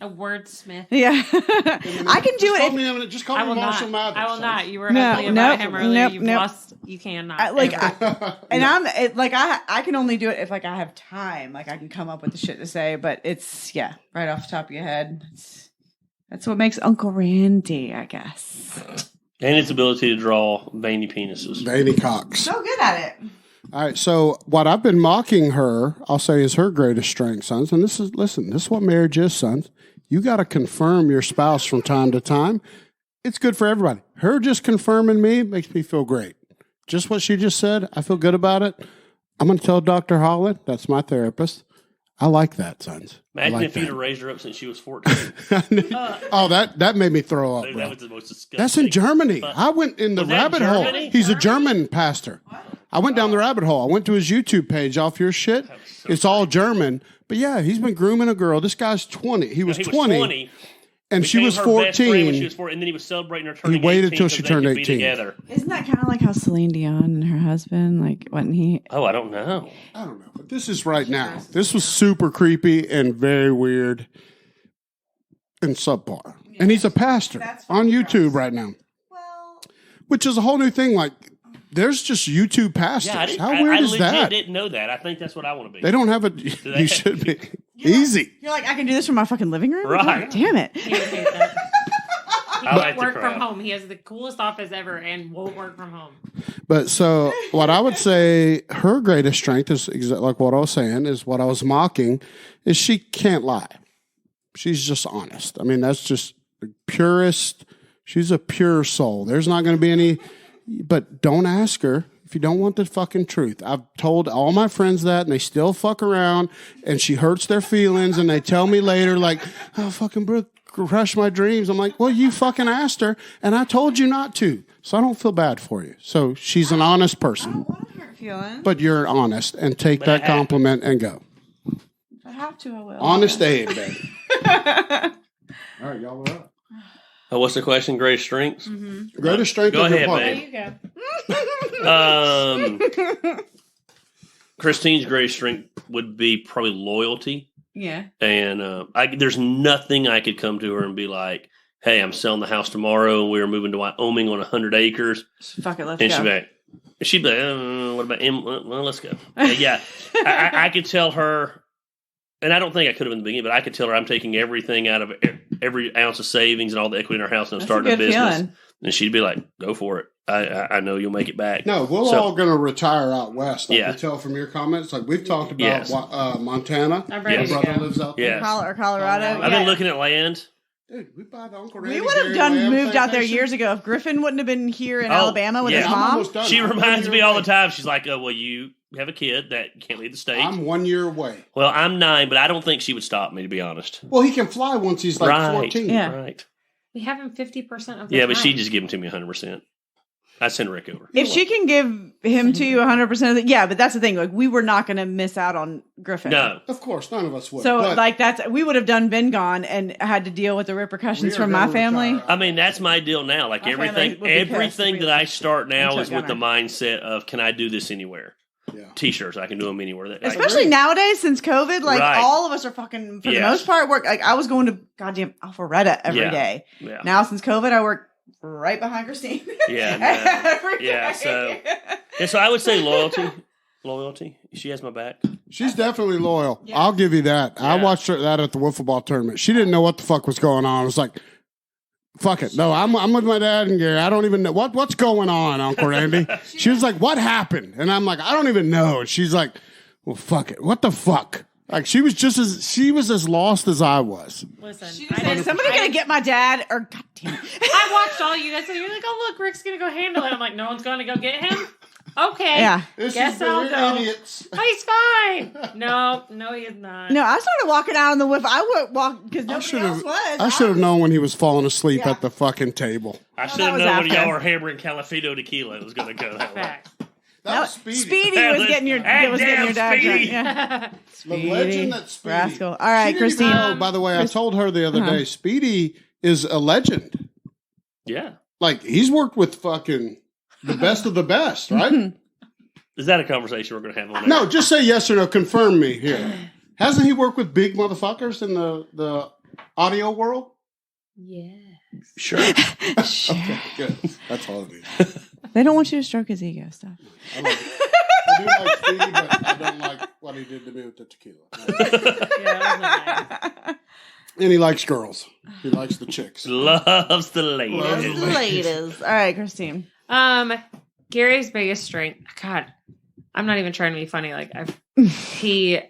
A wordsmith. Yeah. I can do it. Just call me Marshall Mathers. I will not. You were ugly about him earlier. You've lost. You cannot. I can only do it if like I have time. Like I can come up with the shit to say, but it's right off the top of your head. That's what makes Uncle Randy, I guess. And its ability to draw veiny penises. Veiny cocks. So good at it. All right, so what I've been mocking her, I'll say, is her greatest strength, sons. And this is what marriage is, sons. You got to confirm your spouse from time to time. It's good for everybody. Her just confirming me makes me feel great. Just what she just said, I feel good about it. I'm going to tell Dr. Holland, that's my therapist. I like that, sons. Imagine if you'd have raised her up since she was 14. That made me throw up, bro. That was the most disgusting. That's in Germany. I went in the rabbit hole. He's a German pastor. What? I went down the rabbit hole. I went to his YouTube page off your shit. It's all German. But yeah, he's been grooming a girl. This guy's 20. He was 20. And she was 14. When she was 14. And then he was celebrating her turning 18. He waited till she turned 18. Isn't that kind of like how Celine Dion and her husband, like, wasn't he? Oh, I don't know. But this is right now. This was super creepy and very weird and subpar. Yeah. And he's a pastor on YouTube right now. Well, which is a whole new thing. Like, there's just YouTube pastors. Yeah, how weird is that? I didn't know that. I think that's what I want to be. They don't have a. You should be. Easy. You're like, I can do this from my fucking living room? Right. God damn it. He would hate that. He won't work from home. He has the coolest office ever and won't work from home. But so what I would say her greatest strength is like what I was saying, is what I was mocking, is she can't lie. She's just honest. I mean, that's just the purest. She's a pure soul. There's not going to be any, but don't ask her if you don't want the fucking truth. I've told all my friends that, and they still fuck around, and she hurts their feelings, and they tell me later, like, oh, fucking Brooke crushed my dreams. I'm like, well, you fucking asked her, and I told you not to, so I don't feel bad for you. So she's an honest person. I don't want to hurt feelings. But you're honest, and take that compliment and go. If I have to, I will. Honest Abe, baby. All right, y'all are up. What's the question? Greatest strengths? Mm-hmm. Greatest strength go of ahead, your partner. There you go. Christine's greatest strength would be probably loyalty. Yeah. And there's nothing I could come to her and be like, hey, I'm selling the house tomorrow, and we're moving to Wyoming on 100 acres. Fuck it, let's go. She'd be like, what about him? Well, let's go. Yeah. I could tell her, and I don't think I could have in the beginning, but I could tell her I'm taking everything out of every ounce of savings and all the equity in our house, and I'm starting a business. Feeling. And she'd be like, go for it. I know you'll make it back. No, we're all going to retire out west. I can tell from your comments. Like we've talked about Montana. My brother lives out there. Or Colorado. I've been looking at land. Dude, we buy the Uncle Randy. We would have moved out there years ago if Griffin wouldn't have been here in Alabama with his mom. She reminds me all the time. She's like, well, you have a kid that can't leave the state. I'm 1 year away. Well, I'm 9, but I don't think she would stop me, to be honest. Well, he can fly once he's like 14. Yeah. We have him 50% of the time. Yeah, but she just give him to me 100%. I send Rick over. If she can give him to you 100% of the, yeah, but that's the thing. Like, we were not going to miss out on Griffin. No. Of course, none of us would. So, but we would have been gone and had to deal with the repercussions from my family. I mean, that's my deal now. Like, everything that I start now is with the mindset of, can I do this anywhere? Yeah. T-shirts, I can do them anywhere. Especially nowadays, since COVID, like all of us are fucking, for the most part, work. Like, I was going to goddamn Alpharetta every day. Yeah. Now, since COVID, I work right behind Christine. Yeah. So I would say loyalty. She has my back. She's definitely loyal. Yes. I'll give you that. Yeah. I watched that at the wiffle ball tournament. She didn't know what the fuck was going on. I was like, fuck it. No, I'm with my dad and Gary. I don't even know what's going on, Uncle Randy. She was like, what happened? And I'm like, I don't even know. She's like, well, fuck it. What the fuck? Like, she was as lost as I was. Listen, is somebody gonna get my dad? Or goddamn, I watched all you guys, and you're like, "Oh, look, Rick's gonna go handle it." I'm like, "No one's gonna go get him." Okay, yeah. Guess I'll go. Idiots. Oh, he's fine. No, he is not. No, I started walking out on the whiff. I would walk because nobody else was. I should have known when he was falling asleep at the fucking table. I should have known when y'all were hammering Calafito tequila. It was gonna go that way. That was Speedy. Speedy was getting your dad drunk. Yeah. The legend that Speedy. Rascal. All right, Christine. By the way, I told her the other day, Speedy is a legend. Yeah. Like, he's worked with fucking the best of the best, right? Is that a conversation we're going to have on there? No, just say yes or no. Confirm me here. Hasn't he worked with big motherfuckers in the audio world? Yeah. Sure. Okay, good. That's all it is. They don't want you to stroke his ego stuff. I do like Speedy, but I don't like what he did to me with the tequila. Nice. And he likes girls. He likes the chicks. Loves the ladies. All right, Christine. Gary's biggest strength. God, I'm not even trying to be funny. Like, he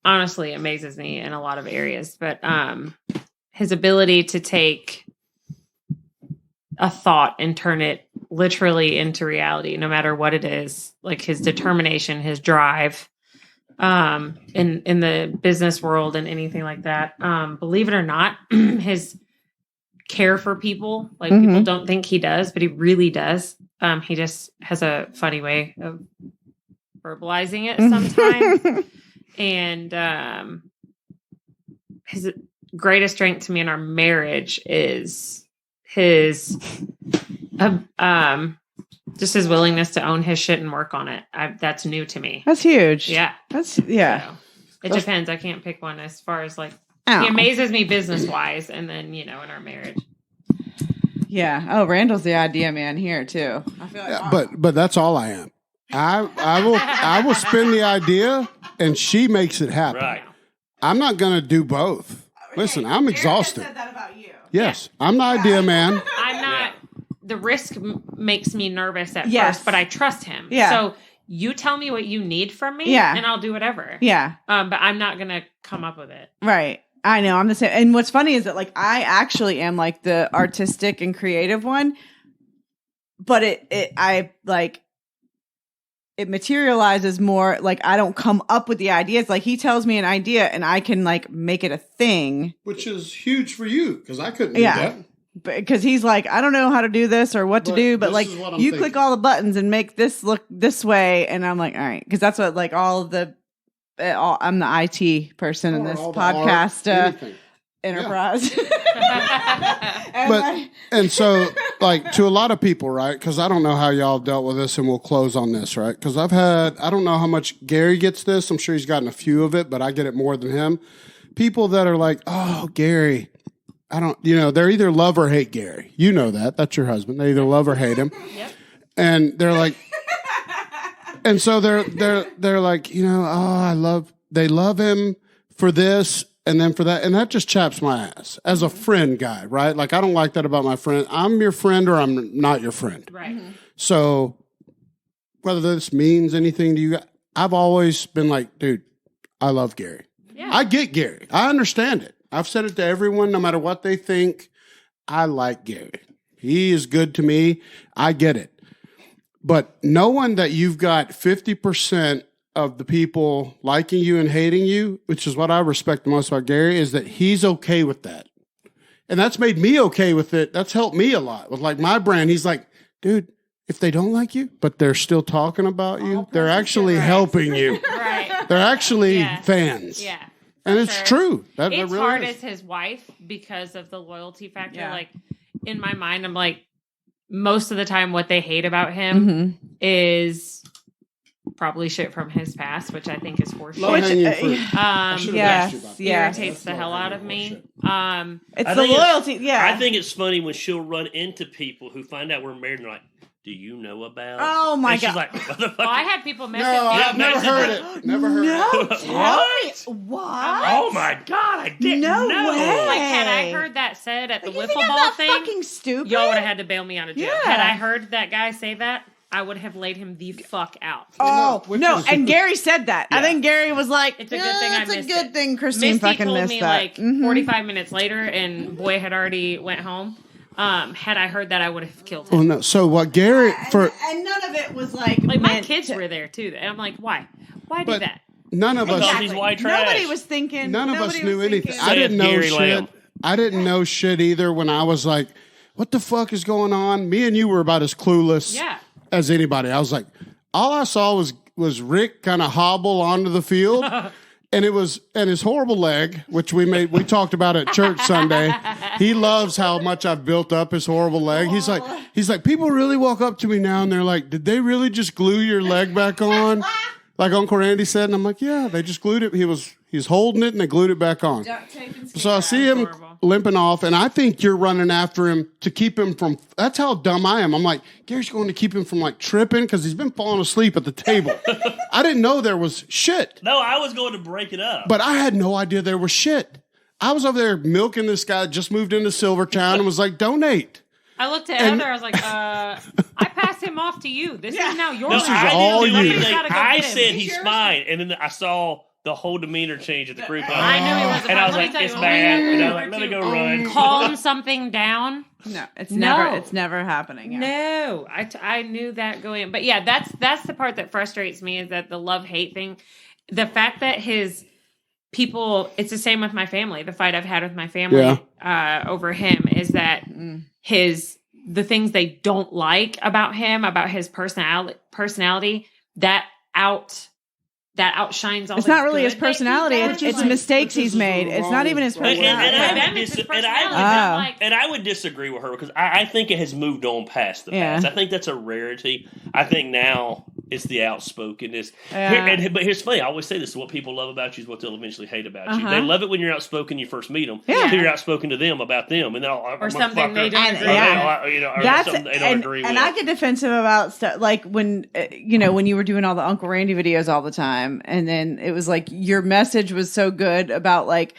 honestly amazes me in a lot of areas, but his ability to take a thought and turn it literally into reality, no matter what it is, like his determination, his drive, in the business world and anything like that. Believe it or not, his care for people, like people don't think he does, but he really does. He just has a funny way of verbalizing it sometimes. And his greatest strength to me in our marriage is his just his willingness to own his shit and work on it. That's new to me. That's huge. Yeah. So, it depends. I can't pick one as far as like, he amazes me business wise. And then, in our marriage. Yeah. Oh, Randall's the idea man here too. I feel like, but that's all I am. I will spin the idea and she makes it happen. Right. I'm not going to do both. Listen, I'm exhausted. Said that about you. Yes, I'm the idea man. I'm not. The risk makes me nervous at first, but I trust him. Yeah. So you tell me what you need from me, and I'll do whatever. Yeah. But I'm not gonna come up with it. Right. I know. I'm the same. And what's funny is that like I actually am like the artistic and creative one, but it materializes more. Like I don't come up with the ideas. Like he tells me an idea and I can like make it a thing, which is huge for you because I couldn't do that. Because he's like, I don't know how to do this or what to do, but like you click all the buttons and make this look this way, and I'm like, all right, because that's what like I'm the IT person in this podcast enterprise. And so like to a lot of people, right? Because I don't know how y'all dealt with this, and we'll close on this, right? Because I don't know how much Gary gets this. I'm sure he's gotten a few of it, but I get it more than him. People that are like, oh, Gary. They're either love or hate Gary. You know that. That's your husband. They either love or hate him. Yep. And they're like, and so they're like, they love him for this and then for that. And that just chaps my ass as a friend guy, right? Like, I don't like that about my friend. I'm your friend or I'm not your friend. Right. Mm-hmm. So whether this means anything to you, I've always been like, dude, I love Gary. Yeah. I get Gary. I understand it. I've said it to everyone, no matter what they think. I like Gary. He is good to me. I get it. But knowing that you've got 50% of the people liking you and hating you, which is what I respect the most about Gary, is that he's okay with that. And that's made me okay with it. That's helped me a lot with like my brand. He's like, dude, if they don't like you, but they're still talking about you, they're actually helping you. Right. They're actually fans. Yeah. And it's true. It's really hard is. as his wife because of the loyalty factor. Yeah. Like in my mind, I'm like, most of the time what they hate about him is probably shit from his past, which I think is horseshit. Low-hanging fruit. Irritates the hell out of me. It's the loyalty. Yeah. I think it's funny when she'll run into people who find out we're married and they're like, do you know about? Oh my and God. She's like, motherfucker. Well, I had people message No, me. I've never heard it. Never heard it. What? What? Oh my God, I didn't No know. way. Like, had I heard that said at the You wiffle think I'm ball that thing, fucking stupid? y'all would have had to bail me out of jail. Yeah. Had I heard that guy say that, I would have laid him the fuck out. Oh, Which no. is- And Gary said that. I Yeah. think Gary was like, It's a good thing I it's a missed good it. thing Christine Misty fucking told missed me that. like Mhm. 45 minutes later, and boy had already went home. Had I heard that, I would have killed Oh him. no! So what Gary for? And none of it was like Like my meant kids to- were there too, and I'm like, why? Why do But that? None of us. Because he's white trash. Nobody was thinking. None of us nobody knew was anything. thinking- I didn't know Gary shit. Lamb. I didn't know shit either when I was like, what the fuck is going on? Me and you were about as clueless Yeah. as anybody. I was like, all I saw was Rick kind of hobble onto the field. And his horrible leg, which we talked about at church Sunday. He loves how much I've built up his horrible leg. He's like, people really walk up to me now and they're like, did they really just glue your leg back on? Like Uncle Randy said. And I'm like, yeah, they just glued it. He's holding it and they glued it back on. So I see him limping off, and I think you're running after him to keep him from. That's how dumb I am. I'm like, Gary's going to keep him from like tripping because he's been falling asleep at the table. I didn't know there was shit. No, I was going to break it up. But I had no idea there was shit. I was over there milking this guy, just moved into Silvertown, and was like, donate. I looked at Heather. I was like, I passed him off to you. This is now your No, This is I all didn't do you. anything. Gotta go I get him. said he's fine, and then I saw the whole demeanor change at the group. I knew he wasn't and I was fine. like, Let me it's tell you, bad. when And I we was like, let me were go to run. Calm something down. No, it's No. never happening. Yeah. No, I knew that going in. But yeah, that's the part that frustrates me is that the love-hate thing. The fact that his people, it's the same with my family. The fight I've had with my family over him is that the things they don't like about him, about his personality, that outshines all. It's the not really good his personality. that he It's does. mistakes which he's is made. It's not even his wrong- And- personality. and I For them, would it's his dis- and I would- personality. I'm Oh. like, And I would disagree with her because I think it has moved on past the Yeah. past. I think that's a rarity. I think now it's the outspokenness. Yeah. But here's funny. I always say this: what people love about you is what they'll eventually hate about you. Uh-huh. They love it when you're outspoken. You first meet them. Yeah. Until you're outspoken to them about them, and then Or something they don't agree or That's something they don't agree with. and I get defensive about stuff like when when you were doing all the Uncle Randy videos all the time, and then it was like your message was so good about like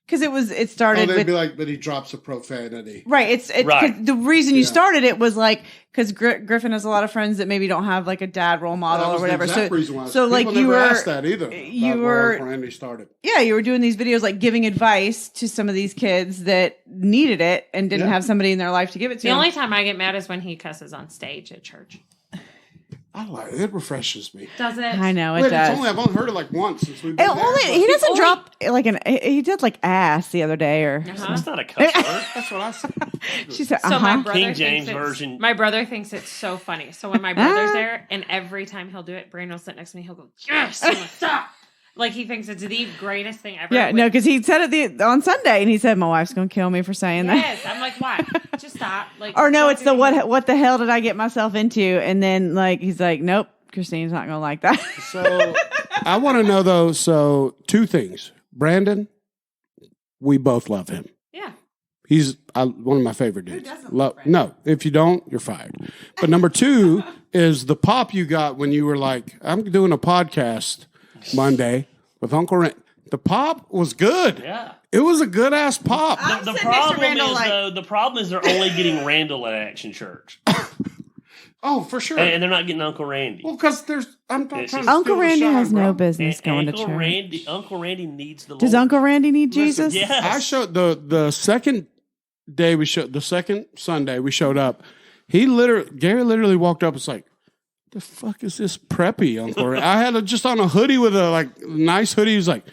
because it started they'd with be like, but he drops a profanity. right. It's Right. 'cause the reason you Yeah. started it was like because Griffin has a lot of friends that maybe don't have like a dad role model That or was the whatever. exact So reason why so like people you never were asked that either. you about were- where Uncle Randy started. yeah, you were doing these videos like giving advice to some of these kids that needed it and didn't Yeah. have somebody in their life to give it to. the them. only time I get mad is when he cusses on stage at church. I like it. It refreshes me. Does it? I know it Wait, does. I've only heard it like once since we've been It there, only but- he doesn't drop like he did like ass the other day or That's not a cuss word. That's what I said. she said So my uh-huh. brother King James thinks it's- version. My brother thinks it's so funny. So when my brother's there, and every time he'll do it, Brandon will sit next to me. He'll go, "Yes, I'm like, stop!" Like he thinks it's the greatest thing ever. Yeah, no, because he said it on Sunday, and he said my wife's gonna kill me for saying that. Yes, I'm like, why? Just stop. Like, Or no, don't it's do the anything. what the hell did I get myself into? And then like he's like, nope, Christine's not gonna like that. So I want to know though. So two things, Brandon. We both love him. Yeah. He's one of my favorite dudes. No, if you don't, you're fired. But number two is the pop you got when you were like, I'm doing a podcast Monday with Uncle Randy. The pop was good. Yeah. It was a good ass pop. The sitting next to problem Randall is like- though, the problem is they're only getting Randall at Action Church, Oh, for sure. and they're not getting Uncle Randy. Well, because I'm not It's trying just- to Uncle steal the Randy shine, has no bro. business going to Uncle church. Uncle Randy needs the Does Lord. Uncle Randy need Listen, Jesus? Yes. I showed the second day the second Sunday we showed up. Gary literally walked up and was like, "The fuck is this preppy, Uncle Randy?" I had just on a hoodie with a like nice hoodie. He was like,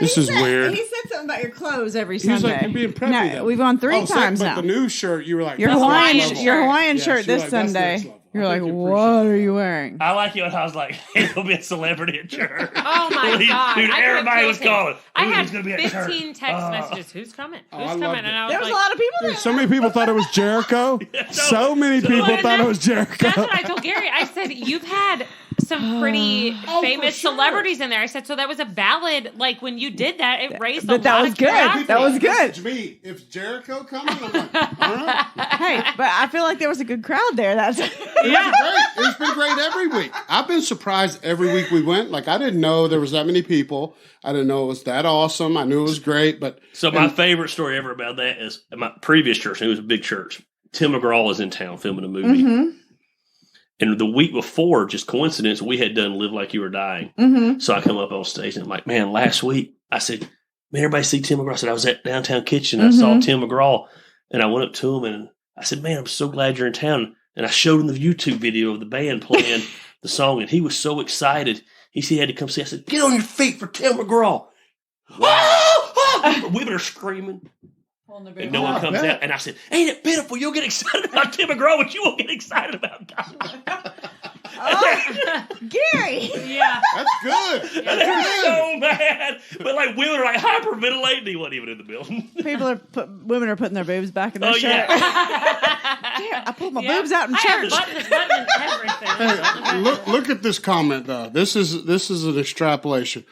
"This is weird." He said something about your clothes every He was Sunday. like, "You're being preppy." No, then." we've gone three times but now. the new shirt, you were like, Your "That's Hawaiian, next level." your Hawaiian Yeah, shirt you were this like, "That's Sunday. next level." You're like, what are you wearing? I like it when I was like, hey, there'll be a celebrity at church. Oh my God. Dude, everybody was calling. I had who's gonna be at 15 text messages. Who's coming? Who's coming? And I was There was like, a lot of people there. So many people thought it was Jericho. So many people thought it was Jericho. That's what I told Gary. I said, you've had some pretty famous celebrities in there. I said, so that was a valid, like when you did that, it raised a lot was of good. curiosity. That was good. Message me, if Jericho coming, I'm like, all right. Hey, but I feel like there was a good crowd there. That's It's been great every week. I've been surprised every week we went. Like, I didn't know there was that many people. I didn't know it was that awesome. I knew it was great, but So my favorite story ever about that is at my previous church. It was a big church. Tim McGraw was in town filming a movie. Mm-hmm. And the week before, just coincidence, we had done Live Like You Were Dying. Mm-hmm. So I come up on stage and I'm like, man, last week, I said, man, everybody see Tim McGraw? I said, I was at Downtown Kitchen. I saw Tim McGraw. And I went up to him and I said, man, I'm so glad you're in town. And I showed him the YouTube video of the band playing the song. And he was so excited. He said he had to come see. I said, get on your feet for Tim McGraw. Wow. Women are screaming. And no one comes out. And I said, ain't it pitiful? You'll get excited about Tim McGraw, but you won't get excited about God. Gary. Yeah. that's good. And they were so mad. But like women are like hyperventilating. He wasn't even in the building. Women are putting their boobs back in their shirt. Yeah. Damn, I pulled my boobs out in I church. have buttons, everything. Hey, look at this comment though. This is an extrapolation.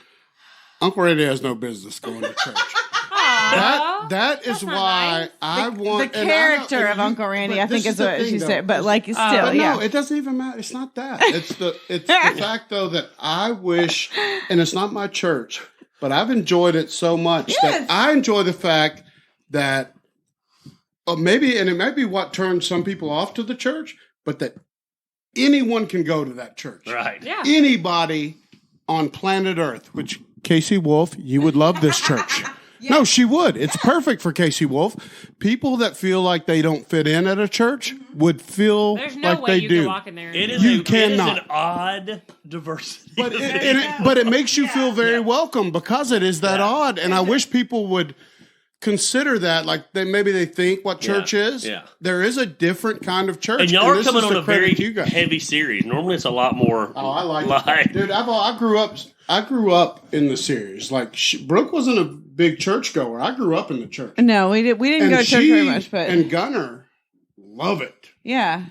Uncle Randy has no business going to church. That is why I want the character of Uncle Randy. I think is what she said, but like still, no, it doesn't even matter. It's not that. It's the fact though that I wish, and it's not my church, but I've enjoyed it so much that I enjoy the fact that maybe, and it might be what turns some people off to the church, but that anyone can go to that church. Right. Yeah. Anybody on planet Earth, which Casey Wolf, you would love this church. No, she would. It's perfect for Casey Wolf. People that feel like they don't fit in at a church would feel There's no like way they you do. can walk in there. It is, You it is cannot. an odd diversity. But it makes you feel very welcome because it is that odd. And I wish people would consider that. Like maybe they think what church is. Yeah. There is a different kind of church. And y'all are this coming is on the a very credit to you guys. heavy series. Normally it's a lot more I like light. it. Dude, I grew up in the series. Like Brooke wasn't a big church goer. I grew up in the church. No, we didn't go to church very much, but and Gunner love it. yeah.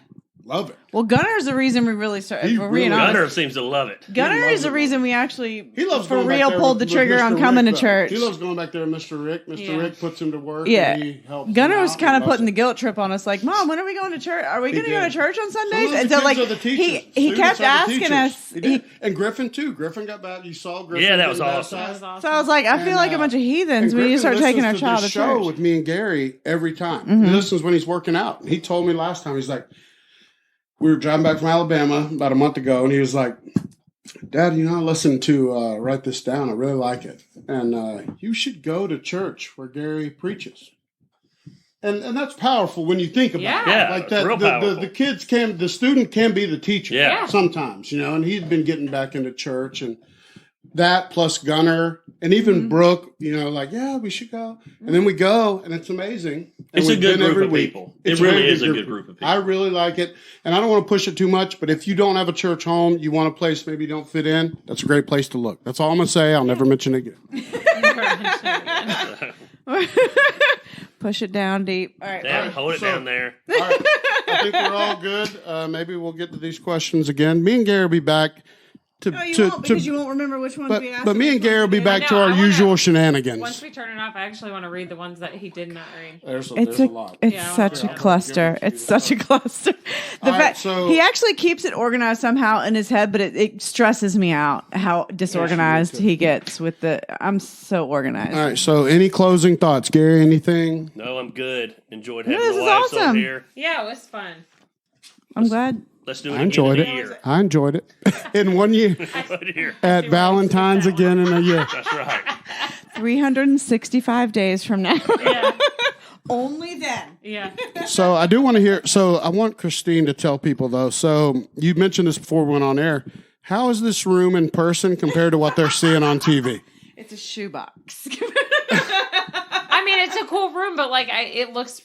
Love it. Well, Gunner is the reason we really started. He We're being really- honest. Gunner seems to love it. Gunner loves is the it. reason we actually, He loves for going back real, there pulled the with trigger on Mr. coming Rick, to though. church. He loves going back there with Mr. Rick. Mr. Rick puts him to work. Yeah. And he helps Gunner him was out. kind He of loves putting it. the guilt trip on us, like, Mom, when are we going to church? Are we going to go to did. church on Sundays? Some of And the so, kids like, are the teachers. he Students kept are the asking teachers. us. He did. And Griffin too. Griffin got bad. You saw Griffin. Yeah, that was getting awesome. baptized. So I was like, I feel like a bunch of heathens. And We need to Griffin start taking our listens child to to this show church. with me and Gary every time. Mm-hmm. He listens when he's working out. He told me last time, he's like, we were driving back from Alabama about a month ago, and he was like, Dad, I listened to write this down. I really like it. And you should go to church where Gary preaches. And that's powerful when you think about it. Yeah, Like that, real powerful. the student can be the teacher Yeah. sometimes, and he'd been getting back into church and that plus Gunner and even Brooke, we should go. And then we go and it's amazing. And It's a we've good been group every of week. people. It's It really really is a good group of people. I really like it. And I don't want to push it too much, but if you don't have a church home, you want a place maybe you don't fit in, that's a great place to look. That's all I'm going to say. I'll never mention it again. Push it down deep. All right. Damn, hold it down there. All right. I think we're all good. Maybe we'll get to these questions again. Me and Gary will be back. No, you won't because you won't remember which ones we asked. But me and Gary will be back I to know, our I wanna- usual shenanigans. Once we turn it off, I actually want to read the ones that he did not read. There's It's a lot. It's Yeah, such a I'll cluster. give it to It's you. such a cluster. The All right, fact so- he actually keeps it organized somehow in his head, but it stresses me out how disorganized he gets with the. I'm so organized. All right. So, any closing thoughts, Gary? Anything? No, I'm good. Enjoyed having this the is wives awesome. on here. Yeah, it was fun. I'm glad. Let's do it I again enjoyed in it. a year. I enjoyed it. In 1 year. Right here. At Valentine's again in a year. That's right. 365 days from now. Yeah. Only then. Yeah. So I do want to hear. So I want Christine to tell people though. So you mentioned this before we went on air. How is this room in person compared to what they're seeing on TV? It's a shoebox. I mean, it's a cool room, but like, it looks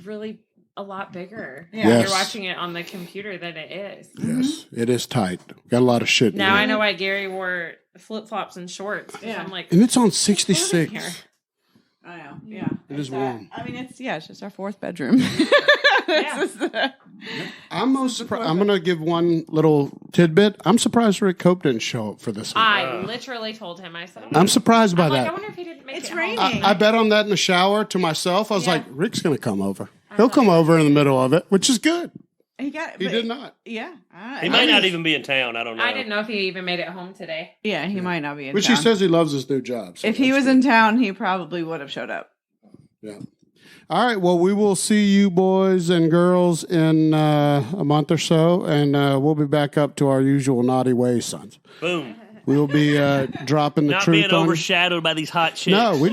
really a lot bigger. Yeah. When Yes. you're watching it on the computer than it is. Yes, it is tight. Got a lot of shit. Now in I it. know why Gary wore flip flops and shorts. Yeah. I'm like, And it's on "What's 66. here?" I know. Yeah. It is warm. I mean, it's just our fourth bedroom. Yeah. I'm most surprised. I'm gonna give one little tidbit. I'm surprised Rick Cope didn't show up for this one. I literally told him. I said, I'm surprised by I'm like, I that. wonder if he didn't make It's it raining. home. I bet on that in the shower to myself. I was Yeah. like, Rick's gonna come over. He'll come over in the middle of it, which is good. He got. He did not. Yeah. He might not even be in town. I don't know. I didn't know if he even made it home today. Yeah, he might not be in Which town. he says he loves his new job. so if he that's was good. in town, he probably would have showed up. Yeah. All right. Well, we will see you boys and girls in a month or so, and we'll be back up to our usual naughty ways, sons. Boom. We will be dropping the Not truth being on you. overshadowed by these hot chicks. No, we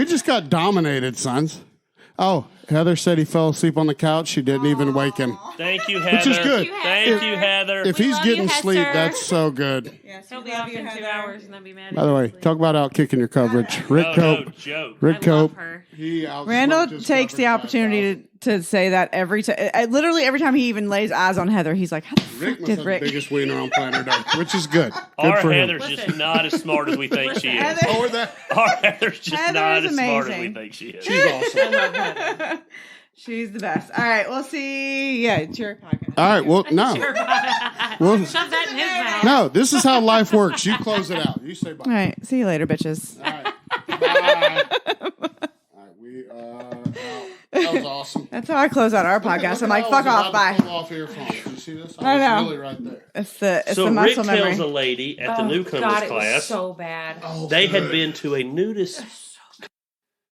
just got dominated, sons. Oh, Heather said he fell asleep on the couch. She didn't even wake him. Thank you, Heather. Which is good. Thank you, Heather. If We he's love you, getting sleep, Hester. that's so good. Yes, He'll we be love off you, in 2 Heather. hours and then be mad. By the way, talk about out kicking your coverage. Rick no Cope. joke. Rick I Cope. love her. He outsmoked Randall his takes the coverage opportunity to say that every time. Literally every time he even lays eyes on Heather, he's like, "How the Rick fuck must did have Rick?" the biggest wiener on planet Earth, which is good. Good Our for him. Heather's just Listen. not as smart as we think she is. Heather- Oh, that. Our Heather's just Heather not is as smart as we amazing. think she is. She's awesome. I love Heather. She's the best. All right, we'll see. Yeah, it's your podcast. All right. Well, no. Well, Shove that in his mouth. no. This is how life works. You close it out. You say bye. All right, see you later, bitches. All right. Bye. All right. We are out. That was awesome. That's how I close out our podcast. I'm like, Look fuck at how I off, was bye. about to pull off earphones. You see this? I know. was really right there. It's the So the Rick muscle tells memory. a lady at the Oh, newcomers God, it was class so bad. Oh, they had good. been to a nudist